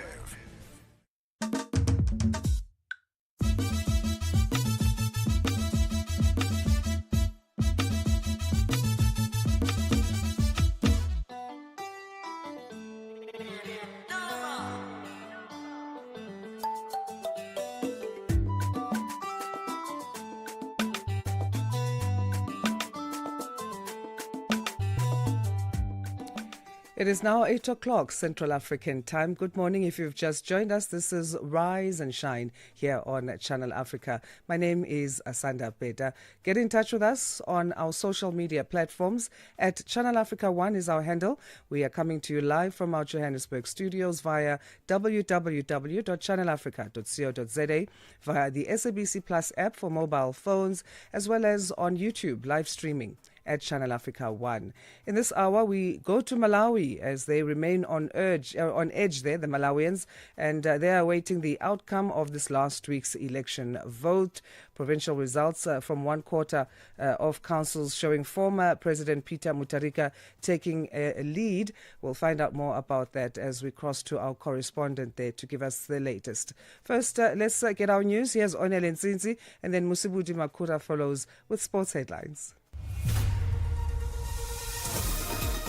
Speaker 6: It is now 8 o'clock Central African time. Good morning. If you've just joined us, this is Rise and Shine here on Channel Africa. My name is Asanda Beda. Get in touch with us on our social media platforms. At Channel Africa One is our handle. We are coming to you live from our Johannesburg studios via www.channelafrica.co.za, via the SABC Plus app for mobile phones, as well as on YouTube live streaming at Channel Africa One. In this hour, we go to Malawi as they remain on edge there, the Malawians, and they are awaiting the outcome of this last week's election vote. Provincial results from one quarter of councils showing former President Peter Mutharika taking a lead. We'll find out more about that as we cross to our correspondent there to give us the latest. First, let's get our news. Here's Onel Nsinzi, and then Musibudi Makura follows with sports headlines.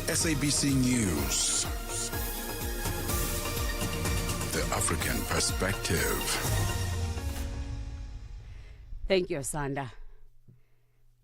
Speaker 2: SABC News. The African perspective.
Speaker 7: Thank you, Asanda.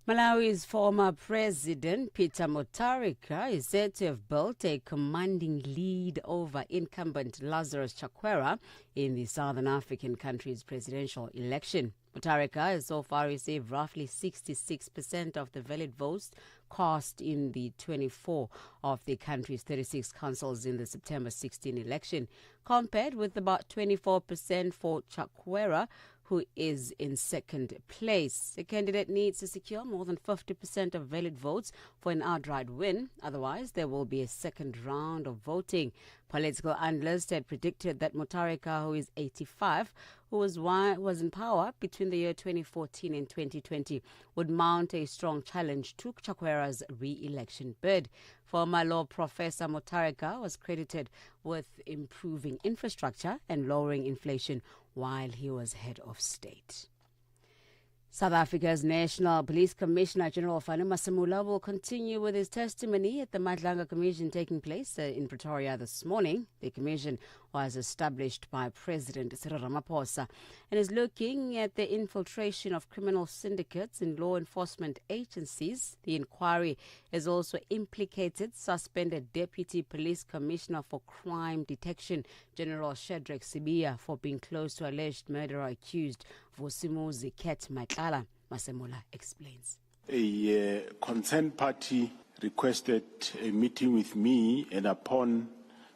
Speaker 7: Malawi's former president, Peter Mutharika, is said to have built a commanding lead over incumbent Lazarus Chakwera in the Southern African country's presidential election. Mutharika has so far received roughly 66% of the valid votes cast in the 24 of the country's 36 councils in the September 16 election, compared with about 24% for Chakwera, who is in second place. The candidate needs to secure more than 50% of valid votes for an outright win. Otherwise, there will be a second round of voting. Political analysts had predicted that Mutharika, who is 85, who was in power between the year 2014 and 2020, would mount a strong challenge to Chakwera's re-election bid. Former law professor Mutharika was credited with improving infrastructure and lowering inflation while he was head of state. South Africa's National Police Commissioner General Fani Masamula will continue with his testimony at the Madlanga Commission taking place in Pretoria this morning. The commission was established by President Cyril Ramaphosa and is looking at the infiltration of criminal syndicates in law enforcement agencies. The inquiry has also implicated suspended Deputy Police Commissioner for Crime Detection, General Shadrack Sibia, for being close to alleged murderer accused Vusimuzi Ket Matlala. Masemola explains.
Speaker 17: A concerned party requested a meeting with me, and upon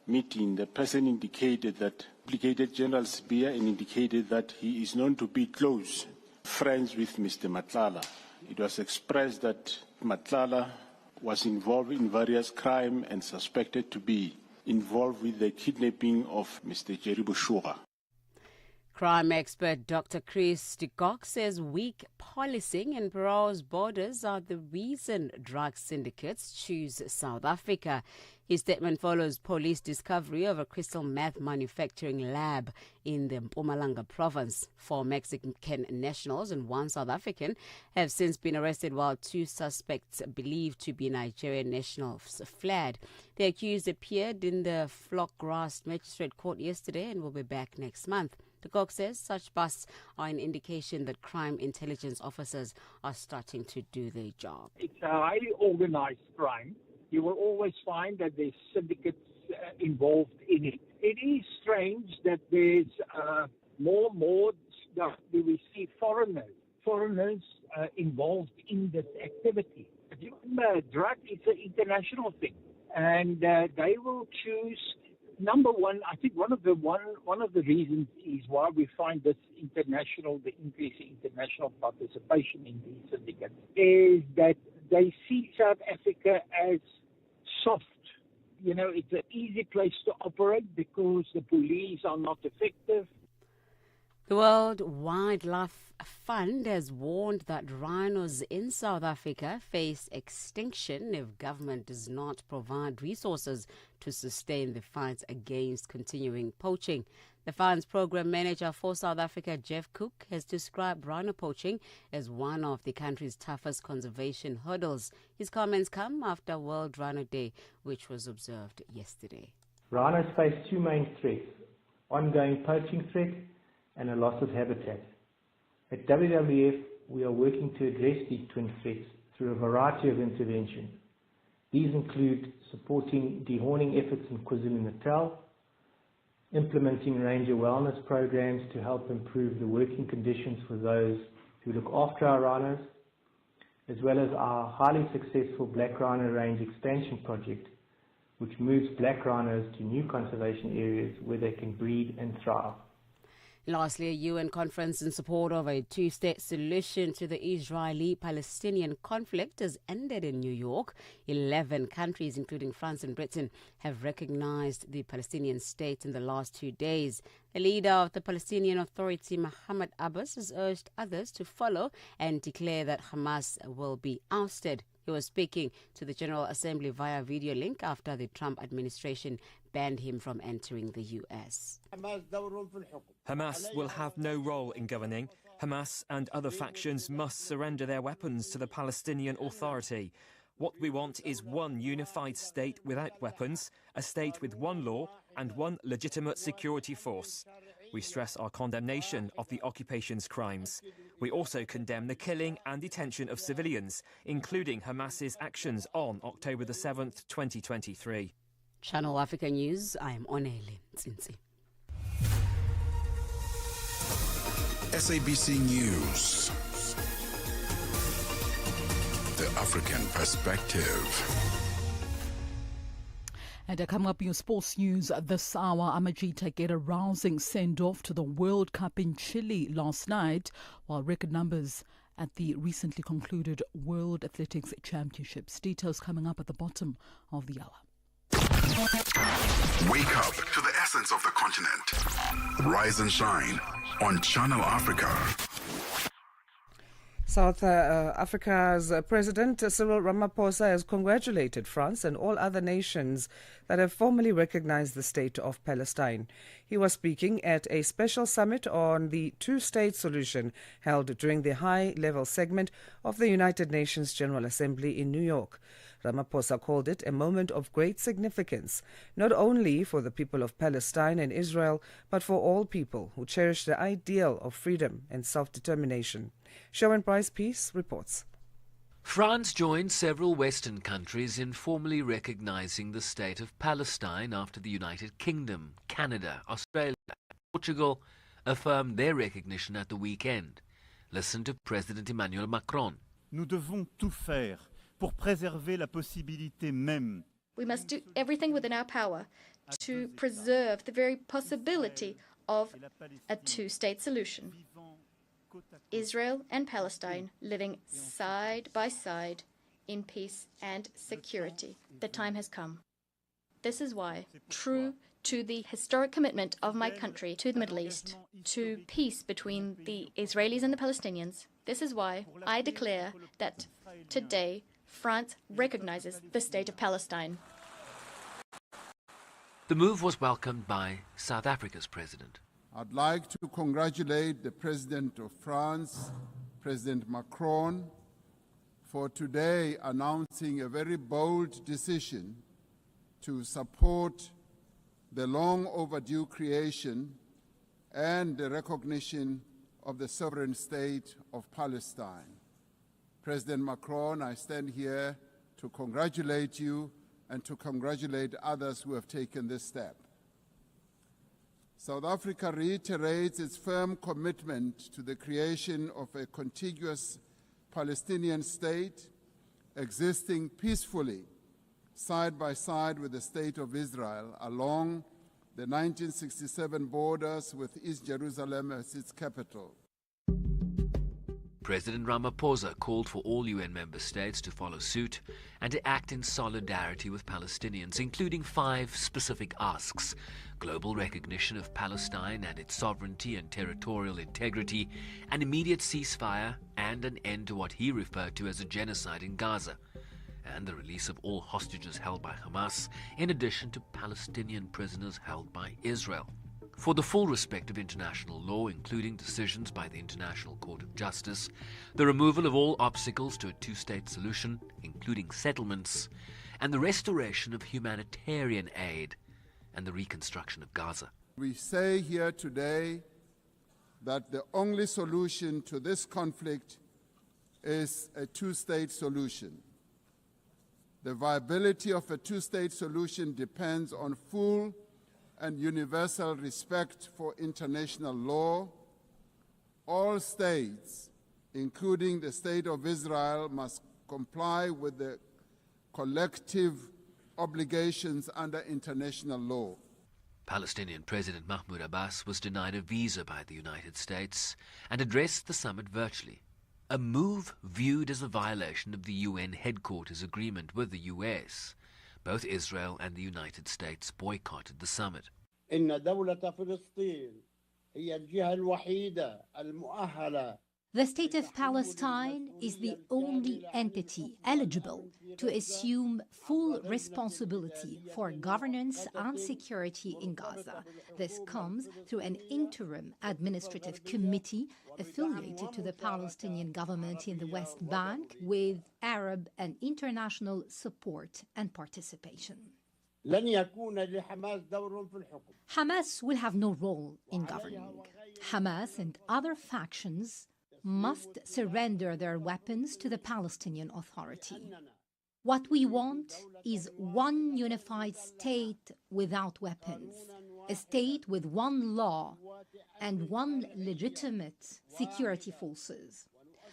Speaker 17: meeting, the person indicated that implicated General Sibia and indicated that he is known to be close friends with Mr. Matlala. It was expressed that Matlala was involved in various crimes and suspected to be involved with the kidnapping of Mr. Jerry Bushura.
Speaker 7: Crime expert Dr. Chris de Kock says weak policing and porous borders are the reason drug syndicates choose South Africa. His statement follows police discovery of a crystal meth manufacturing lab in the Mpumalanga province. 4 Mexican nationals and 1 South African have since been arrested, while 2 suspects believed to be Nigerian nationals fled. The accused appeared in the Flockgrass Magistrate Court yesterday and will be back next month. De Kock says such busts are an indication that crime intelligence officers are starting to do their job.
Speaker 19: It's a highly organized crime. You will always find that there's syndicates involved in it. It is strange that there's more that we see foreigners involved in this activity. But you remember, drug is an international thing, and they will choose. Number one, I think one of the reasons is why we find the increase in international participation in these syndicates is that they see South Africa as soft. You know, it's an easy place to operate because the police are not effective.
Speaker 7: The World Wildlife Fund has warned that rhinos in South Africa face extinction if government does not provide resources to sustain the fight against continuing poaching. The fund's program manager for South Africa, Jeff Cook, has described rhino poaching as one of the country's toughest conservation hurdles. His comments come after World Rhino Day, which was observed yesterday.
Speaker 20: Rhinos face 2 main threats: ongoing poaching threat and a loss of habitat. At WWF, we are working to address these twin threats through a variety of interventions. These include supporting dehorning efforts in KwaZulu-Natal, implementing ranger wellness programs to help improve the working conditions for those who look after our rhinos, as well as our highly successful Black Rhino Range expansion project, which moves black rhinos to new conservation areas where they can breed and thrive.
Speaker 7: Lastly, a UN conference in support of a 2-state solution to the Israeli-Palestinian conflict has ended in New York. 11 countries, including France and Britain, have recognized the Palestinian state in the last 2 days. The leader of the Palestinian Authority, Mahmoud Abbas, has urged others to follow and declare that Hamas will be ousted. He was speaking to the General Assembly via video link after the Trump administration banned him from entering the U.S.
Speaker 21: Hamas will have no role in governing. Hamas and other factions must surrender their weapons to the Palestinian Authority. What we want is one unified state without weapons, a state with one law and one legitimate security force. We stress our condemnation of the occupation's crimes. We also condemn the killing and detention of civilians, including Hamas's actions on October the 7th, 2023.
Speaker 7: Channel Africa News, I am Onele Nsinsi.
Speaker 2: SABC News. The African Perspective.
Speaker 12: And coming up in your sports news this hour, Amajita get a rousing send-off to the World Cup in Chile last night, while record numbers at the recently concluded World Athletics Championships. Details coming up at the bottom of the hour.
Speaker 2: Wake up to the essence of the continent. Rise and shine on Channel Africa.
Speaker 6: South Africa's President Cyril Ramaphosa has congratulated France and all other nations that have formally recognized the state of Palestine. He was speaking at a special summit on the 2-state solution held during the high-level segment of the United Nations General Assembly in New York. Ramaphosa called it a moment of great significance, not only for the people of Palestine and Israel, but for all people who cherish the ideal of freedom and self-determination. Sherwin Price-Peace reports.
Speaker 22: France joined several Western countries in formally recognizing the state of Palestine after the United Kingdom, Canada, Australia, and Portugal affirmed their recognition at the weekend. Listen to President Emmanuel Macron.
Speaker 23: Nous devons tout faire pour préserver la possibilité même.
Speaker 24: We must do everything within our power to preserve the very possibility of a 2-state solution. Israel and Palestine living side by side in peace and security. The time has come. This is why true to the historic commitment of my country to the Middle East, to peace between the Israelis and the Palestinians. This is why I declare that today France recognizes the state of Palestine.
Speaker 22: The move was welcomed by South Africa's president.
Speaker 4: I'd like to congratulate the President of France, President Macron, for today announcing a very bold decision to support the long overdue creation and the recognition of the sovereign state of Palestine. President Macron, I stand here to congratulate you and to congratulate others who have taken this step. South Africa reiterates its firm commitment to the creation of a contiguous Palestinian state existing peacefully side by side with the State of Israel along the 1967 borders with East Jerusalem as its capital.
Speaker 22: President Ramaphosa called for all UN member states to follow suit and to act in solidarity with Palestinians, including 5 specific asks: global recognition of Palestine and its sovereignty and territorial integrity, an immediate ceasefire, and an end to what he referred to as a genocide in Gaza, and the release of all hostages held by Hamas, in addition to Palestinian prisoners held by Israel. For the full respect of international law, including decisions by the International Court of Justice, the removal of all obstacles to a two-state solution, including settlements, and the restoration of humanitarian aid and the reconstruction of Gaza.
Speaker 4: We say here today that the only solution to this conflict is a two-state solution. The viability of a two-state solution depends on full and universal respect for international law. All states, including the State of Israel, must comply with the collective obligations under international law.
Speaker 22: Palestinian President Mahmoud Abbas was denied a visa by the United States and addressed the summit virtually, a move viewed as a violation of the UN headquarters agreement with the US. Both Israel and the United States boycotted the summit.
Speaker 5: The state of Palestine is the only entity eligible to assume full responsibility for governance and security in Gaza. This comes through an interim administrative committee affiliated to the Palestinian government in the West Bank with Arab and international support and participation. Hamas will have no role in governing. Hamas and other factions must surrender their weapons to the Palestinian Authority. What we want is one unified state without weapons, a state with one law and one legitimate security forces.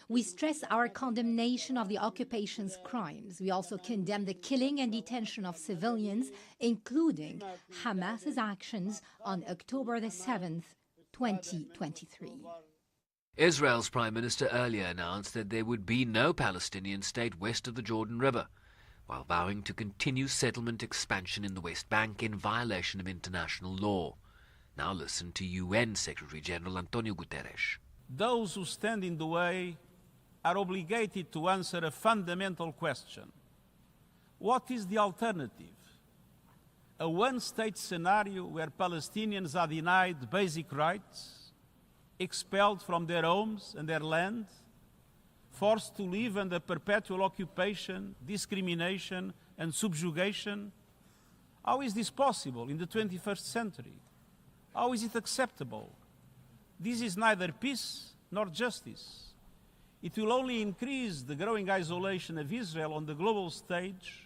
Speaker 5: We stress our condemnation of the occupation's crimes. We also condemn the killing and detention of civilians, including Hamas's actions on October the 7th, 2023.
Speaker 22: Israel's Prime Minister earlier announced that there would be no Palestinian state west of the Jordan River, while vowing to continue settlement expansion in the West Bank in violation of international law. Now listen to UN Secretary General Antonio Guterres.
Speaker 9: Those who stand in the way are obligated to answer a fundamental question. What is the alternative? A one-state scenario where Palestinians are denied basic rights, expelled from their homes and their land, forced to live under perpetual occupation, discrimination, and subjugation? How is this possible in the 21st century? How is it acceptable? This is neither peace nor justice. It will only increase the growing isolation of Israel on the global stage.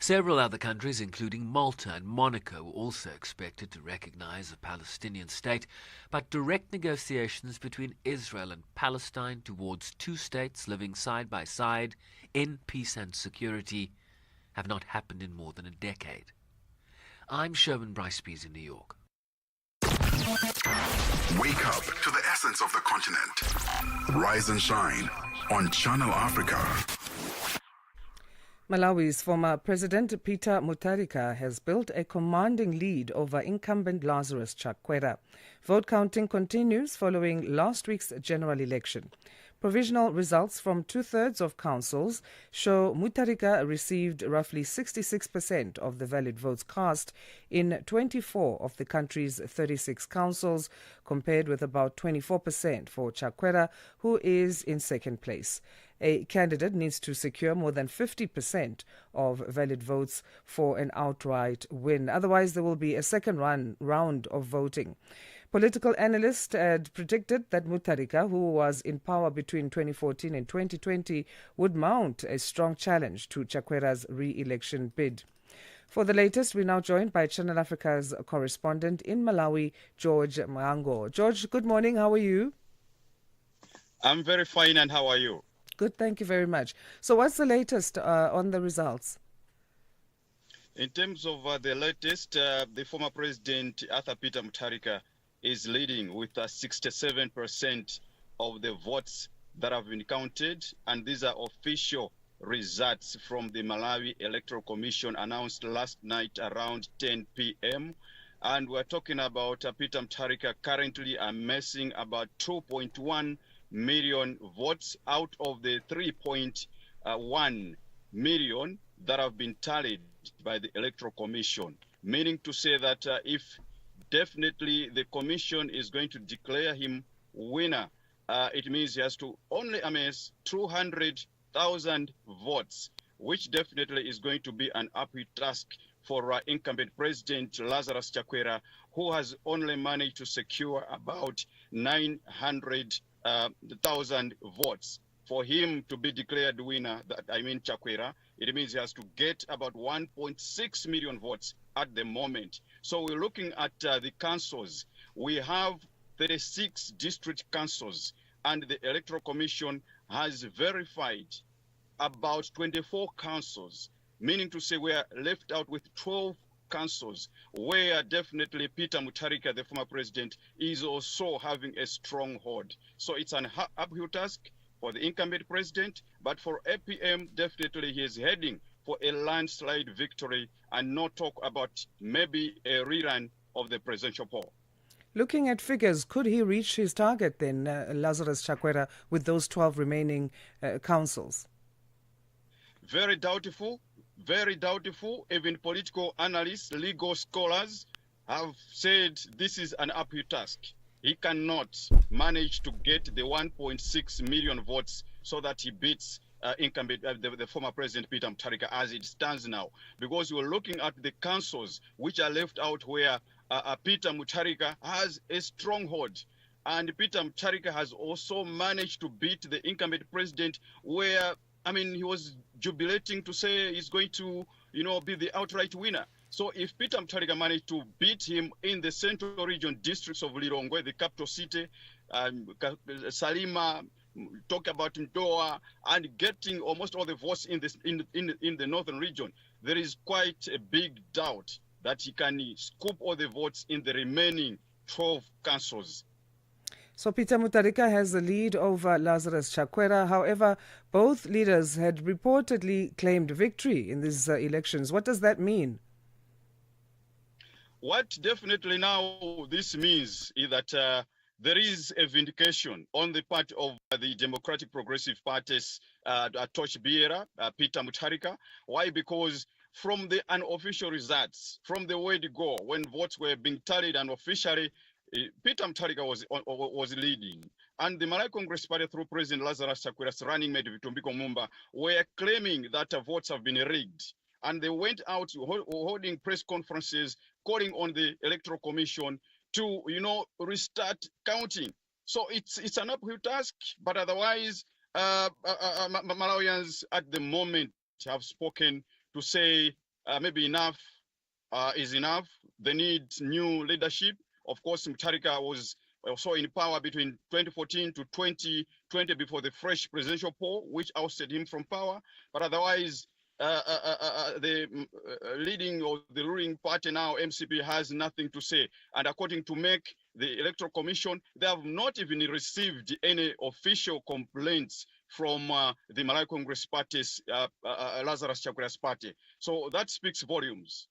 Speaker 22: Several other countries, including Malta and Monaco, were also expected to recognize a Palestinian state, but direct negotiations between Israel and Palestine towards two states living side by side in peace and security have not happened in more than a decade. I'm Sherman Bryce-Pease in New York.
Speaker 2: Wake up to the essence of the continent. Rise and shine on Channel Africa.
Speaker 6: Malawi's former president Peter Mutharika has built a commanding lead over incumbent Lazarus Chakwera. Vote counting continues following last week's general election. Provisional results from two-thirds of councils show Mutharika received roughly 66% of the valid votes cast in 24 of the country's 36 councils, compared with about 24% for Chakwera, who is in second place. A candidate needs to secure more than 50% of valid votes for an outright win. Otherwise, there will be a second round of voting. Political analysts had predicted that Mutharika, who was in power between 2014 and 2020, would mount a strong challenge to Chakwera's re-election bid. For the latest, we're now joined by Channel Africa's correspondent in Malawi, George Mwango. George, good morning. How are you?
Speaker 8: I'm very fine, and how are you?
Speaker 6: Good, thank you very much. So what's the latest on the results?
Speaker 8: In terms of the latest, the former president, Arthur Peter Mutharika, is leading with 67% of the votes that have been counted, and these are official results from the Malawi Electoral Commission announced last night around 10 p.m. And we're talking about Peter Mutharika currently amassing about 2.1 million votes out of the 3.1 million that have been tallied by the Electoral Commission, meaning to say that if definitely the Commission is going to declare him winner, it means he has to only amass 200,000 votes, which definitely is going to be an uphill task for incumbent President Lazarus Chakwera, who has only managed to secure about 900,000 votes. For him to be declared winner, Chakwera, it means he has to get about 1.6 million votes at the moment. So we're looking at the councils. We have 36 district councils, and the Electoral Commission has verified about 24 councils, meaning to say we are left out with 12 councils where definitely Peter Mutharika, the former president, is also having a stronghold. So it's an uphill task for the incumbent president, but for APM, definitely he is heading for a landslide victory and not talk about maybe a rerun of the presidential poll.
Speaker 6: Looking at figures, could he reach his target then, Lazarus Chakwera, with those 12 remaining councils?
Speaker 8: Very doubtful, very doubtful. Even political analysts, legal scholars have said this is an uphill task. He cannot manage to get the 1.6 million votes so that he beats incumbent, the former president Peter Mutharika as it stands now. Because we're looking at the councils which are left out where Peter Mutharika has a stronghold. And Peter Mutharika has also managed to beat the incumbent president where, he was jubilating to say he's going to, be the outright winner. So if Peter Mutharika managed to beat him in the central region districts of Lilongwe, the capital city, Salima, talk about Ndoa, and getting almost all the votes in the northern region, there is quite a big doubt that he can scoop all the votes in the remaining 12 councils.
Speaker 6: So Peter Mutharika has the lead over Lazarus Chakwera. However, both leaders had reportedly claimed victory in these elections. What does that mean?
Speaker 8: What definitely now this means is that there is a vindication on the part of the Democratic Progressive Party's torchbearer, Peter Mutharika. Why? Because from the unofficial results, from the word go, when votes were being tallied unofficially, Peter Mutharika was leading. And the Malawi Congress Party, through President Lazarus Chakwera's running mate, Vitumbiko Mumba, were claiming that votes have been rigged. And they went out holding press conferences, calling on the Electoral Commission to, restart counting. So it's an uphill task, but otherwise, Malawians at the moment have spoken to say maybe enough is enough. They need new leadership. Of course, Mutharika was also in power between 2014 to 2020 before the fresh presidential poll, which ousted him from power. But otherwise, the leading or the ruling party now, MCP, has nothing to say. And according to MEC, the Electoral Commission, they have not even received any official complaints from the Malawi Congress Party's Lazarus Chakura's party. So that speaks volumes.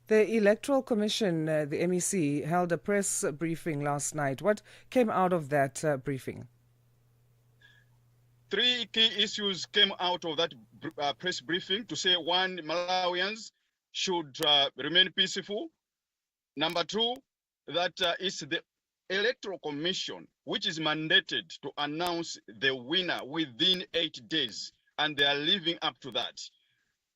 Speaker 6: The Electoral Commission, the MEC, held a press briefing last night. What came out of that briefing?
Speaker 8: 3 key issues came out of that press briefing to say, one, Malawians should remain peaceful. Number 2, that it's the Electoral Commission which is mandated to announce the winner within 8 days, and they are living up to that.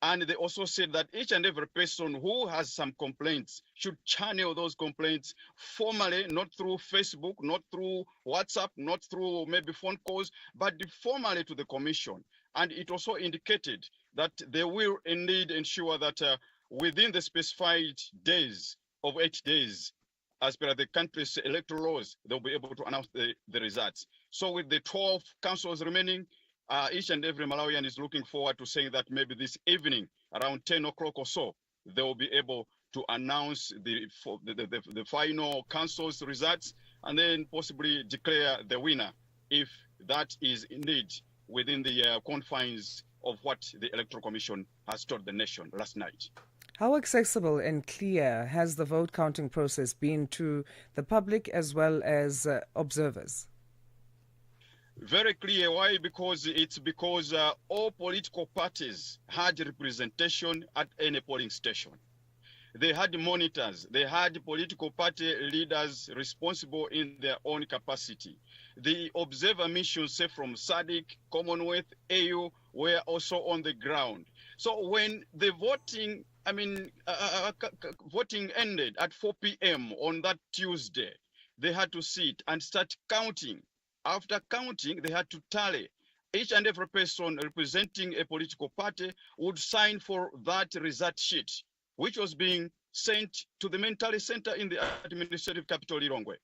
Speaker 8: And they also said that each and every person who has some complaints should channel those complaints formally, not through Facebook, not through WhatsApp, not through maybe phone calls, but formally to the commission. And it also indicated that they will indeed ensure that within the specified days of 8 days, as per the country's electoral laws, they'll be able to announce the results. So with the 12 councils remaining, each and every Malawian is looking forward to saying that maybe this evening, around 10 o'clock or so, they will be able to announce the final council's results and then possibly declare the winner, if that is indeed within the confines of what the Electoral Commission has told the nation last night.
Speaker 6: How accessible and clear has the vote counting process been to the public as well as observers?
Speaker 8: Very clear. Why? Because all political parties had representation at any polling station. They had monitors. They had political party leaders responsible in their own capacity. The observer missions, say from SADC, Commonwealth, AU, were also on the ground. So when the voting, voting ended at 4 p.m. on that Tuesday, they had to sit and start counting. After counting, they had to tally. Each and every person representing a political party would sign for that result sheet, which was being sent to the main tally center in the administrative capital, Lilongwe.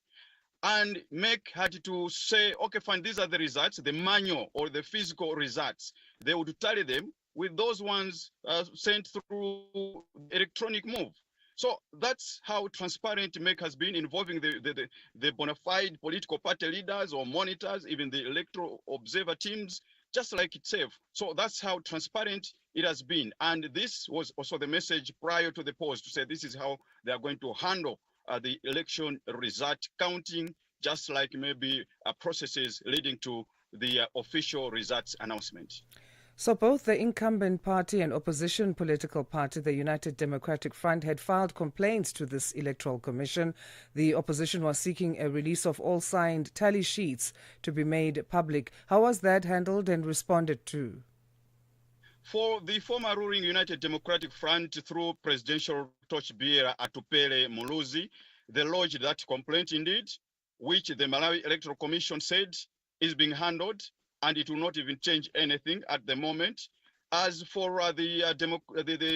Speaker 8: And MEC had to say, okay, fine, these are the results, the manual or the physical results. They would tally them with those ones sent through electronic move. So that's how transparent MEC has been, involving the bona fide political party leaders or monitors, even the electoral observer teams, just like itself. So that's how transparent it has been. And this was also the message prior to the polls, to say this is how they are going to handle the election result counting, just like maybe processes leading to the official results announcement.
Speaker 6: So both the incumbent party and opposition political party, the United Democratic Front, had filed complaints to this Electoral Commission. The opposition was seeking a release of all signed tally sheets to be made public. How was that handled and responded to?
Speaker 8: For the former ruling United Democratic Front, through presidential torchbearer Atupele Muluzi, they lodged that complaint indeed, which the Malawi Electoral Commission said is being handled, and it will not even change anything at the moment. As for the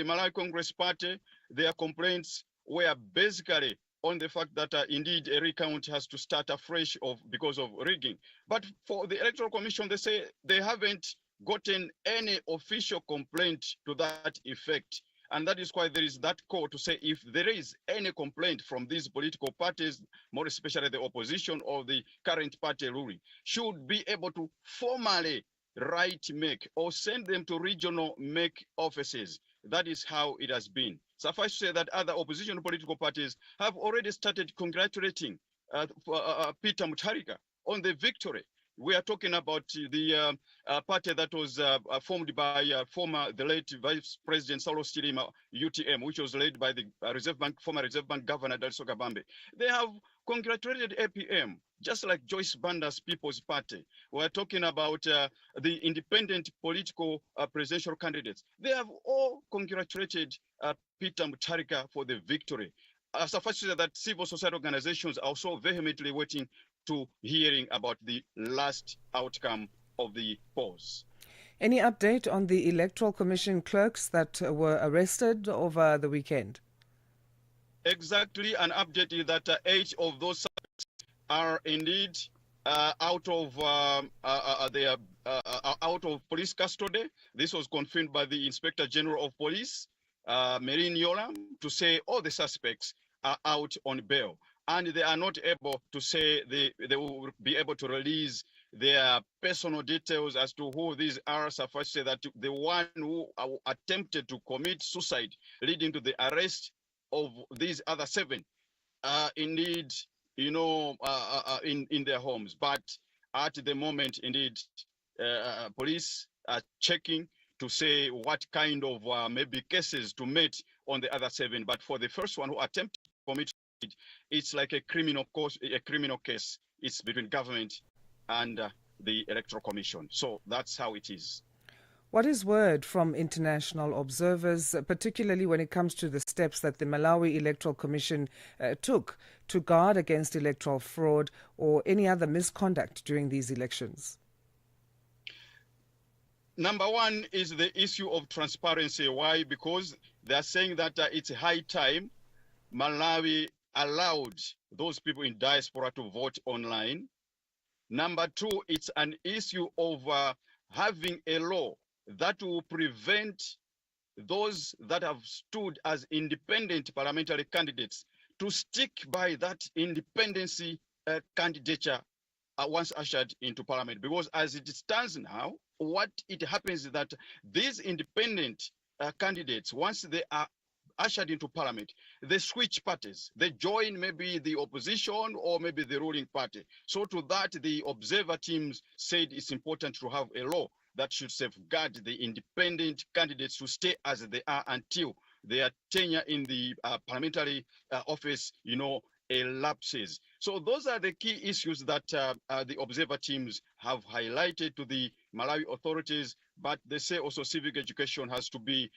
Speaker 8: Malawi Congress Party, their complaints were basically on the fact that indeed a recount has to start afresh because of rigging. But for the Electoral Commission, they say they haven't gotten any official complaint to that effect. And that is why there is that call to say if there is any complaint from these political parties, more especially the opposition or the current party ruling, should be able to formally write MEC or send them to regional MEC offices. That is how it has been. Suffice to say that other opposition political parties have already started congratulating Peter Mutharika on the victory. We are talking about the party that was formed by the late Vice President Saulos Chilima, UTM, which was led by the former Reserve Bank Governor Daliso Kabambe. They have congratulated APM, just like Joyce Banda's People's Party. We are talking about the independent political presidential candidates. They have all congratulated Peter Mutharika for the victory. Suffice to say that civil society organizations are also vehemently waiting to hearing about the last outcome of the polls.
Speaker 6: Any update on the Electoral Commission clerks that were arrested over the weekend?
Speaker 8: Exactly, an update is that 8 of those are indeed out of police custody. This was confirmed by the Inspector General of Police, Merin Yola, to say all the suspects are out on bail. And they are not able to say they will be able to release their personal details as to who these are. Suffice to say that the one who attempted to commit suicide, leading to the arrest of these other 7, indeed, in their homes. But at the moment, indeed, police are checking to say what kind of maybe cases to meet on the other 7. But for the first one who attempted to commit suicide, it's like a criminal case. It's between government and the Electoral Commission. So that's how it is.
Speaker 6: What is word from international observers, particularly when it comes to the steps that the Malawi Electoral Commission took to guard against electoral fraud or any other misconduct during these elections?
Speaker 8: Number one is the issue of transparency. Why? Because they are saying that it's high time Malawi allowed those people in diaspora to vote online. Number two, it's an issue of having a law that will prevent those that have stood as independent parliamentary candidates to stick by that independency candidature once ushered into parliament. Because as it stands now, what it happens is that these independent candidates, once they are ushered into parliament, they switch parties. They join maybe the opposition or maybe the ruling party. So to that, the observer teams said it's important to have a law that should safeguard the independent candidates to stay as they are until their tenure in the parliamentary office, elapses. So those are the key issues that the observer teams have highlighted to the Malawi authorities. But they say also civic education has to be,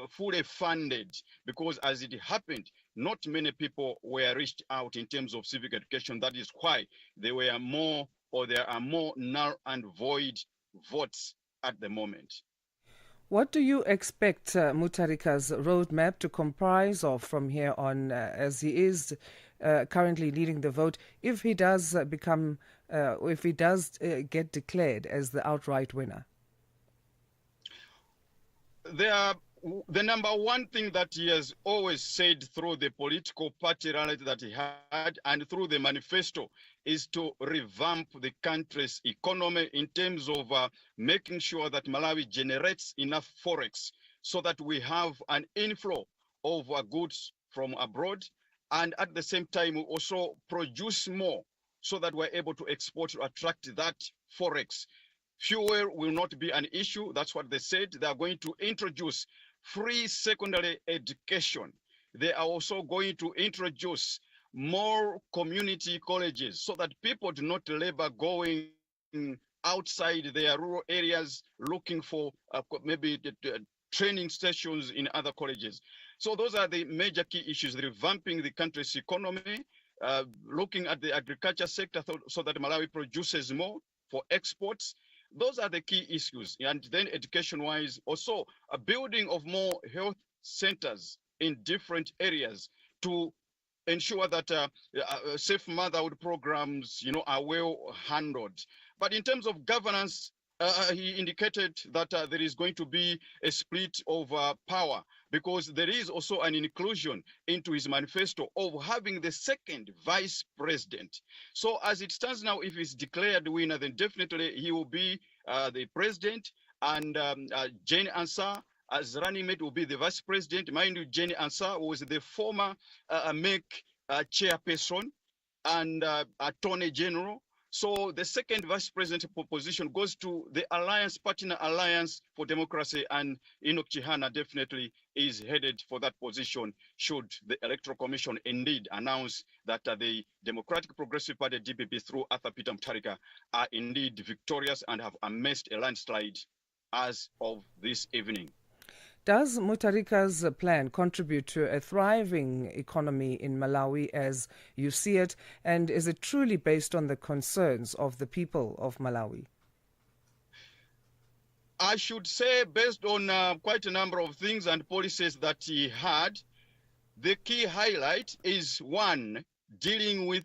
Speaker 8: fully funded, because as it happened, not many people were reached out in terms of civic education. That is why there are more null and void votes at the moment.
Speaker 6: What do you expect Mutharika's roadmap to comprise of from here on, as he is currently leading the vote, if he does get declared as the outright winner?
Speaker 8: The number one thing that he has always said through the political party rally that he had and through the manifesto is to revamp the country's economy in terms of making sure that Malawi generates enough forex so that we have an inflow of goods from abroad, and at the same time we also produce more so that we're able to export to attract that forex. Fuel will not be an issue. That's what they said. They are going to introduce free secondary education. They are also going to introduce more community colleges so that people do not labor going outside their rural areas looking for maybe the training stations in other colleges. So those are the major key issues: revamping the country's economy, looking at the agriculture sector so that Malawi produces more for exports. Those are the key issues. And then education-wise, also a building of more health centers in different areas to ensure that safe motherhood programs, are well handled. But in terms of governance, he indicated that there is going to be a split of power, because there is also an inclusion into his manifesto of having the second vice president. So as it stands now, if he's declared winner, then definitely he will be the president, and Jane Ansah as running mate will be the vice president. Mind you, Jane Ansah was the former MEC chairperson and attorney general. So the second vice president position goes to the partner Alliance for Democracy, and Enoch Chihana definitely is headed for that position should the Electoral Commission indeed announce that the Democratic Progressive Party, DPP, through Arthur Peter Mutharika, are indeed victorious and have amassed a landslide as of this evening.
Speaker 6: Does Mutharika's plan contribute to a thriving economy in Malawi as you see it, and is it truly based on the concerns of the people of Malawi?
Speaker 8: I should say, based on quite a number of things and policies that he had, the key highlight is one, dealing with,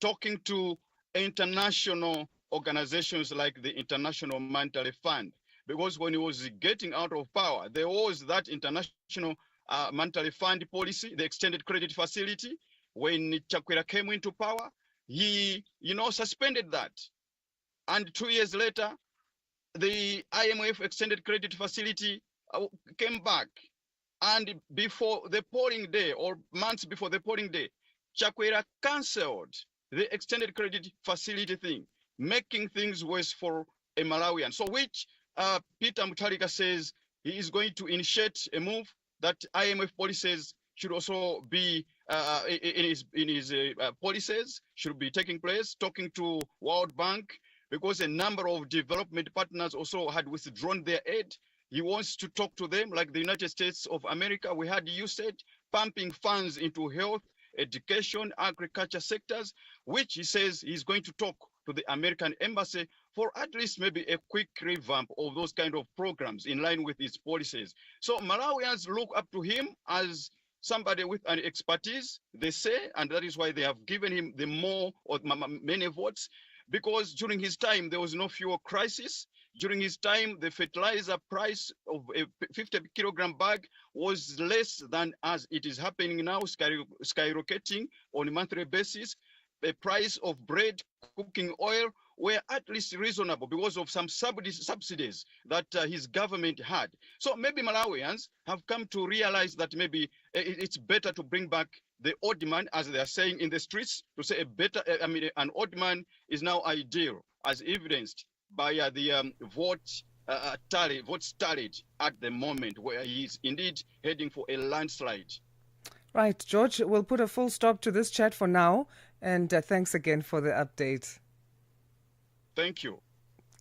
Speaker 8: talking to international organizations like the International Monetary Fund. Because when he was getting out of power, there was that International Monetary Fund policy, the extended credit facility. When Chakwera came into power, he, suspended that. And 2 years later, the IMF extended credit facility came back. And before the polling day, or months before the polling day, Chakwera cancelled the extended credit facility thing, making things worse for a Malawian. So which Peter Mutharika says he is going to initiate a move that IMF policies should also be in his policies, should be taking place, talking to World Bank, because a number of development partners also had withdrawn their aid. He wants to talk to them, like the United States of America. We had USAID pumping funds into health, education, agriculture sectors, which he says he's going to talk to the American embassy for at least maybe a quick revamp of those kind of programs in line with his policies. So Malawians look up to him as somebody with an expertise, they say, and that is why they have given him the more or many votes, because during his time, there was no fuel crisis. During his time, the fertilizer price of a 50 kilogram bag was less than as it is happening now, skyrocketing on a monthly basis. The price of bread, cooking oil were at least reasonable because of some subsidies that his government had. So maybe Malawians have come to realize that maybe it's better to bring back the odd man, as they are saying in the streets, to say an odd man is now ideal, as evidenced by the votes tallied at the moment, where he is indeed heading for a landslide.
Speaker 6: Right, George, we'll put a full stop to this chat for now, and thanks again for the update.
Speaker 8: Thank you.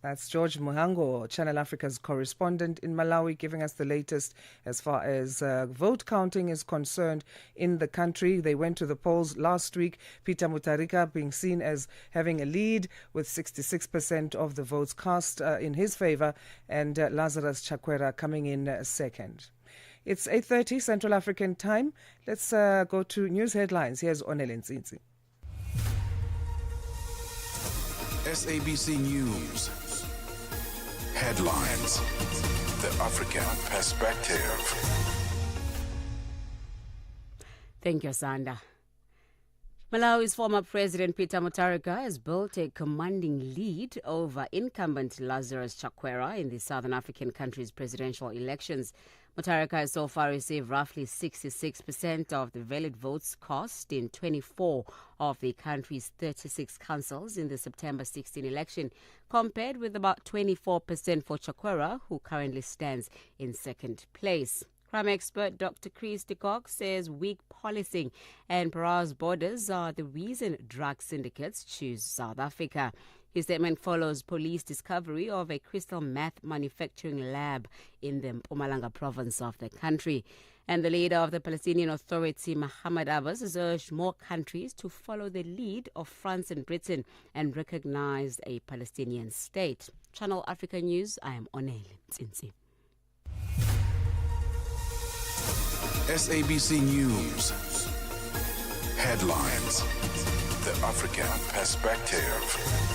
Speaker 6: That's George Muhango, Channel Africa's correspondent in Malawi, giving us the latest as far as vote counting is concerned in the country. They went to the polls last week. Peter Mutharika being seen as having a lead with 66% of the votes cast in his favor, and Lazarus Chakwera coming in second. It's 8:30 Central African time. Let's go to news headlines. Here's Onele Nzinzi.
Speaker 2: SABC News. Headlines. The African Perspective.
Speaker 7: Thank you, Asanda. Malawi's former president Peter Mutharika has built a commanding lead over incumbent Lazarus Chakwera in the Southern African country's presidential elections. Mutharika has so far received roughly 66% of the valid votes cast in 24 of the country's 36 councils in the September 16 election, compared with about 24% for Chakwera, who currently stands in second place. Crime expert Dr. Chris de Kock says weak policing and porous borders are the reason drug syndicates choose South Africa. His statement follows police discovery of a crystal meth manufacturing lab in the Mpumalanga province of the country. And the leader of the Palestinian Authority, Mahmoud Abbas, has urged more countries to follow the lead of France and Britain and recognize a Palestinian state. Channel Africa News, I am Onele Nzinzi.
Speaker 2: SABC News. Headlines. The African Perspective.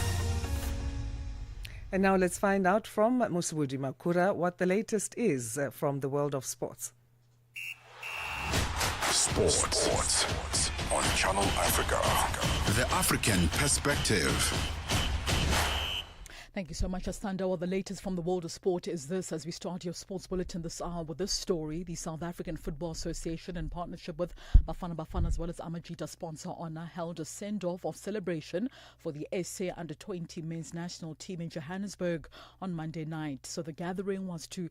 Speaker 6: And now let's find out from Musubudi Makura what the latest is from the world of sports.
Speaker 2: Sports on Channel Africa. The African Perspective.
Speaker 12: Thank you so much, Asanda. Well, the latest from the world of sport is this, as we start your sports bulletin this hour with this story. The South African Football Association, in partnership with Bafana Bafana as well as Amajita Sponsor Honor, held a send-off of celebration for the SA Under-20 men's national team in Johannesburg on Monday night. So the gathering was to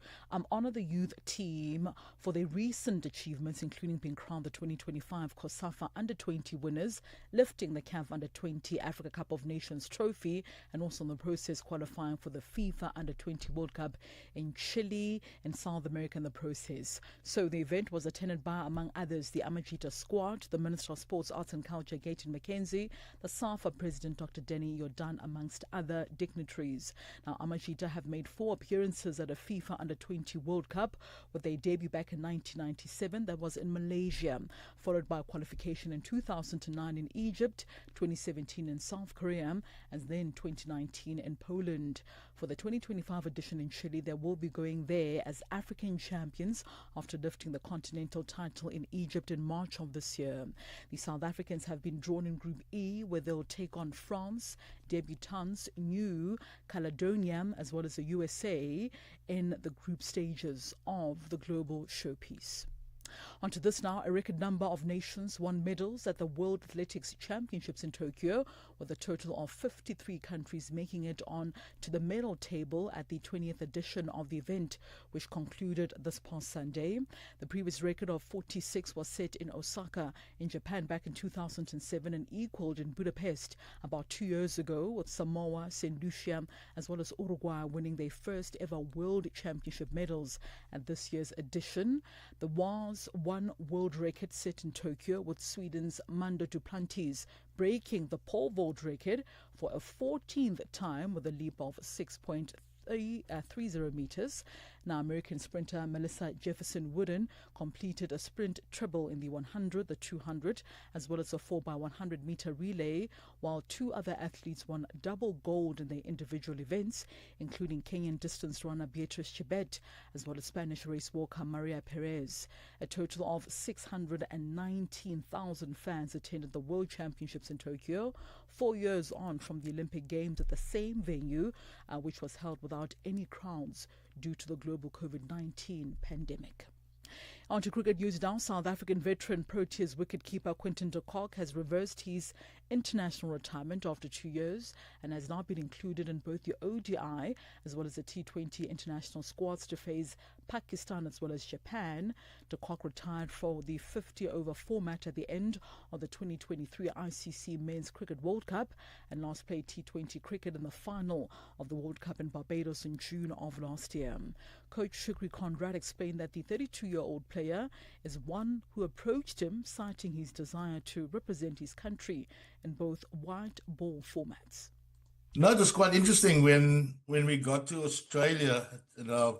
Speaker 12: honor the youth team for their recent achievements, including being crowned the 2025 COSAFA Under-20 winners, lifting the CAF Under-20 Africa Cup of Nations trophy, and also in the process qualifying for the FIFA Under-20 World Cup in Chile and South America in the process. So the event was attended by, among others, the Amajita squad, the Minister of Sports, Arts and Culture, Gayton McKenzie, the SAFA President, Dr. Denny Jordan, amongst other dignitaries. Now, Amajita have made 4 appearances at a FIFA Under-20 World Cup, with their debut back in 1997, that was in Malaysia, followed by qualification in 2009 in Egypt, 2017 in South Korea, and then 2019 in Poland Poland. For the 2025 edition in Chile, they will be going there as African champions after lifting the continental title in Egypt in March of this year. The South Africans have been drawn in Group E, where they'll take on France, debutants New Caledonia, as well as the USA in the group stages of the global showpiece. Onto this now, a record number of nations won medals at the World Athletics Championships in Tokyo, with a total of 53 countries making it on to the medal table at the 20th edition of the event, which concluded this past Sunday. The previous record of 46 was set in Osaka in Japan back in 2007 and equaled in Budapest about 2 years ago, with Samoa, St. Lucia, as well as Uruguay winning their first ever World Championship medals at this year's edition. There was one world record set in Tokyo, with Sweden's Mando Duplantis breaking the pole vault record for a 14th time with a leap of 6.30 meters. Now, American sprinter Melissa Jefferson Wooden completed a sprint treble in the 100, the 200, as well as a 4x100 meter relay, while two other athletes won double gold in their individual events, including Kenyan distance runner Beatrice Chebet, as well as Spanish race walker Maria Perez. A total of 619,000 fans attended the World Championships in Tokyo, 4 years on from the Olympic Games at the same venue, which was held without any crowds due to the global COVID-19 pandemic. On to cricket news now. South African veteran Proteas wicketkeeper Quinton de Kock has reversed his international retirement after 2 years and has now been included in both the ODI as well as the T20 international squads to face Pakistan as well as Japan. De Kock retired for the 50-over format at the end of the 2023 ICC Men's Cricket World Cup and last played T20 cricket in the final of the World Cup in Barbados in June of last year. Coach Shukri Conrad explained that the 32-year-old player is one who approached him citing his desire to represent his country in both white ball formats.
Speaker 10: No, it was quite interesting when we got to Australia in the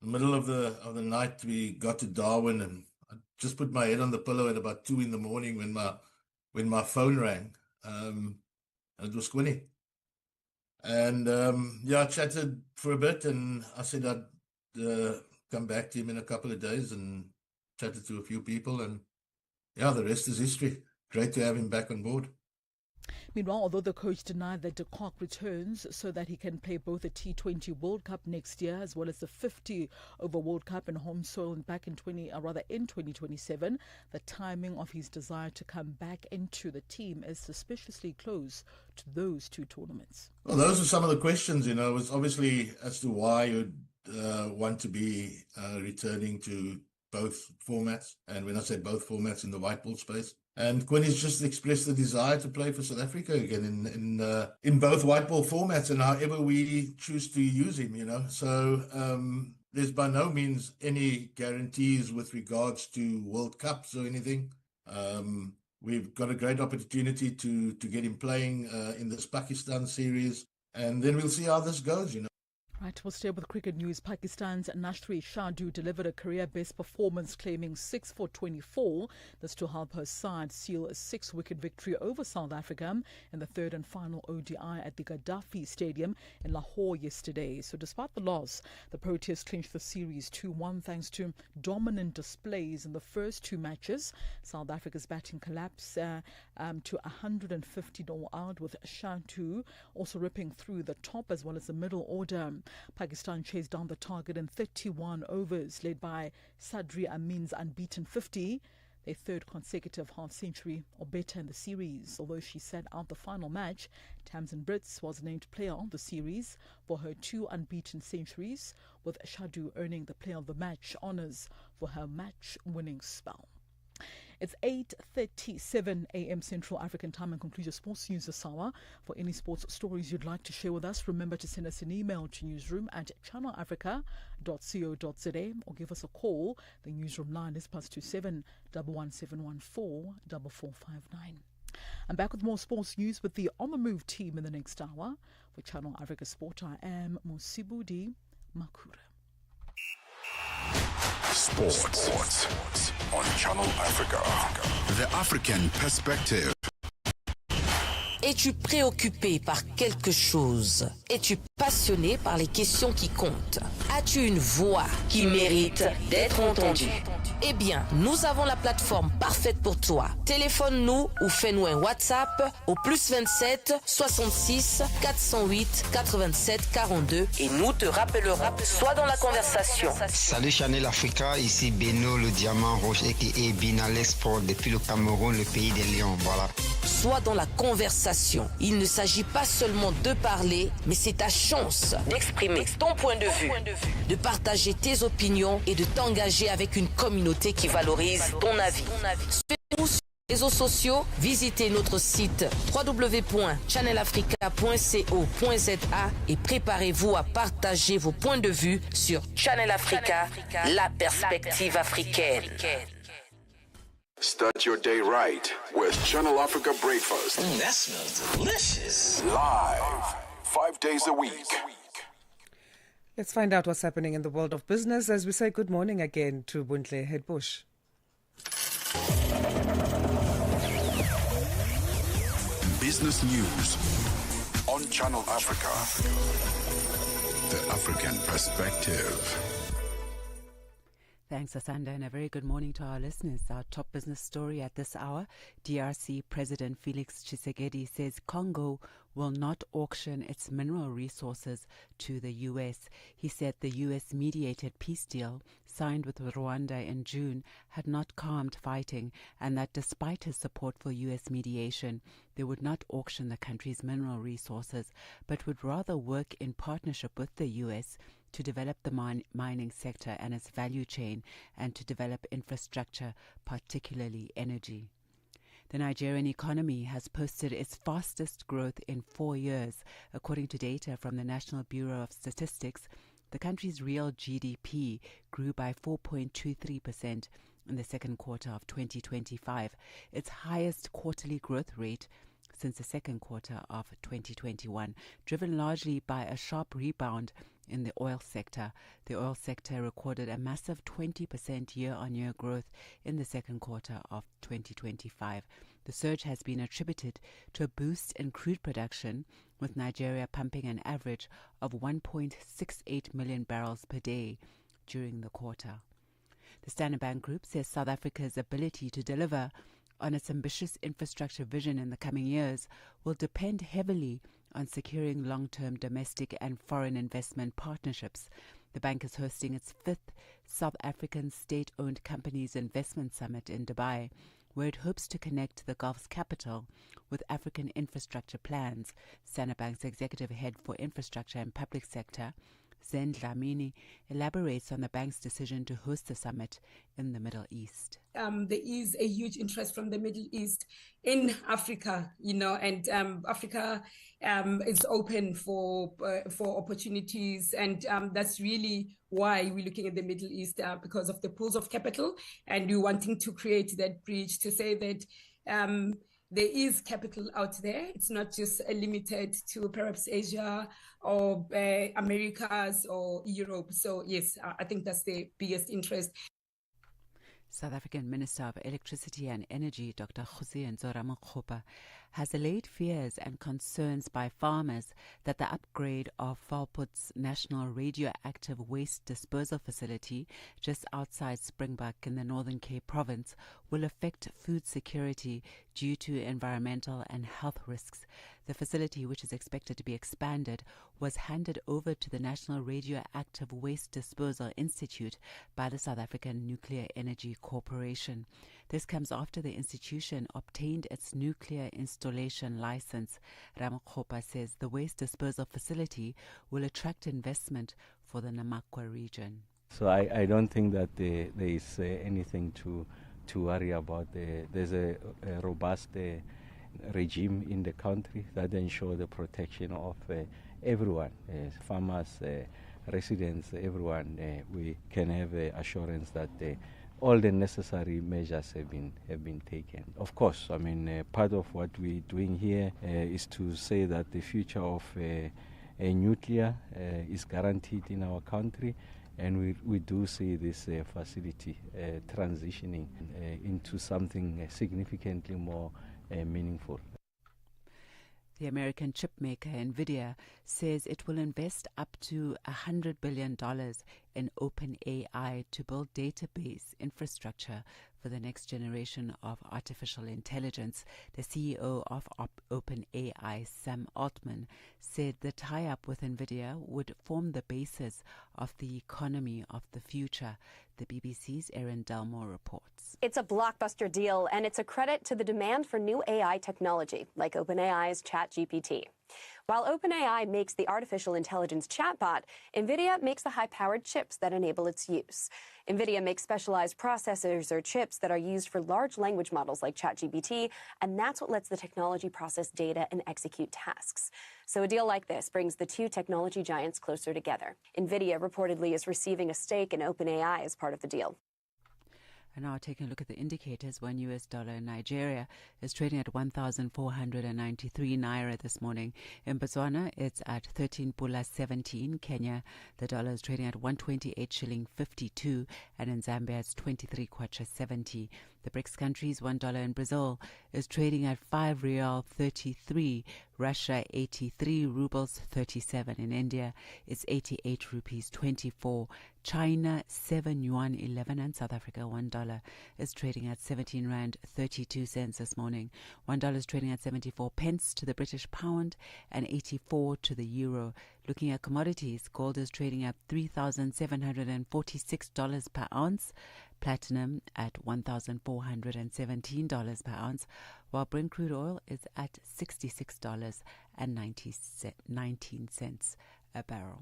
Speaker 10: middle of the night. We got to Darwin, and I just put my head on the pillow at about 2 a.m. when my phone rang. And it was Quinny. And I chatted for a bit, and I said I'd come back to him in a couple of days, and chatted to a few people, and the rest is history. Great to have him back on board.
Speaker 12: Meanwhile, although the coach denied that de Kock returns so that he can play both the T20 World Cup next year as well as the 50-over World Cup in home soil and back in 2027, the timing of his desire to come back into the team is suspiciously close to those two tournaments.
Speaker 10: Well, those are some of the questions, it was obviously as to why you'd want to be returning to both formats. And when I say both formats, in the white ball space. And Quinny's just expressed the desire to play for South Africa again in both white ball formats and however we choose to use him, So there's by no means any guarantees with regards to World Cups or anything. We've got a great opportunity to get him playing in this Pakistan series, and then we'll see how this goes,
Speaker 12: Right, we'll stay with cricket news. Pakistan's Nashri Shadu delivered a career-best performance, claiming 6 for 24. This to help her side seal a 6-wicket victory over South Africa in the third and final ODI at the Gaddafi Stadium in Lahore yesterday. So despite the loss, the Proteas clinched the series 2-1 thanks to dominant displays in the first two matches. South Africa's batting collapsed to 150 no out, with Shadu also ripping through the top as well as the middle order. Pakistan chased down the target in 31 overs, led by Sadri Amin's unbeaten 50, their third consecutive half-century or better in the series. Although she sat out the final match, Tamsin Brits was named player of the series for her 2 unbeaten centuries, with Shadu earning the player of the match honours for her match-winning spell. It's 8:37 a.m. Central African Time and concludes your sports news this hour. For any sports stories you'd like to share with us, remember to send us an email to newsroom@channelafrica.co.za or give us a call. The newsroom line is +27 11714 4459. I'm back with more sports news with the On the Move team in the next hour. For Channel Africa Sport, I am Musibudi Makura.
Speaker 2: Sports on Channel Africa. The African perspective.
Speaker 11: Es-tu préoccupé par quelque chose? Es-tu passionné par les questions qui comptent? As-tu une voix qui mérite d'être entendue? Eh bien, nous avons la plateforme parfaite pour toi. Téléphone-nous ou fais-nous un WhatsApp au +27 66 408 87 42 et nous te rappellerons. Sois dans la conversation.
Speaker 13: Salut Channel Africa, ici Beno le diamant rouge et Bina l'export depuis le Cameroun, le pays des lions. Voilà.
Speaker 11: Sois dans la conversation. Il ne s'agit pas seulement de parler, mais c'est ta chance d'exprimer ton point de vue, de partager tes opinions et de t'engager avec une communauté qui valorise ton avis. Suivez-nous sur les réseaux sociaux, visitez notre site www.channelafrica.co.za et préparez-vous à partager vos points de vue sur Channel Africa, la perspective africaine.
Speaker 2: Start your day right with Channel Africa Breakfast.
Speaker 14: That smells delicious.
Speaker 2: Live, 5 days a week.
Speaker 6: Let's find out what's happening in the world of business as we say good morning again to Buntle Headbush.
Speaker 2: Business news on Channel Africa. The African perspective.
Speaker 18: Thanks, Asanda, and a very good morning to our listeners. Our top business story at this hour, DRC President Felix Tshisekedi says Congo will not auction its mineral resources to the U.S. He said the U.S.-mediated peace deal signed with Rwanda in June had not calmed fighting, and that despite his support for U.S. mediation, they would not auction the country's mineral resources, but would rather work in partnership with the U.S. to develop the mining sector and its value chain and to develop infrastructure, particularly energy. The Nigerian economy has posted its fastest growth in 4 years. According to data from the National Bureau of Statistics, the country's real GDP grew by 4.23% in the second quarter of 2025, its highest quarterly growth rate since the second quarter of 2021, driven largely by a sharp rebound in the oil sector. The oil sector recorded a massive 20% year-on-year growth in the second quarter of 2025. The surge has been attributed to a boost in crude production, with Nigeria pumping an average of 1.68 million barrels per day during the quarter. The Standard Bank Group says South Africa's ability to deliver on its ambitious infrastructure vision in the coming years will depend heavily on securing long-term domestic and foreign investment partnerships. The bank is hosting its 5th South African state-owned companies investment summit in Dubai, where it hopes to connect the Gulf's capital with African infrastructure plans. Standard Bank's executive head for infrastructure and public sector, Zen Dlamini, elaborates on the bank's decision to host the summit in the Middle East.
Speaker 25: There is a huge interest from the Middle East in Africa, and Africa is open for opportunities, and that's really why we're looking at the Middle East, because of the pools of capital, and we're wanting to create that bridge to say that there is capital out there. It's not just limited to perhaps Asia or Americas or Europe. So yes, I think that's the biggest interest.
Speaker 18: South African Minister of Electricity and Energy, Dr. Hussein Zoramokgopa, has allayed fears and concerns by farmers that the upgrade of Valpot's National Radioactive Waste Disposal Facility just outside Springbok in the Northern Cape Province will affect food security due to environmental and health risks. The facility, which is expected to be expanded, was handed over to the National Radioactive Waste Disposal Institute by the South African Nuclear Energy Corporation. This comes after the institution obtained its nuclear installation license. Ramokgopa says the waste disposal facility will attract investment for the Namakwa region.
Speaker 26: So I don't think that there is anything to worry about. There's a robust regime in the country that ensures the protection of everyone, farmers, residents, everyone. We can have assurance that all the necessary measures have been taken. Of course, I mean, part of what we're doing here is to say that the future of nuclear is guaranteed in our country, and we do see this facility transitioning into something significantly more meaningful.
Speaker 18: The American chip maker NVIDIA says it will invest up to $100 billion in OpenAI to build database infrastructure for the next generation of artificial intelligence. The CEO of OpenAI, Sam Altman, said the tie-up with NVIDIA would form the basis of the economy of the future. The BBC's Erin Delmore reports.
Speaker 1: It's a blockbuster deal, and it's a credit to the demand for new AI technology, like OpenAI's ChatGPT. While OpenAI makes the artificial intelligence chatbot, NVIDIA makes the high-powered chips that enable its use. NVIDIA makes specialized processors or chips that are used for large language models like ChatGPT, and that's what lets the technology process data and execute tasks. So a deal like this brings the two technology giants closer together. NVIDIA reportedly is receiving a stake in OpenAI as part of the deal.
Speaker 18: And now taking a look at the indicators, one US dollar in Nigeria is trading at 1,493 naira this morning. In Botswana, it's at 13 pula 17. Kenya, the dollar is trading at 128 shilling 52. And in Zambia, it's 23 kwacha 70. The BRICS countries, $1 in Brazil is trading at 5 rial 33. Russia, 83 rubles 37. In India, it's 88 rupees 24. China, 7 yuan 11. And South Africa, $1 is trading at 17 rand 32 cents this morning. $1 is trading at 74 pence to the British pound and 84 to the euro. Looking at commodities, gold is trading at $3,746 per ounce. Platinum at $1,417 per ounce, while Brent crude oil is at $66.19 a barrel.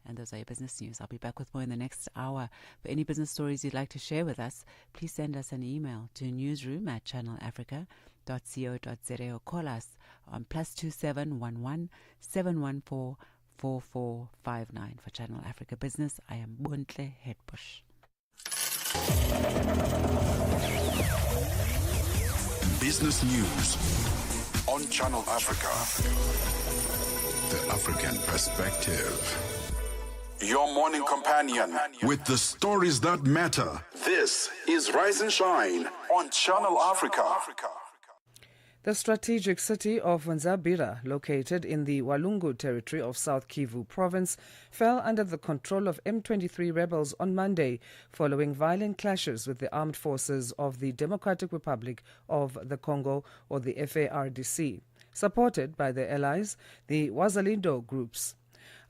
Speaker 18: And those are your business news. I'll be back with more in the next hour. For any business stories you'd like to share with us, please send us an email to newsroom@channelafrica.co.za or call us on +2711 714 4459. For Channel Africa Business, I am Bontle Hetbush.
Speaker 2: Business news on Channel Africa. The African perspective. Your morning companion with the stories that matter. This is Rise and Shine on Channel Africa.
Speaker 6: The strategic city of Nzabira, located in the Walungu territory of South Kivu province, fell under the control of M23 rebels on Monday following violent clashes with the armed forces of the Democratic Republic of the Congo, or the FARDC, supported by their allies, the Wazalendo groups.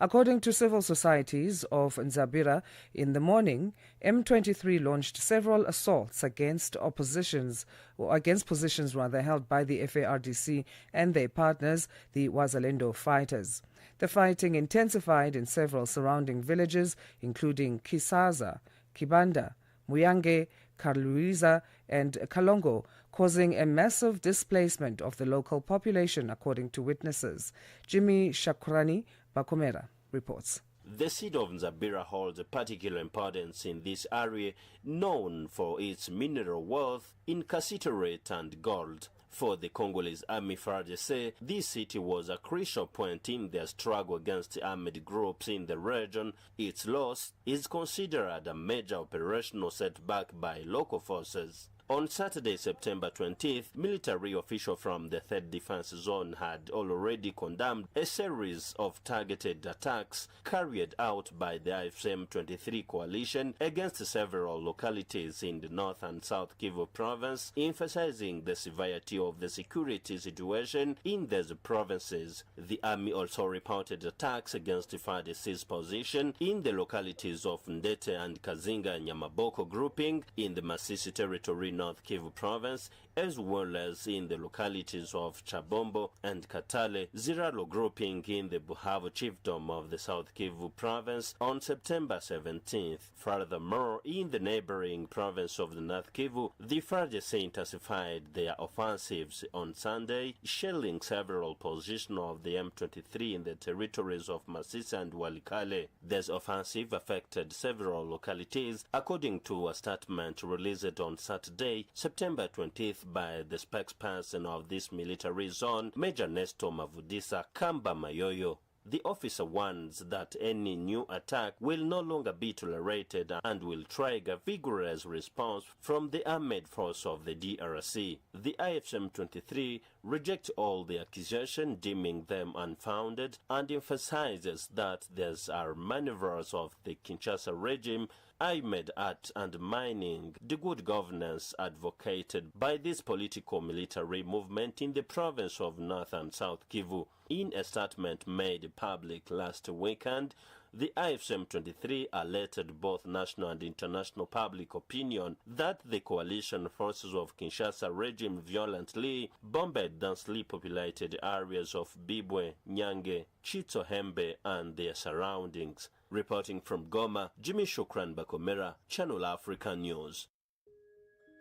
Speaker 6: According to civil societies of Nzabira, in the morning, M23 launched several assaults against positions held by the FARDC and their partners, the Wazalendo fighters. The fighting intensified in several surrounding villages, including Kisaza, Kibanda, Muyange, Karluiza, and Kalongo, causing a massive displacement of the local population, according to witnesses. Jimmy Shakurani Bakomera reports.
Speaker 3: The city of Nzabira holds a particular importance in this area, known for its mineral wealth in cassiterite and gold. For the Congolese Army FARDC, this city was a crucial point in their struggle against armed groups in the region. Its loss is considered a major operational setback by local forces. On Saturday, September 20th, military officials from the 3rd Defense Zone had already condemned a series of targeted attacks carried out by the AFC-M23 coalition against several localities in the North and South Kivu province, emphasizing the severity of the security situation in these provinces. The army also reported attacks against FARDC's position in the localities of Ndete and Kazinga Nyamaboko grouping in the Masisi territory, North Kivu province, as well as in the localities of Chabombo and Katale, Ziralo grouping in the Buhavu chiefdom of the South Kivu province on September 17th. Furthermore, in the neighboring province of the North Kivu, the FARDC intensified their offensives on Sunday, shelling several positions of the M23 in the territories of Masisi and Walikale. This offensive affected several localities, according to a statement released on Saturday, September 20th, by the spokesperson of this military zone, Major Nestor Mavudisa Kamba Mayoyo. The officer warns that any new attack will no longer be tolerated and will trigger vigorous response from the armed force of the DRC. The IFM-23 rejects all the accusations, deeming them unfounded, and emphasizes that these are maneuvers of the Kinshasa regime aimed at undermining the good governance advocated by this political military movement in the province of North and South Kivu. In a statement made public last weekend, the IFM-23 alerted both national and international public opinion that the coalition forces of Kinshasa regime violently bombed densely populated areas of Bibwe, Nyange, Chitsohembe and their surroundings. Reporting from Goma, Jimmy Shukran Bakomera, Channel Africa News.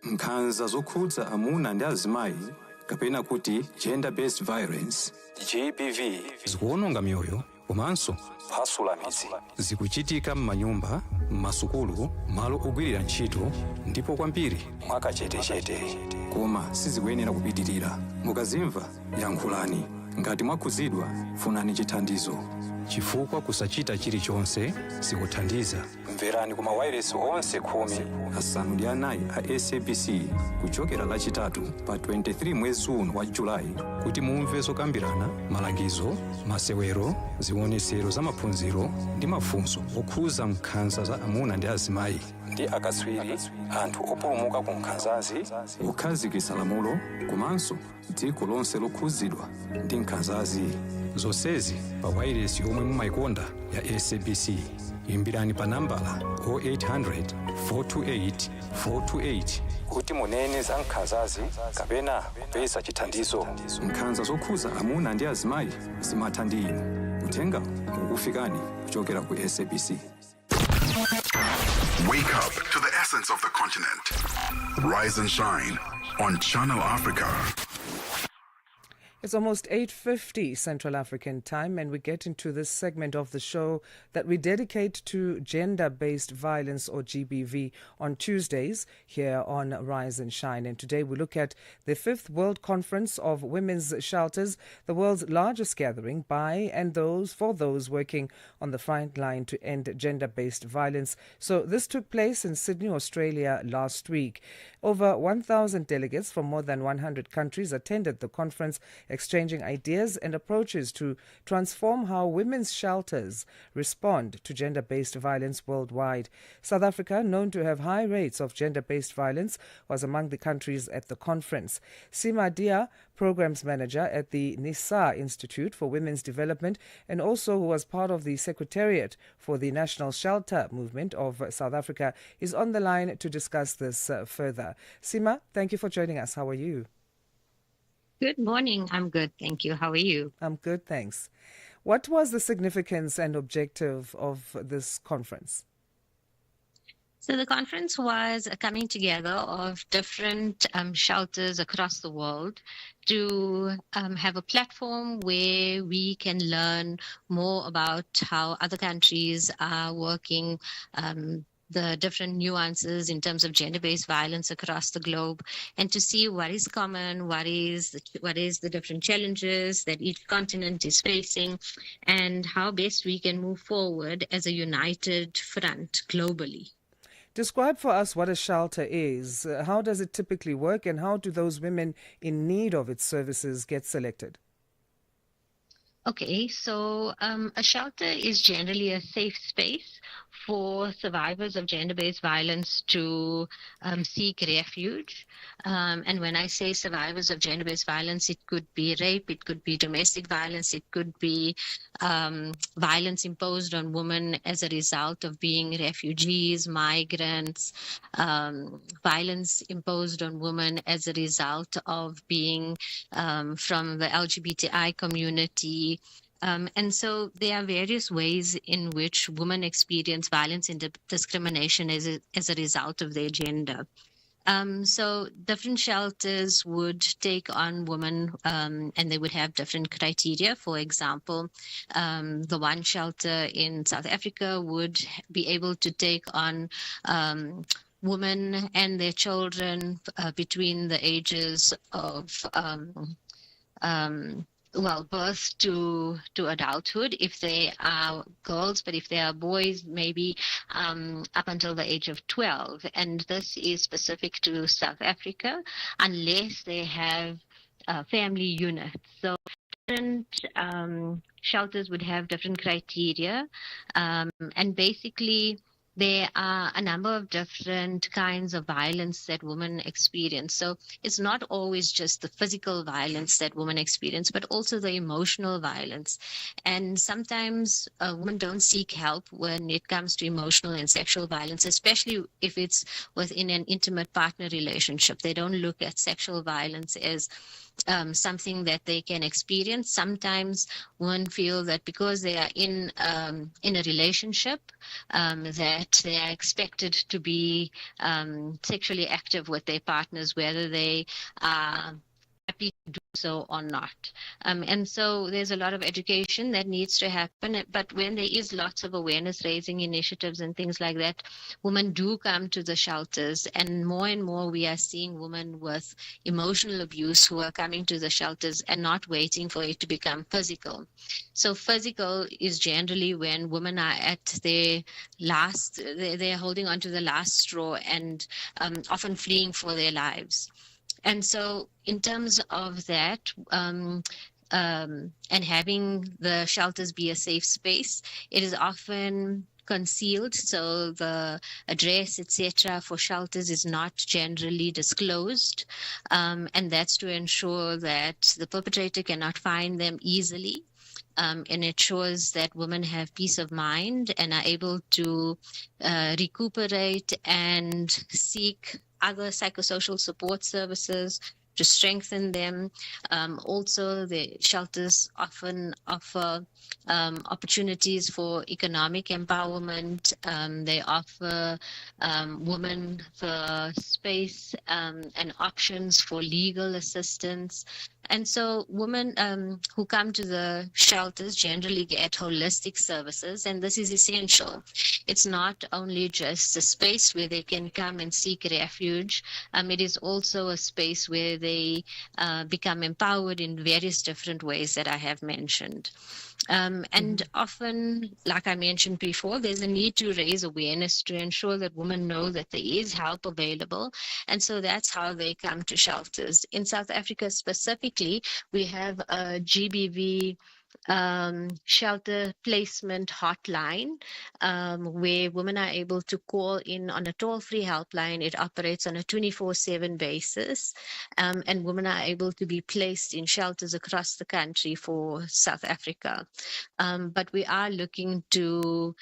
Speaker 15: Nkhanza zokhudza amuna ndi azimayi kapena kuti gender-based violence GBV zikuwononga mioyo komanso kuphwasula midzi. Zikuchitika m'manyumba, m'masukulu, malo ogwirira ntchito ndipo kwambiri mwakachetechete. Koma sizikuyenera kupitirira. Mukazimva yankhulani. Ngati mwakhuzidwa funani chithandizo. Chifukwa kusachita chilichonse sikuthandiza. Mverani kuma wireless onse 14 a SABC kuchokera lachitatu pa 23 mwezi uno wa Julai kuti mumve zokambirana, malangizo, masewero, zionesero za maphunziro ndi mafunso okhuza nkhanza za amuna ndi azimayi ndi akatswiri, anthu opulumuka ku nkhanzazi, kukhazikitsa lamulo komanso dziko lonse lokhuzidwa ndi nkhanzazi. Zonsezi pa wireless yomwe mumayikonda ya SABC. Imbirani pa nambala 0800 428 428 kuti munene za nkhanzazi kapena kupeza chithandizo. Nkhanza zokhuza amuna ndi azimayi zimatha ndi inu. Uthenga ukufikani kuchokera ku SABC.
Speaker 2: Wake up to the essence of the continent. Rise and shine on Channel Africa.
Speaker 6: It's almost 8:50 Central African time, and we get into this segment of the show that we dedicate to gender-based violence, or GBV, on Tuesdays here on Rise and Shine. And today we look at the 5th World Conference of Women's Shelters, the world's largest gathering by and for those working on the front line to end gender-based violence. So this took place in Sydney, Australia last week. Over 1,000 delegates from more than 100 countries attended the conference, exchanging ideas and approaches to transform how women's shelters respond to gender-based violence worldwide. South Africa, known to have high rates of gender-based violence, was among the countries at the conference. Sima Dia, Programs Manager at the Nisa Institute for Women's Development, and also who was part of the Secretariat for the National Shelter Movement of South Africa, is on the line to discuss this further. Sima, thank you for joining us. How are you?
Speaker 16: Good morning. I'm good, thank you. How are you?
Speaker 6: I'm good, thanks. What was the significance and objective of this conference?
Speaker 16: So the conference was a coming together of different shelters across the world to have a platform where we can learn more about how other countries are working, the different nuances in terms of gender-based violence across the globe, and to see what is common, what is the different challenges that each continent is facing, and how best we can move forward as a united front globally.
Speaker 6: Describe for us what a shelter is. How does it typically work, and how do those women in need of its services get selected?
Speaker 16: Okay, so a shelter is generally a safe space for survivors of gender-based violence to seek refuge. And when I say survivors of gender-based violence, it could be rape, it could be domestic violence, it could be violence imposed on women as a result of being refugees, migrants, violence imposed on women as a result of being from the LGBTI community. And so there are various ways in which women experience violence and discrimination as a result of their gender. So different shelters would take on women and they would have different criteria. For example, the one shelter in South Africa would be able to take on women and their children between the ages of birth to adulthood if they are girls, but if they are boys, maybe up until the age of 12. And this is specific to South Africa, unless they have family units. So different shelters would have different criteria, and basically there are a number of different kinds of violence that women experience. So it's not always just the physical violence that women experience, but also the emotional violence. And sometimes women don't seek help when it comes to emotional and sexual violence, especially if it's within an intimate partner relationship. They don't look at sexual violence as something that they can experience. Sometimes women feel that because they are in a relationship, that they are expected to be sexually active with their partners, whether they are happy to do so or not. And so there's a lot of education that needs to happen. But when there is lots of awareness raising initiatives and things like that, women do come to the shelters, and more we are seeing women with emotional abuse who are coming to the shelters and not waiting for it to become physical. So physical is generally when women are at their last, they're holding on to the last straw and often fleeing for their lives. And so in terms of that, and having the shelters be a safe space, it is often concealed, so the address, etc., for shelters is not generally disclosed, and that's to ensure that the perpetrator cannot find them easily. And it ensures that women have peace of mind and are able to recuperate and seek other psychosocial support services to strengthen them. Also, the shelters often offer opportunities for economic empowerment. They offer women the space and options for legal assistance. And so women who come to the shelters generally get holistic services, and this is essential. It's not only just a space where they can come and seek refuge. It is also a space where they become empowered in various different ways that I have mentioned. And often, like I mentioned before, there's a need to raise awareness to ensure that women know that there is help available. And so that's how they come to shelters. In South Africa specifically, we have a GBV shelter placement hotline where women are able to call in on a toll-free helpline. It operates on a 24/7 basis, and women are able to be placed in shelters across the country for South Africa. But we are looking to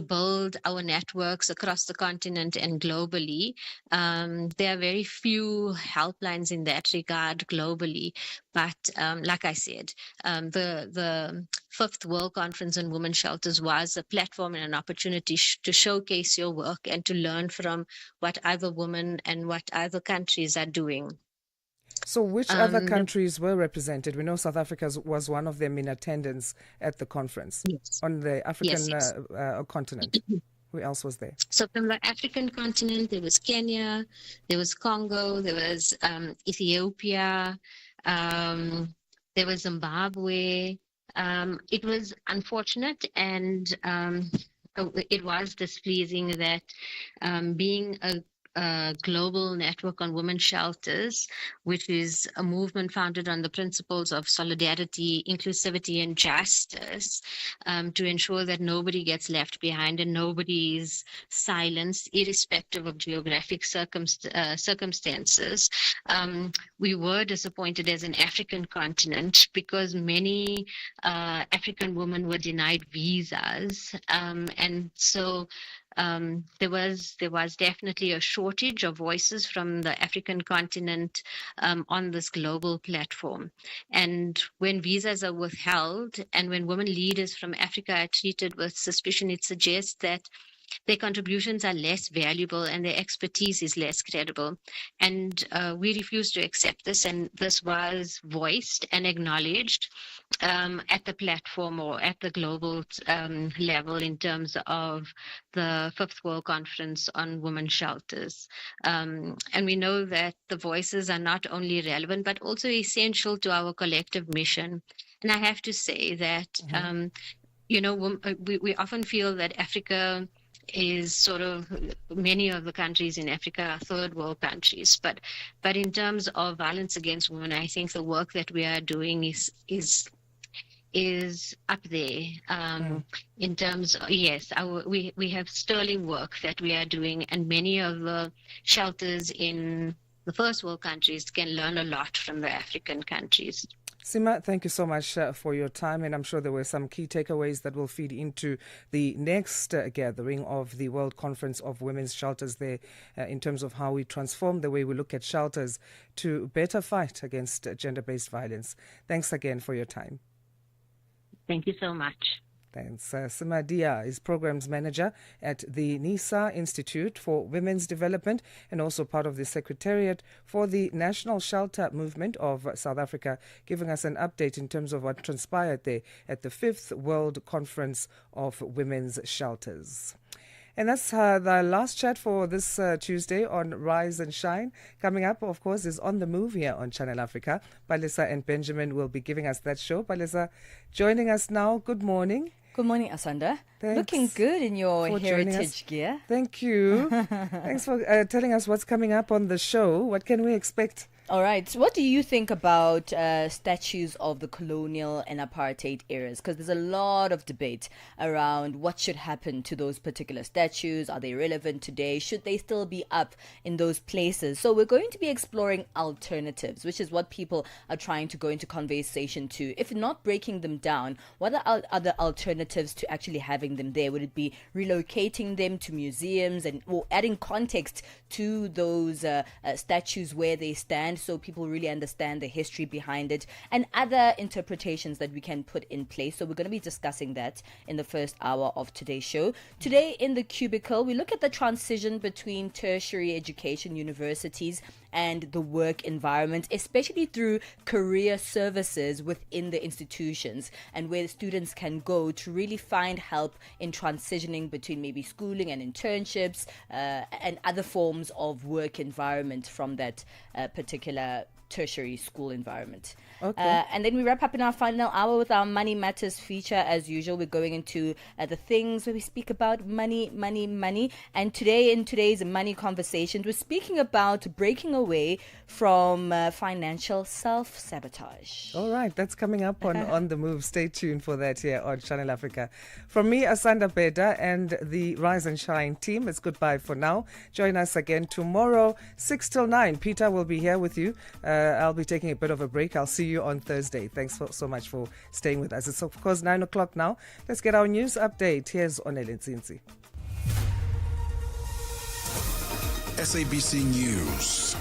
Speaker 16: build our networks across the continent and globally. There are very few helplines in that regard globally, but like I said, the Fifth World Conference on Women's Shelters was a platform and an opportunity to showcase your work and to learn from what other women and what other countries are doing.
Speaker 6: So which other countries were represented? We know South Africa was one of them in attendance at the conference.
Speaker 16: Yes.
Speaker 6: On the African
Speaker 16: Yes.
Speaker 6: continent. Who else was there?
Speaker 16: So from the African continent, there was Kenya, there was Congo, there was Ethiopia, there was Zimbabwe. It was unfortunate, and it was displeasing that being a global network on women's shelters, which is a movement founded on the principles of solidarity, inclusivity, and justice, to ensure that nobody gets left behind and nobody is silenced, irrespective of geographic circumstances. We were disappointed as an African continent because many African women were denied visas, and so there was definitely a shortage of voices from the African continent on this global platform. And when visas are withheld and when women leaders from Africa are treated with suspicion, it suggests that their contributions are less valuable and their expertise is less credible. And we refuse to accept this. And this was voiced and acknowledged at the platform or at the global level in terms of the Fifth World Conference on Women's Shelters. And we know that the voices are not only relevant, but also essential to our collective mission. And I have to say that, we often feel that Africa is sort of, many of the countries in Africa are third world countries, but in terms of violence against women, I think the work that we are doing is up there in terms of, yes, we have sterling work that we are doing, and many of the shelters in the first world countries can learn a lot from the African countries.
Speaker 6: Sima, thank you so much for your time, and I'm sure there were some key takeaways that will feed into the next gathering of the World Conference of Women's Shelters there in terms of how we transform the way we look at shelters to better fight against gender-based violence. Thanks again for your time.
Speaker 16: Thank you so much.
Speaker 6: Thanks. Sima Dia is Programs Manager at the NISA Institute for Women's Development and also part of the Secretariat for the National Shelter Movement of South Africa, giving us an update in terms of what transpired there at the 5th World Conference of Women's Shelters. And that's the last chat for this Tuesday on Rise and Shine. Coming up, of course, is On the Move here on Channel Africa. Palisa and Benjamin will be giving us that show. Palisa joining us now. Good morning.
Speaker 17: Good morning, Asanda.
Speaker 6: Thanks
Speaker 17: looking good in your
Speaker 6: for
Speaker 17: heritage gear.
Speaker 6: Thank you. Thanks for telling us what's coming up on the show. What can we expect?
Speaker 17: All right. So what do you think about statues of the colonial and apartheid eras? Because there's a lot of debate around what should happen to those particular statues. Are they relevant today? Should they still be up in those places? So we're going to be exploring alternatives, which is what people are trying to go into conversation to. If not breaking them down, what are other alternatives to actually having them there? Would it be relocating them to museums or adding context to those statues where they stand, so people really understand the history behind it, and other interpretations that we can put in place? So we're going to be discussing that in the first hour of today's show. Today in the Cubicle, we look at the transition between tertiary education, universities, and the work environment, especially through career services within the institutions, and where students can go to really find help in transitioning between maybe schooling and internships and other forms of work environment from that particular tertiary school environment.
Speaker 6: Okay.
Speaker 17: And then we wrap up in our final hour with our Money Matters feature. As usual, we're going into the things where we speak about money. And today, in today's money conversations, we're speaking about breaking away from financial self-sabotage.
Speaker 6: All right, that's coming up on The Move. Stay tuned for that here on Channel Africa. From me, Asanda Beda, and the Rise and Shine team, it's goodbye for now. Join us again tomorrow, 6 till 9. Peter will be here with you. I'll be taking a bit of a break. I'll see you on Thursday. Thanks so much for staying with us. It's, of course, 9 o'clock now. Let's get our news update. Here's Onele Nzinzi.
Speaker 2: SABC News.